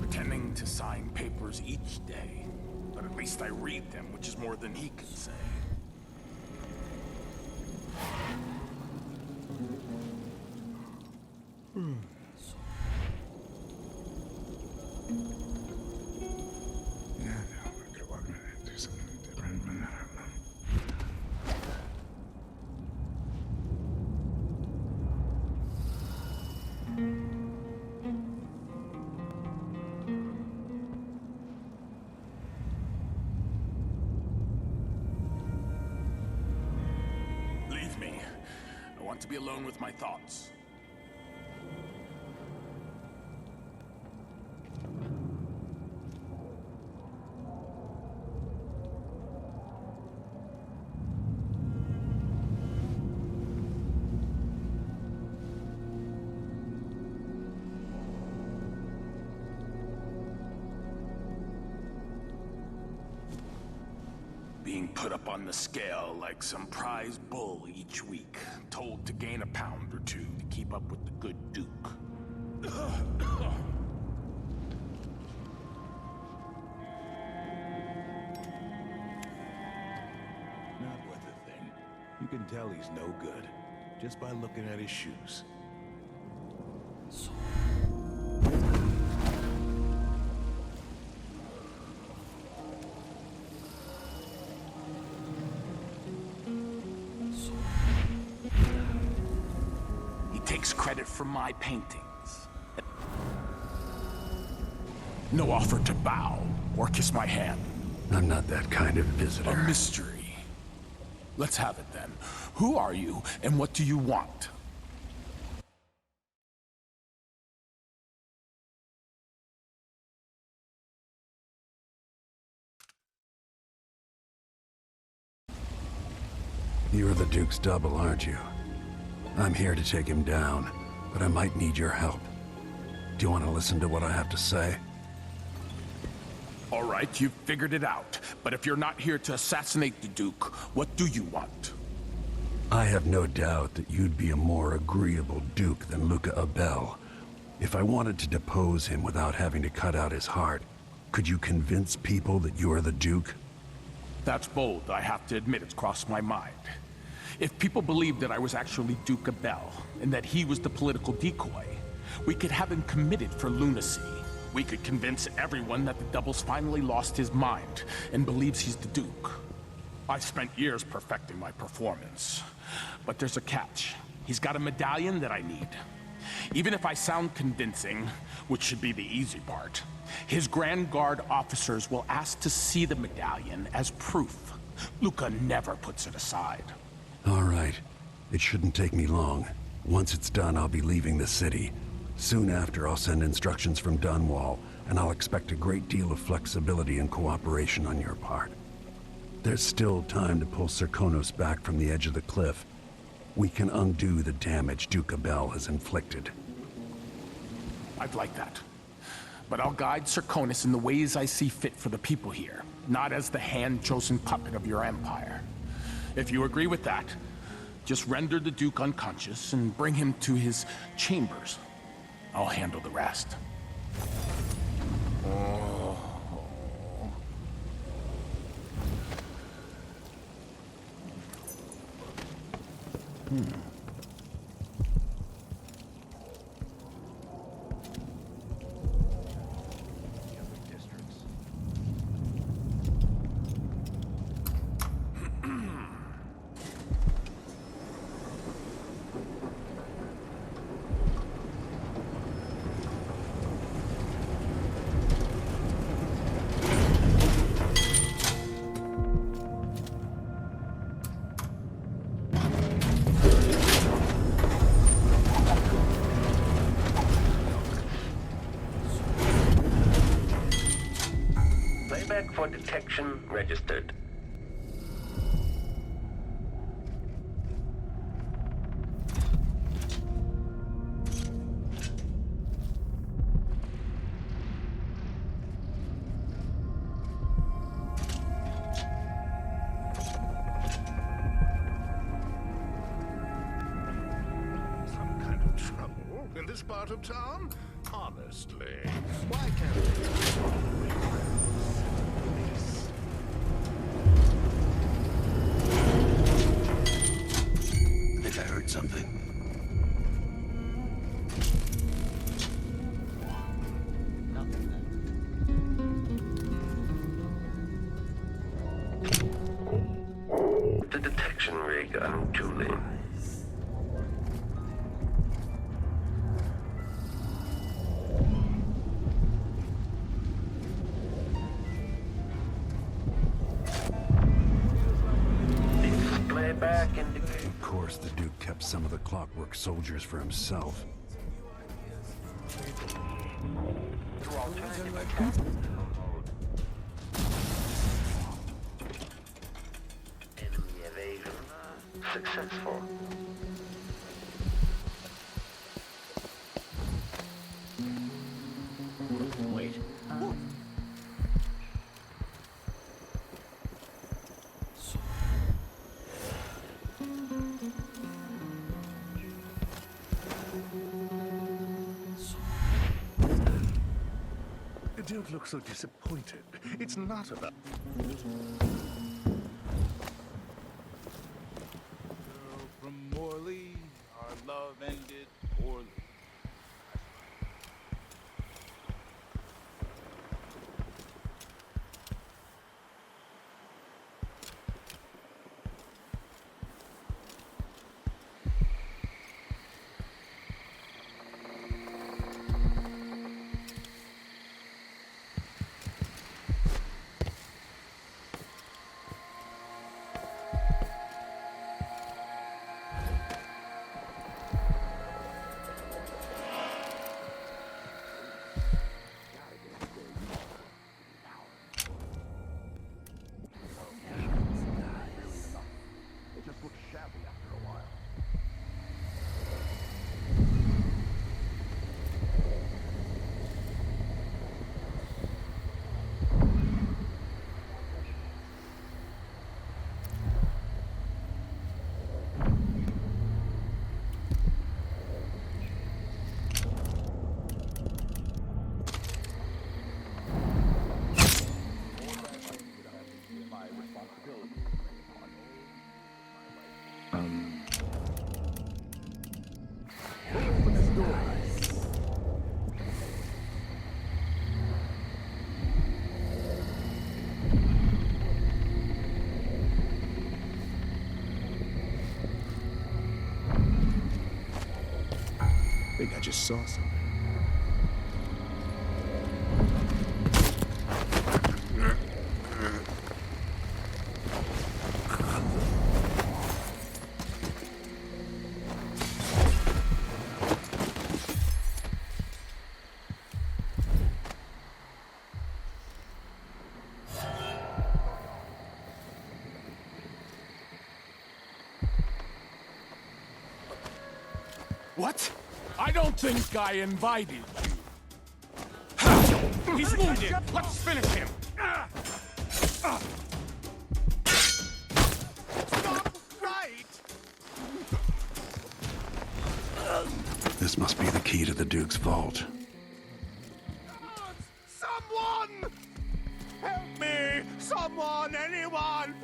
Pretending to sign papers each day, but at least I read them, which is more than he can say. Leave me. I want to be alone with my thoughts. Being put up on the scale like some prize bull each week, told to gain a pound or two to keep up with the good Duke. Not worth a thing. You can tell he's no good, just by looking at his shoes. Takes credit for my paintings. No offer to bow or kiss my hand. I'm not that kind of visitor. A mystery. Let's have it then. Who are you and what do you want? You're the Duke's double, aren't you? I'm here to take him down, but I might need your help. Do you want to listen to what I have to say? All right, you've figured it out. But if you're not here to assassinate the Duke, what do you want? I have no doubt that you'd be a more agreeable Duke than Luca Abel. If I wanted to depose him without having to cut out his heart, could you convince people that you are the Duke? That's bold. I have to admit it's crossed my mind. If people believed that I was actually Duke Abel, and that he was the political decoy, we could have him committed for lunacy. We could convince everyone that the Double's finally lost his mind, and believes he's the Duke. I've spent years perfecting my performance. But there's a catch. He's got a medallion that I need. Even if I sound convincing, which should be the easy part, his Grand Guard officers will ask to see the medallion as proof. Luca never puts it aside. All right. It shouldn't take me long. Once it's done, I'll be leaving the city. Soon after, I'll send instructions from Dunwall, and I'll expect a great deal of flexibility and cooperation on your part. There's still time to pull Serkonos back from the edge of the cliff. We can undo the damage Duke Abel has inflicted. I'd like that. But I'll guide Serkonos in the ways I see fit for the people here, not as the hand-chosen puppet of your empire. If you agree with that, just render the Duke unconscious and bring him to his chambers. I'll handle the rest. Playback for detection registered. Some kind of trouble in this part of town? Honestly, why can't we... I think I heard something. The detection rig unduly. Display back indicated. Of course, the Duke kept some of the clockwork soldiers for himself. Enemy evasion successful. Wait. The Duke looks so disappointed. It's not about... From Morley, our love ended poorly. think I just saw something. What? I don't think I invited you. He's wounded. Let's finish him. Stop right! This must be the key to the Duke's vault. Someone! Help me! Someone! Anyone!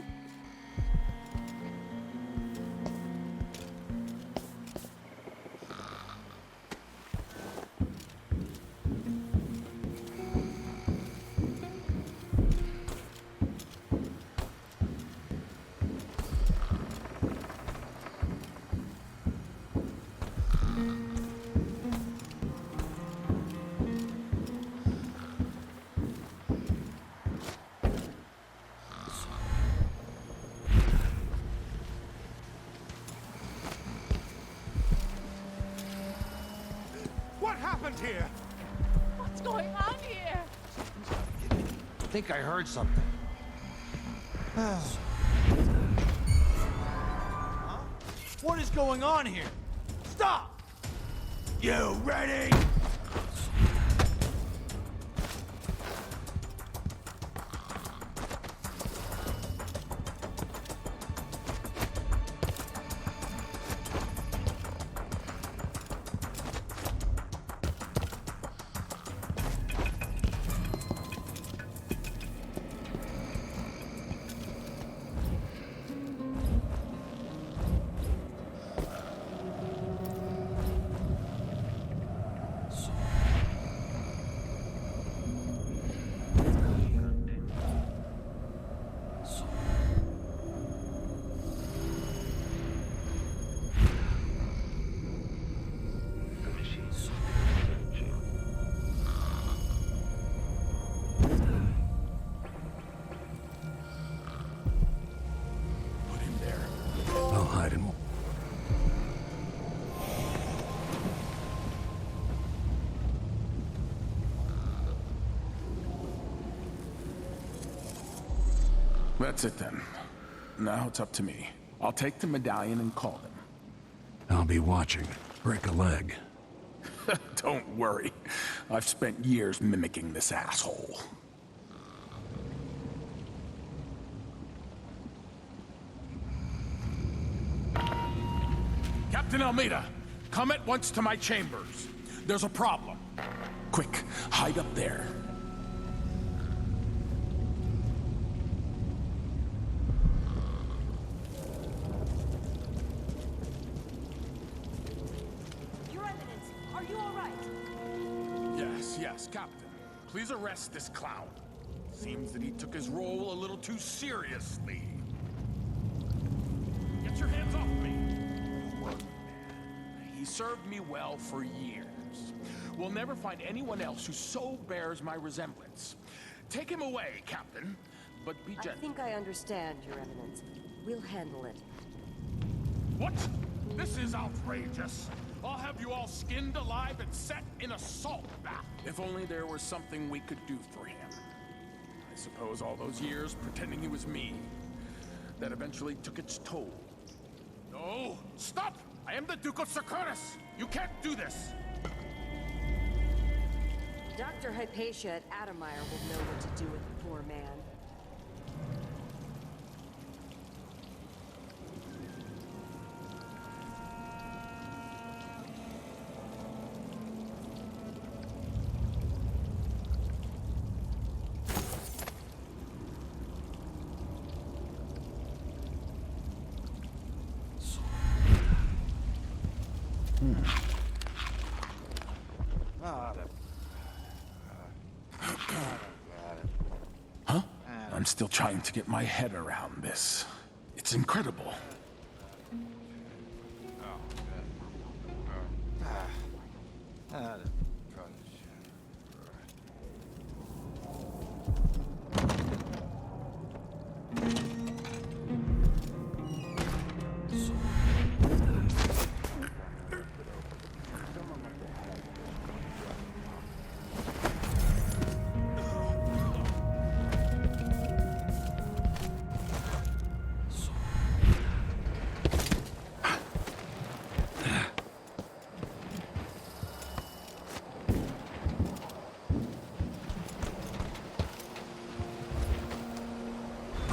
What happened here? What's going on here? I think I heard something. Huh? What is going on here? Stop! You ready? I'll hide him. That's it then. Now it's up to me. I'll take the medallion and call them. I'll be watching. Break a leg. Don't worry. I've spent years mimicking this asshole. Captain Almeida, come at once to my chambers. There's a problem. Quick, hide up there. Your Eminence, are you all right? Yes, Captain. Please arrest this clown. Seems that he took his role a little too seriously. Get your hands off me! He served me well for years. We'll never find anyone else who so bears my resemblance. Take him away, Captain, but be gentle. I think I understand, Your Eminence. We'll handle it. What? This is outrageous. I'll have you all skinned alive and set in a salt bath. If only there was something we could do for him. I suppose all those years pretending he was me, that eventually took its toll. No! Stop! I am the Duke of Securus! You can't do this! Dr. Hypatia at Adamire will know what to do with the poor man. Huh? I'm still trying to get my head around this. It's incredible.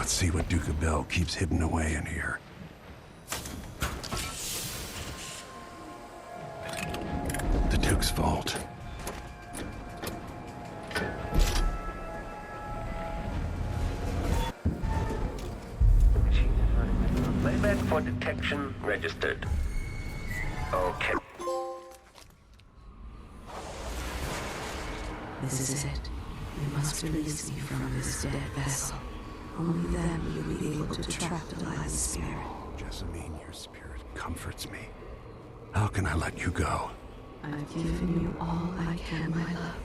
Let's see what Duke of Bell keeps hidden away in here. The Duke's vault. Playback for detection registered. Okay. This is it. You must release me from this dead vessel. Only then will you be able to trap Delilah's spirit. Jessamine, your spirit comforts me. How can I let you go? I've given you all I can, my love.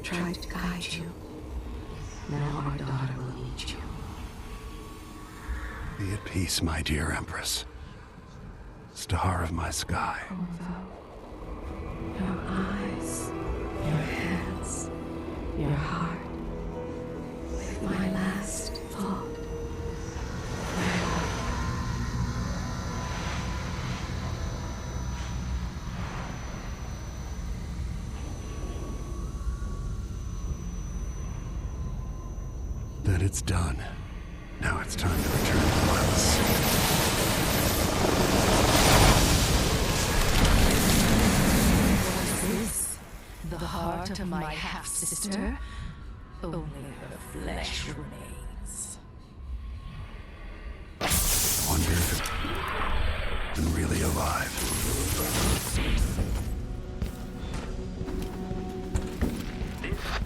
Tried to guide you. Now our daughter will need you. Be at peace, my dear Empress. Star of my sky. Your eyes, your hands, your heart. With my last thought. Then it's done. Now it's time to return to Delilah's. Was this the heart of my half-sister? Only her flesh remains. Wonder if it's been really alive.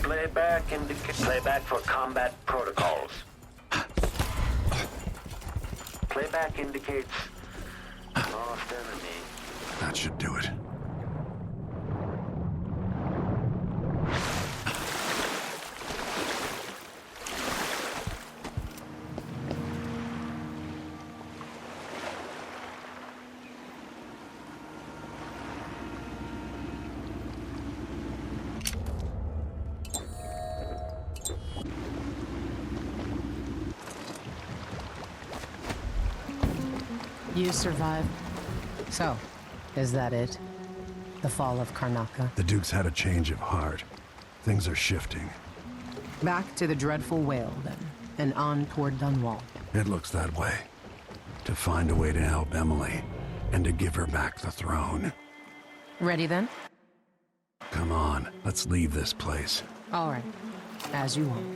Playback for combat protocols. Playback indicates lost enemy. That should do it. You survived. So, is that it? The fall of Karnaca? The Duke's had a change of heart. Things are shifting. Back to the dreadful whale, then, and on toward Dunwall. It looks that way. To find a way to help Emily, and to give her back the throne. Ready, then? Come on, let's leave this place. All right. As you want.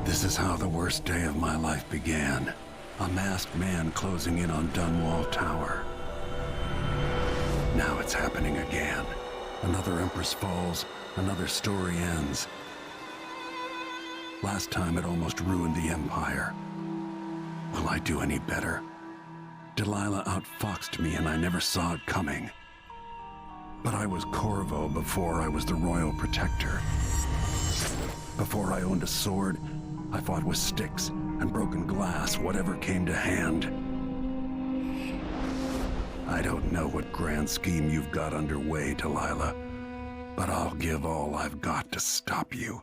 This is how the worst day of my life began. A masked man closing in on Dunwall Tower. Now it's happening again. Another Empress falls, another story ends. Last time it almost ruined the Empire. Will I do any better? Delilah outfoxed me and I never saw it coming. But I was Corvo before I was the Royal Protector. Before I owned a sword, I fought with sticks and broken glass, whatever came to hand. I don't know what grand scheme you've got underway, Delilah, but I'll give all I've got to stop you.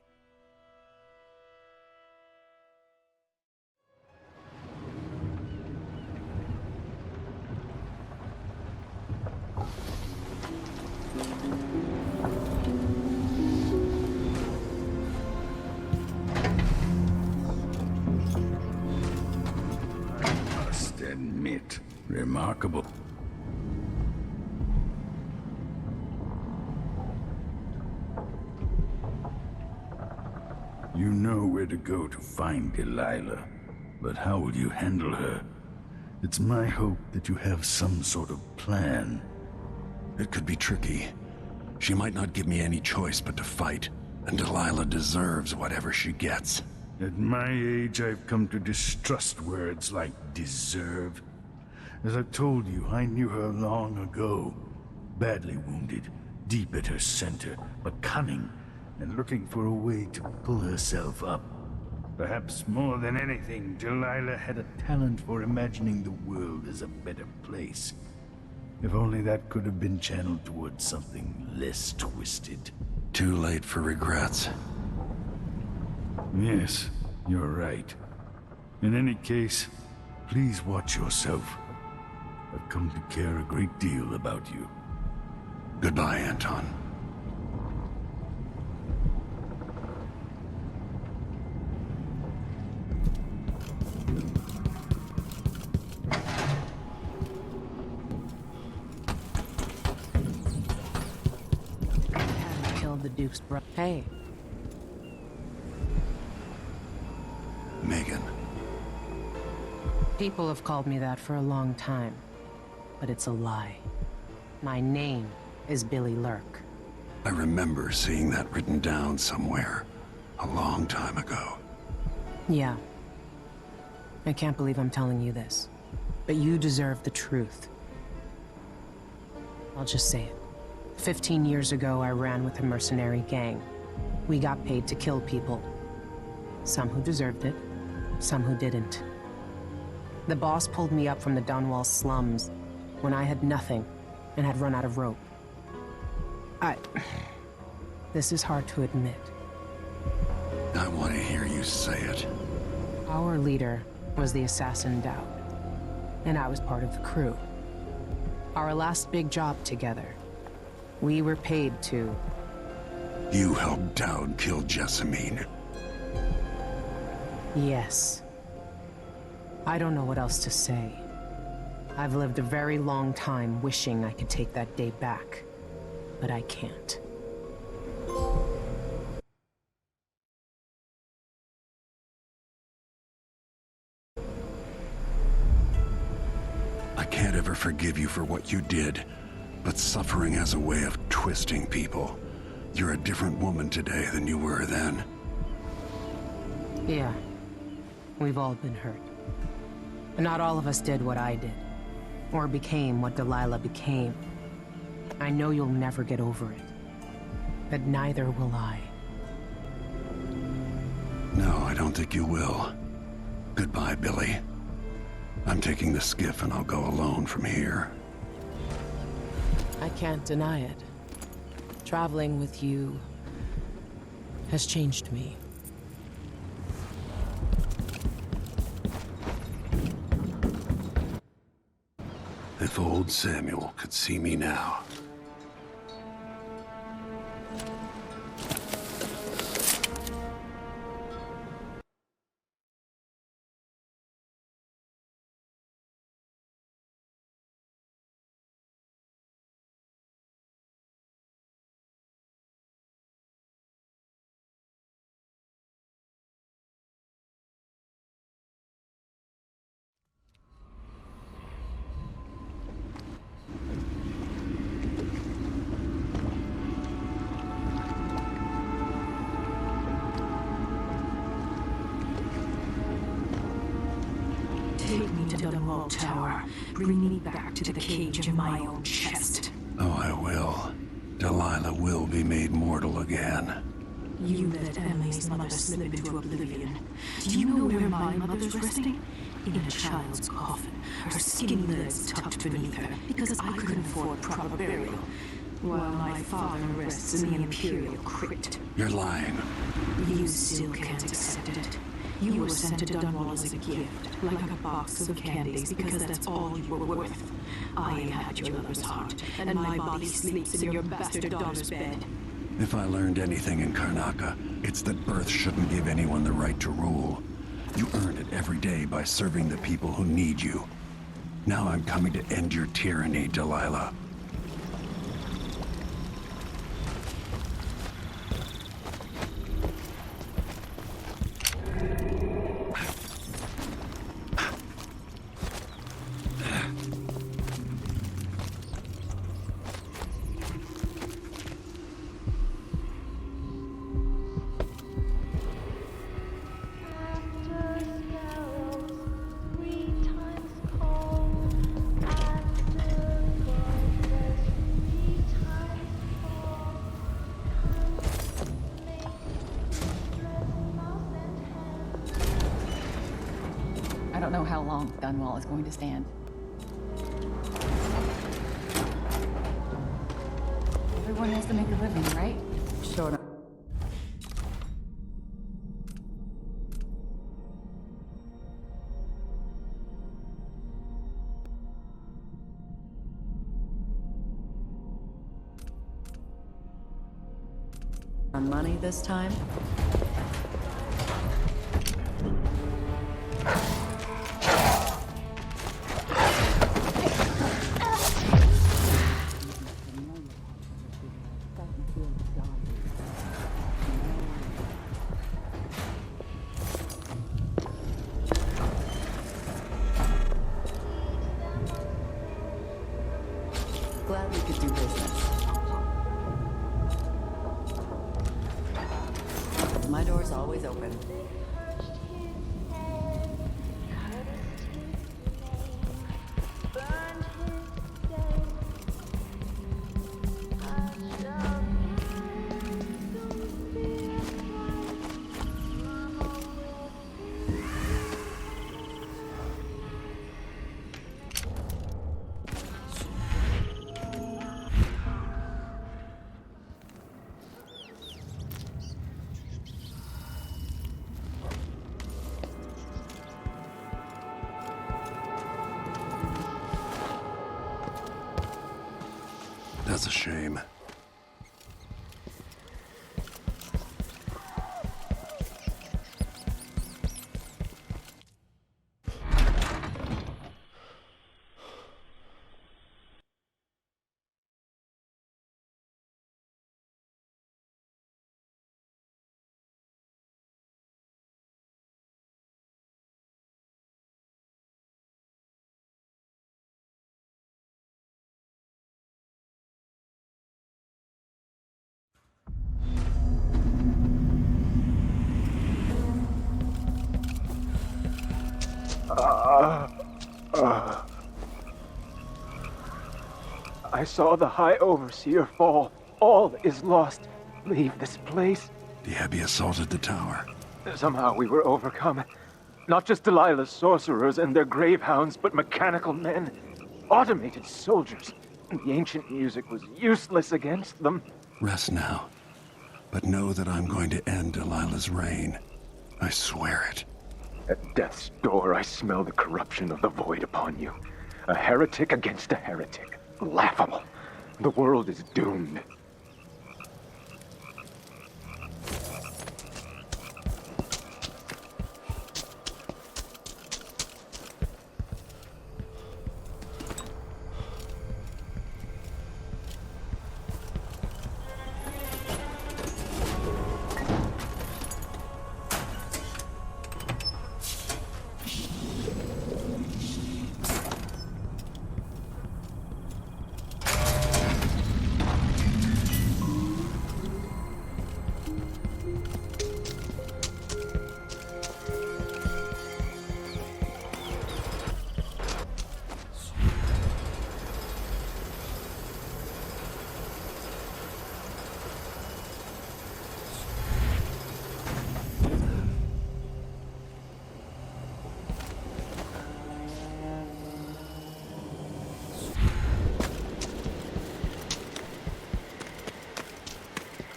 Admit, remarkable. You know where to go to find Delilah, but how will you handle her? It's my hope that you have some sort of plan. It could be tricky. She might not give me any choice but to fight, and Delilah deserves whatever she gets. At my age, I've come to distrust words like deserve. As I've told you, I knew her long ago. Badly wounded, deep at her center, but cunning, and looking for a way to pull herself up. Perhaps more than anything, Delilah had a talent for imagining the world as a better place. If only that could have been channeled towards something less twisted. Too late for regrets. Yes, you're right. In any case, please watch yourself. I've come to care a great deal about you. Goodbye, Anton. Killed the Duke's brother. Hey. Megan. People have called me that for a long time, but it's a lie. My name is Billy Lurk. I remember seeing that written down somewhere a long time ago. Yeah. I can't believe I'm telling you this, but you deserve the truth. I'll just say it. 15 years ago, I ran with a mercenary gang. We got paid to kill people. Some who deserved it, some who didn't. The boss pulled me up from the Dunwall slums when I had nothing and had run out of rope. This is hard to admit. I want to hear you say it. Our leader was the assassin Dowd, and I was part of the crew. Our last big job together, we were paid to... You helped Dowd kill Jessamine. Yes. I don't know what else to say. I've lived a very long time wishing I could take that day back, but I can't. I can't ever forgive you for what you did, but suffering has a way of twisting people. You're a different woman today than you were then. Yeah. We've all been hurt. Not all of us did what I did, or became what Delilah became. I know you'll never get over it, but neither will I. No, I don't think you will. Goodbye, Billy. I'm taking the skiff and I'll go alone from here. I can't deny it. Traveling with you has changed me. If old Samuel could see me now. Take me to Dunwall Tower. Bring me back to the cage of my own chest. Oh, I will. Delilah will be made mortal again. You let Emily's mother slip into oblivion. Do you know where my mother's resting? In a child's coffin, her skinny legs tucked beneath her, because I couldn't afford proper burial, while my father rests in the Imperial crypt. You're lying. You still can't accept it. You were sent to Dunwall as a gift, like a box of candies, because that's all you were worth. I inhabit your lover's heart, and my body sleeps in your bastard daughter's bed. If I learned anything in Karnaca, it's that birth shouldn't give anyone the right to rule. You earn it every day by serving the people who need you. Now I'm coming to end your tyranny, Delilah. I don't know how long Dunwall is going to stand. Everyone has to make a living, right? Sure. On money this time? Glad we could do business. My door's always open. That's a shame. I saw the High Overseer fall. All is lost. Leave this place. The Abbey assaulted the tower. Somehow we were overcome. Not just Delilah's sorcerers and their gravehounds, but mechanical men. Automated soldiers. The ancient music was useless against them. Rest now. But know that I'm going to end Delilah's reign. I swear it. At death's door, I smell the corruption of the void upon you. A heretic against a heretic. Laughable. The world is doomed.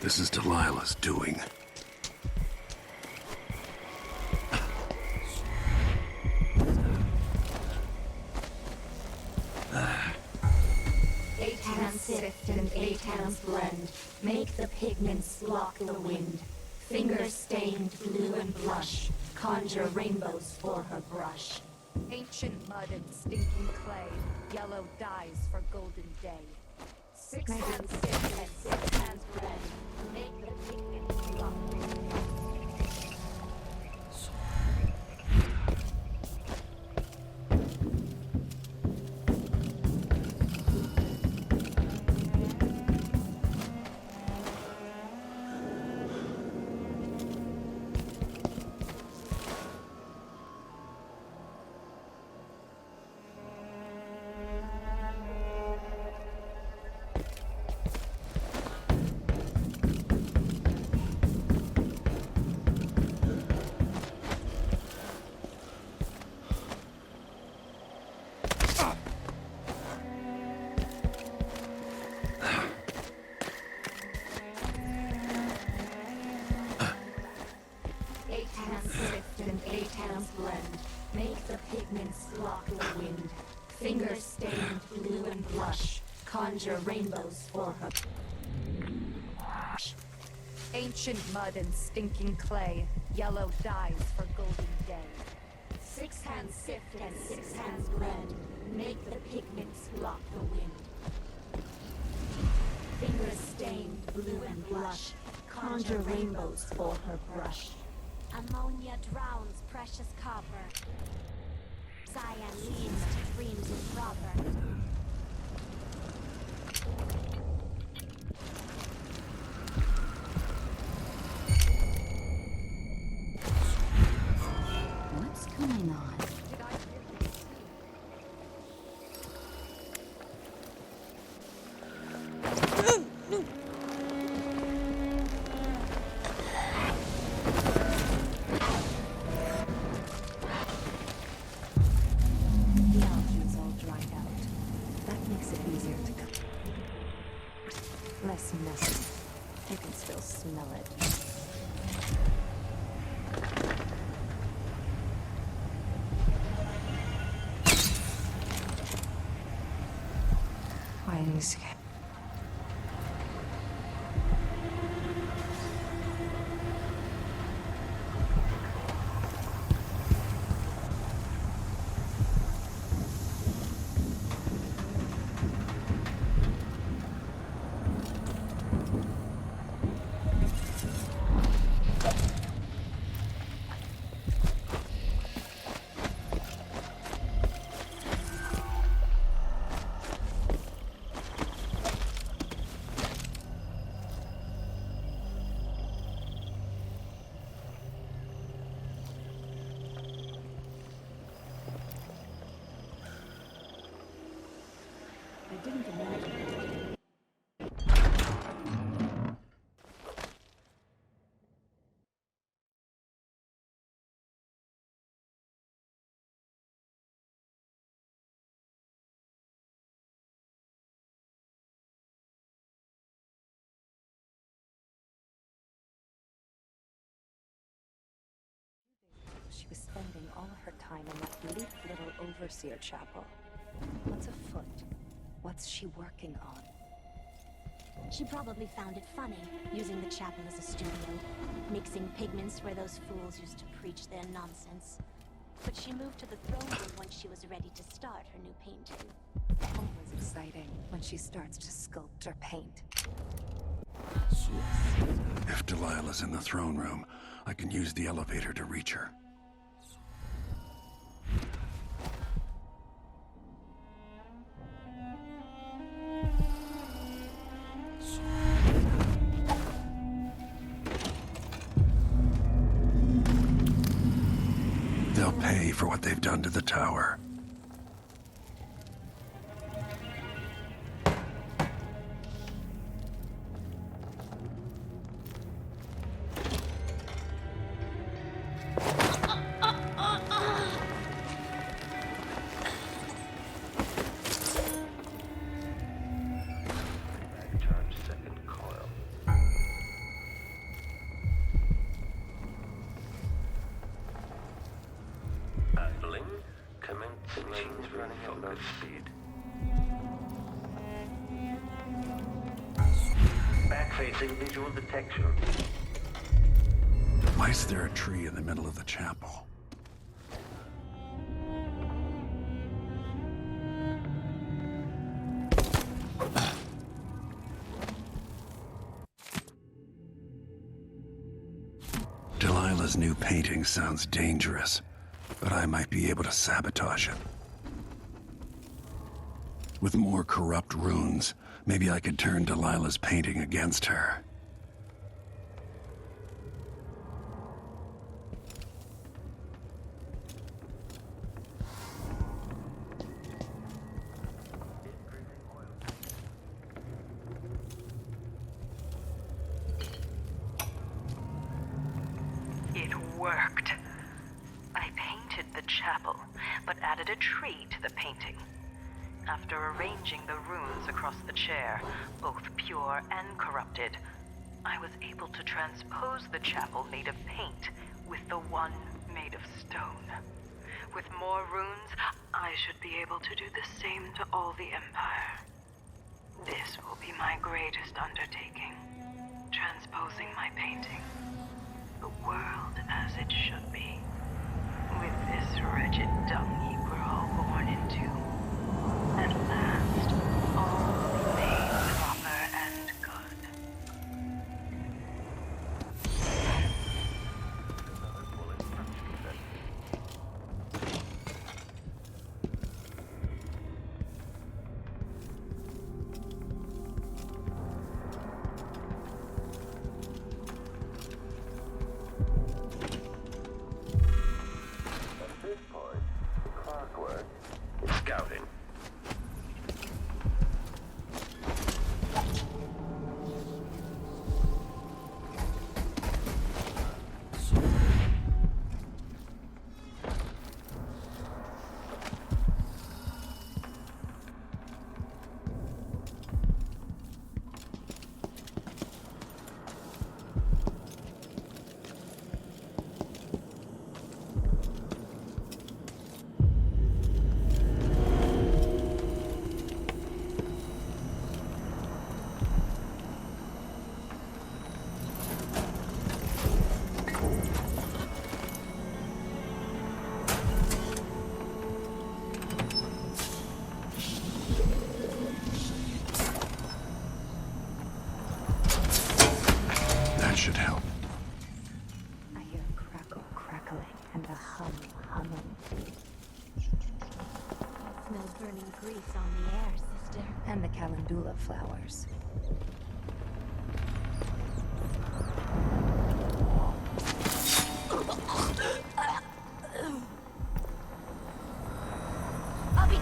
This is Delilah's doing. Eight hands sift and eight hands blend. Make the pigments block the wind. Fingers stained blue and blush. Conjure rainbows for her brush. Ancient mud and stinking clay. Yellow dyes for golden day. Six hands sift and six hands blend. Make the pigments block the wind. hands sift and 8 hands blend. Make the pigments block the wind. Fingers stained blue and blush. Conjure rainbows for her. Ancient mud and stinking clay. Yellow dyes for golden day. 6 hands sift and 6 hands blend. Make the pigments block the wind. Fingers stained blue and blush. Conjure rainbows for her brush. Ammonia drowns precious copper. Cyan leads to dreams improper. What's going on? The algae's all dried out. That makes it easier to cut. Less messy. You can still smell it. Why did you escape? I didn't imagine. She was spending all her time in that bleak little overseer chapel. What's afoot? What's she working on? She probably found it funny, using the chapel as a studio, mixing pigments where those fools used to preach their nonsense. But she moved to the throne room when she was ready to start her new painting. Always exciting when she starts to sculpt or paint. If Delilah's in the throne room, I can use the elevator to reach her. They'll pay for what they've done to the tower. Back-facing visual detection. Why is there a tree in the middle of the chapel? Delilah's new painting sounds dangerous, but I might be able to sabotage it. With more corrupt runes, maybe I could turn Delilah's painting against her. It worked. I painted the chapel, but added a tree to the painting. After arranging the runes across the chair, both pure and corrupted, I was able to transpose the chapel made of paint with the one made of stone. With more runes, I should be able to do the same to all the Empire. This will be my greatest undertaking, transposing my painting. The world as it should be. With this wretched dung heap we're all born into. At last, all will be made proper and good. Scouting. Should help. I hear a crackle crackling and a hum humming. Smells burning grease on the air, sister. And the calendula flowers. I'll be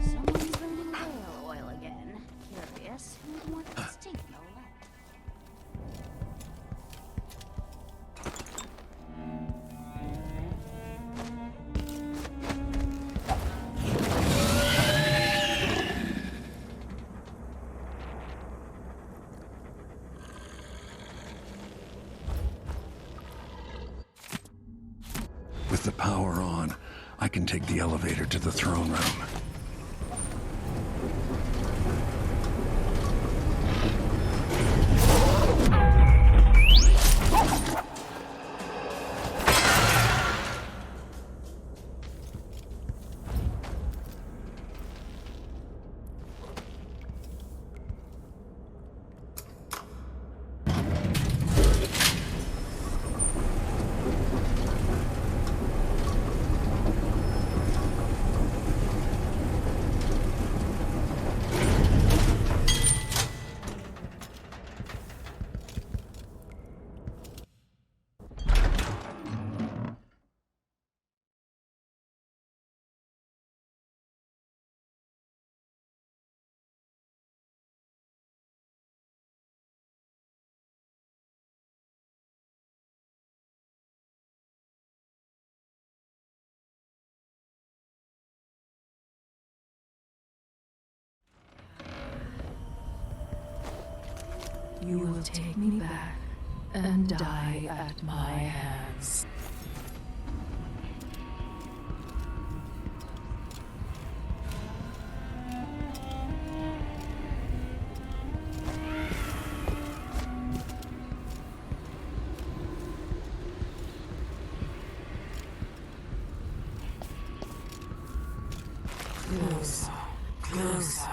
Someone's burning whale oil again. Curious who'd want to stink no less. With the power on, I can take the elevator to the throne room. You will take me back and die at my hands. Closer, closer.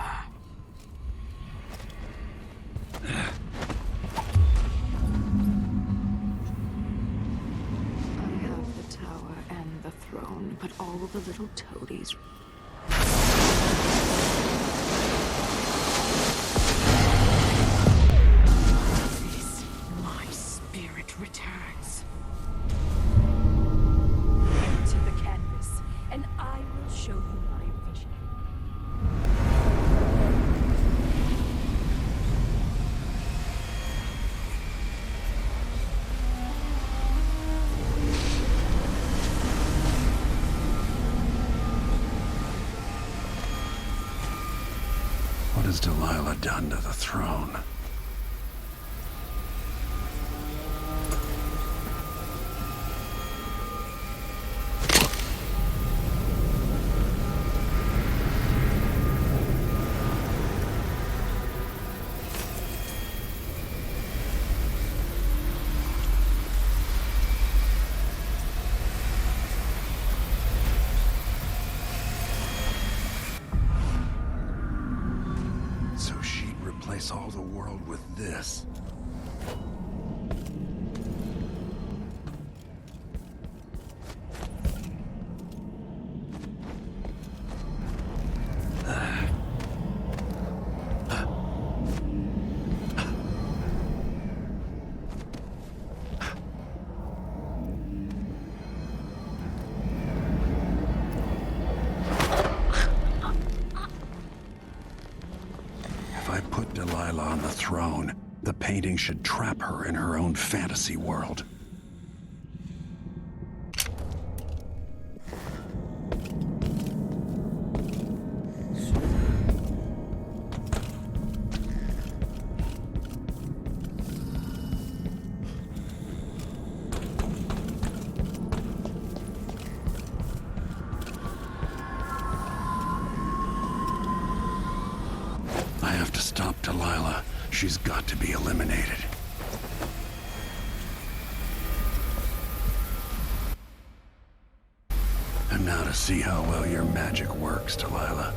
But all of the little toadies. This, my spirit returns. To the canvas, and I will show you my vision. What has Delilah done to the throne? Replace all the world with this. Delilah on the throne, the painting should trap her in her own fantasy world. I have to stop Delilah. She's got to be eliminated. And now to see how well your magic works, Delilah.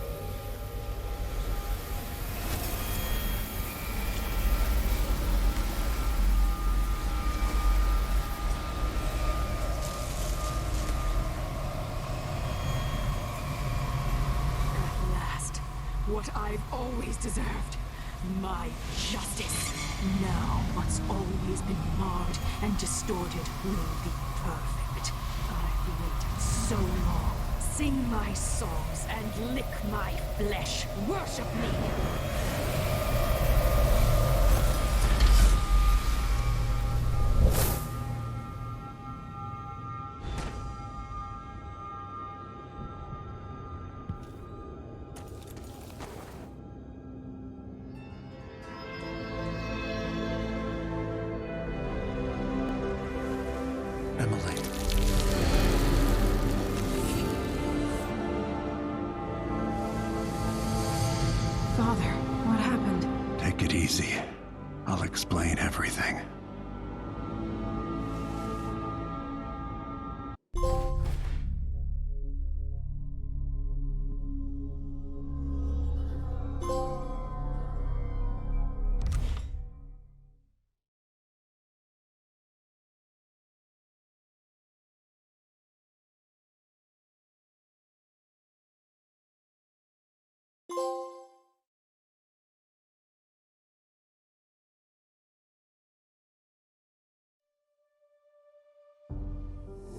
What I've always deserved. My justice. Now what's always been marred and distorted will be perfect. I've waited so long. Sing my songs and lick my flesh. Worship me. Emily. Father, what happened? Take it easy. I'll explain everything.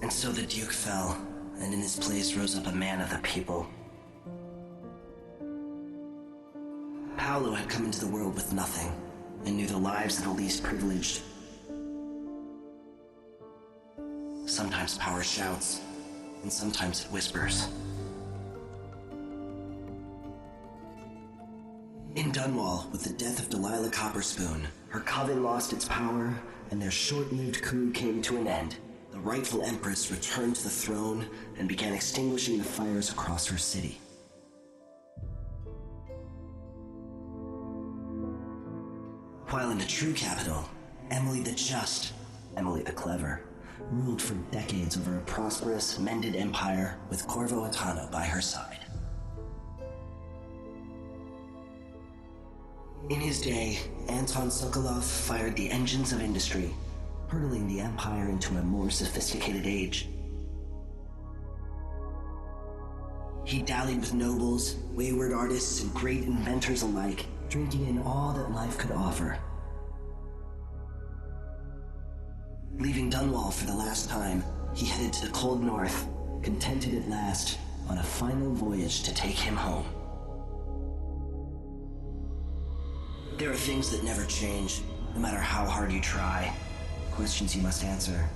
And so the Duke fell, and in his place rose up a man of the people. Paolo had come into the world with nothing, and knew the lives of the least privileged. Sometimes power shouts, and sometimes it whispers. In Dunwall, with the death of Delilah Copperspoon, her coven lost its power, and their short-lived coup came to an end. The rightful Empress returned to the throne and began extinguishing the fires across her city. While in the true capital, Emily the Just, Emily the Clever, ruled for decades over a prosperous, mended empire with Corvo Attano by her side. In his day, Anton Sokolov fired the engines of industry, hurtling the empire into a more sophisticated age. He dallied with nobles, wayward artists, and great inventors alike, drinking in all that life could offer. Leaving Dunwall for the last time, he headed to the cold north, contented at last, on a final voyage to take him home. There are things that never change, no matter how hard you try. Questions you must answer.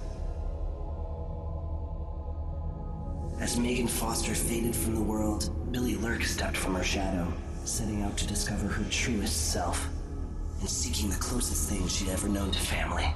As Megan Foster faded from the world, Billy Lurk stepped from her shadow, setting out to discover her truest self, and seeking the closest thing she'd ever known to family.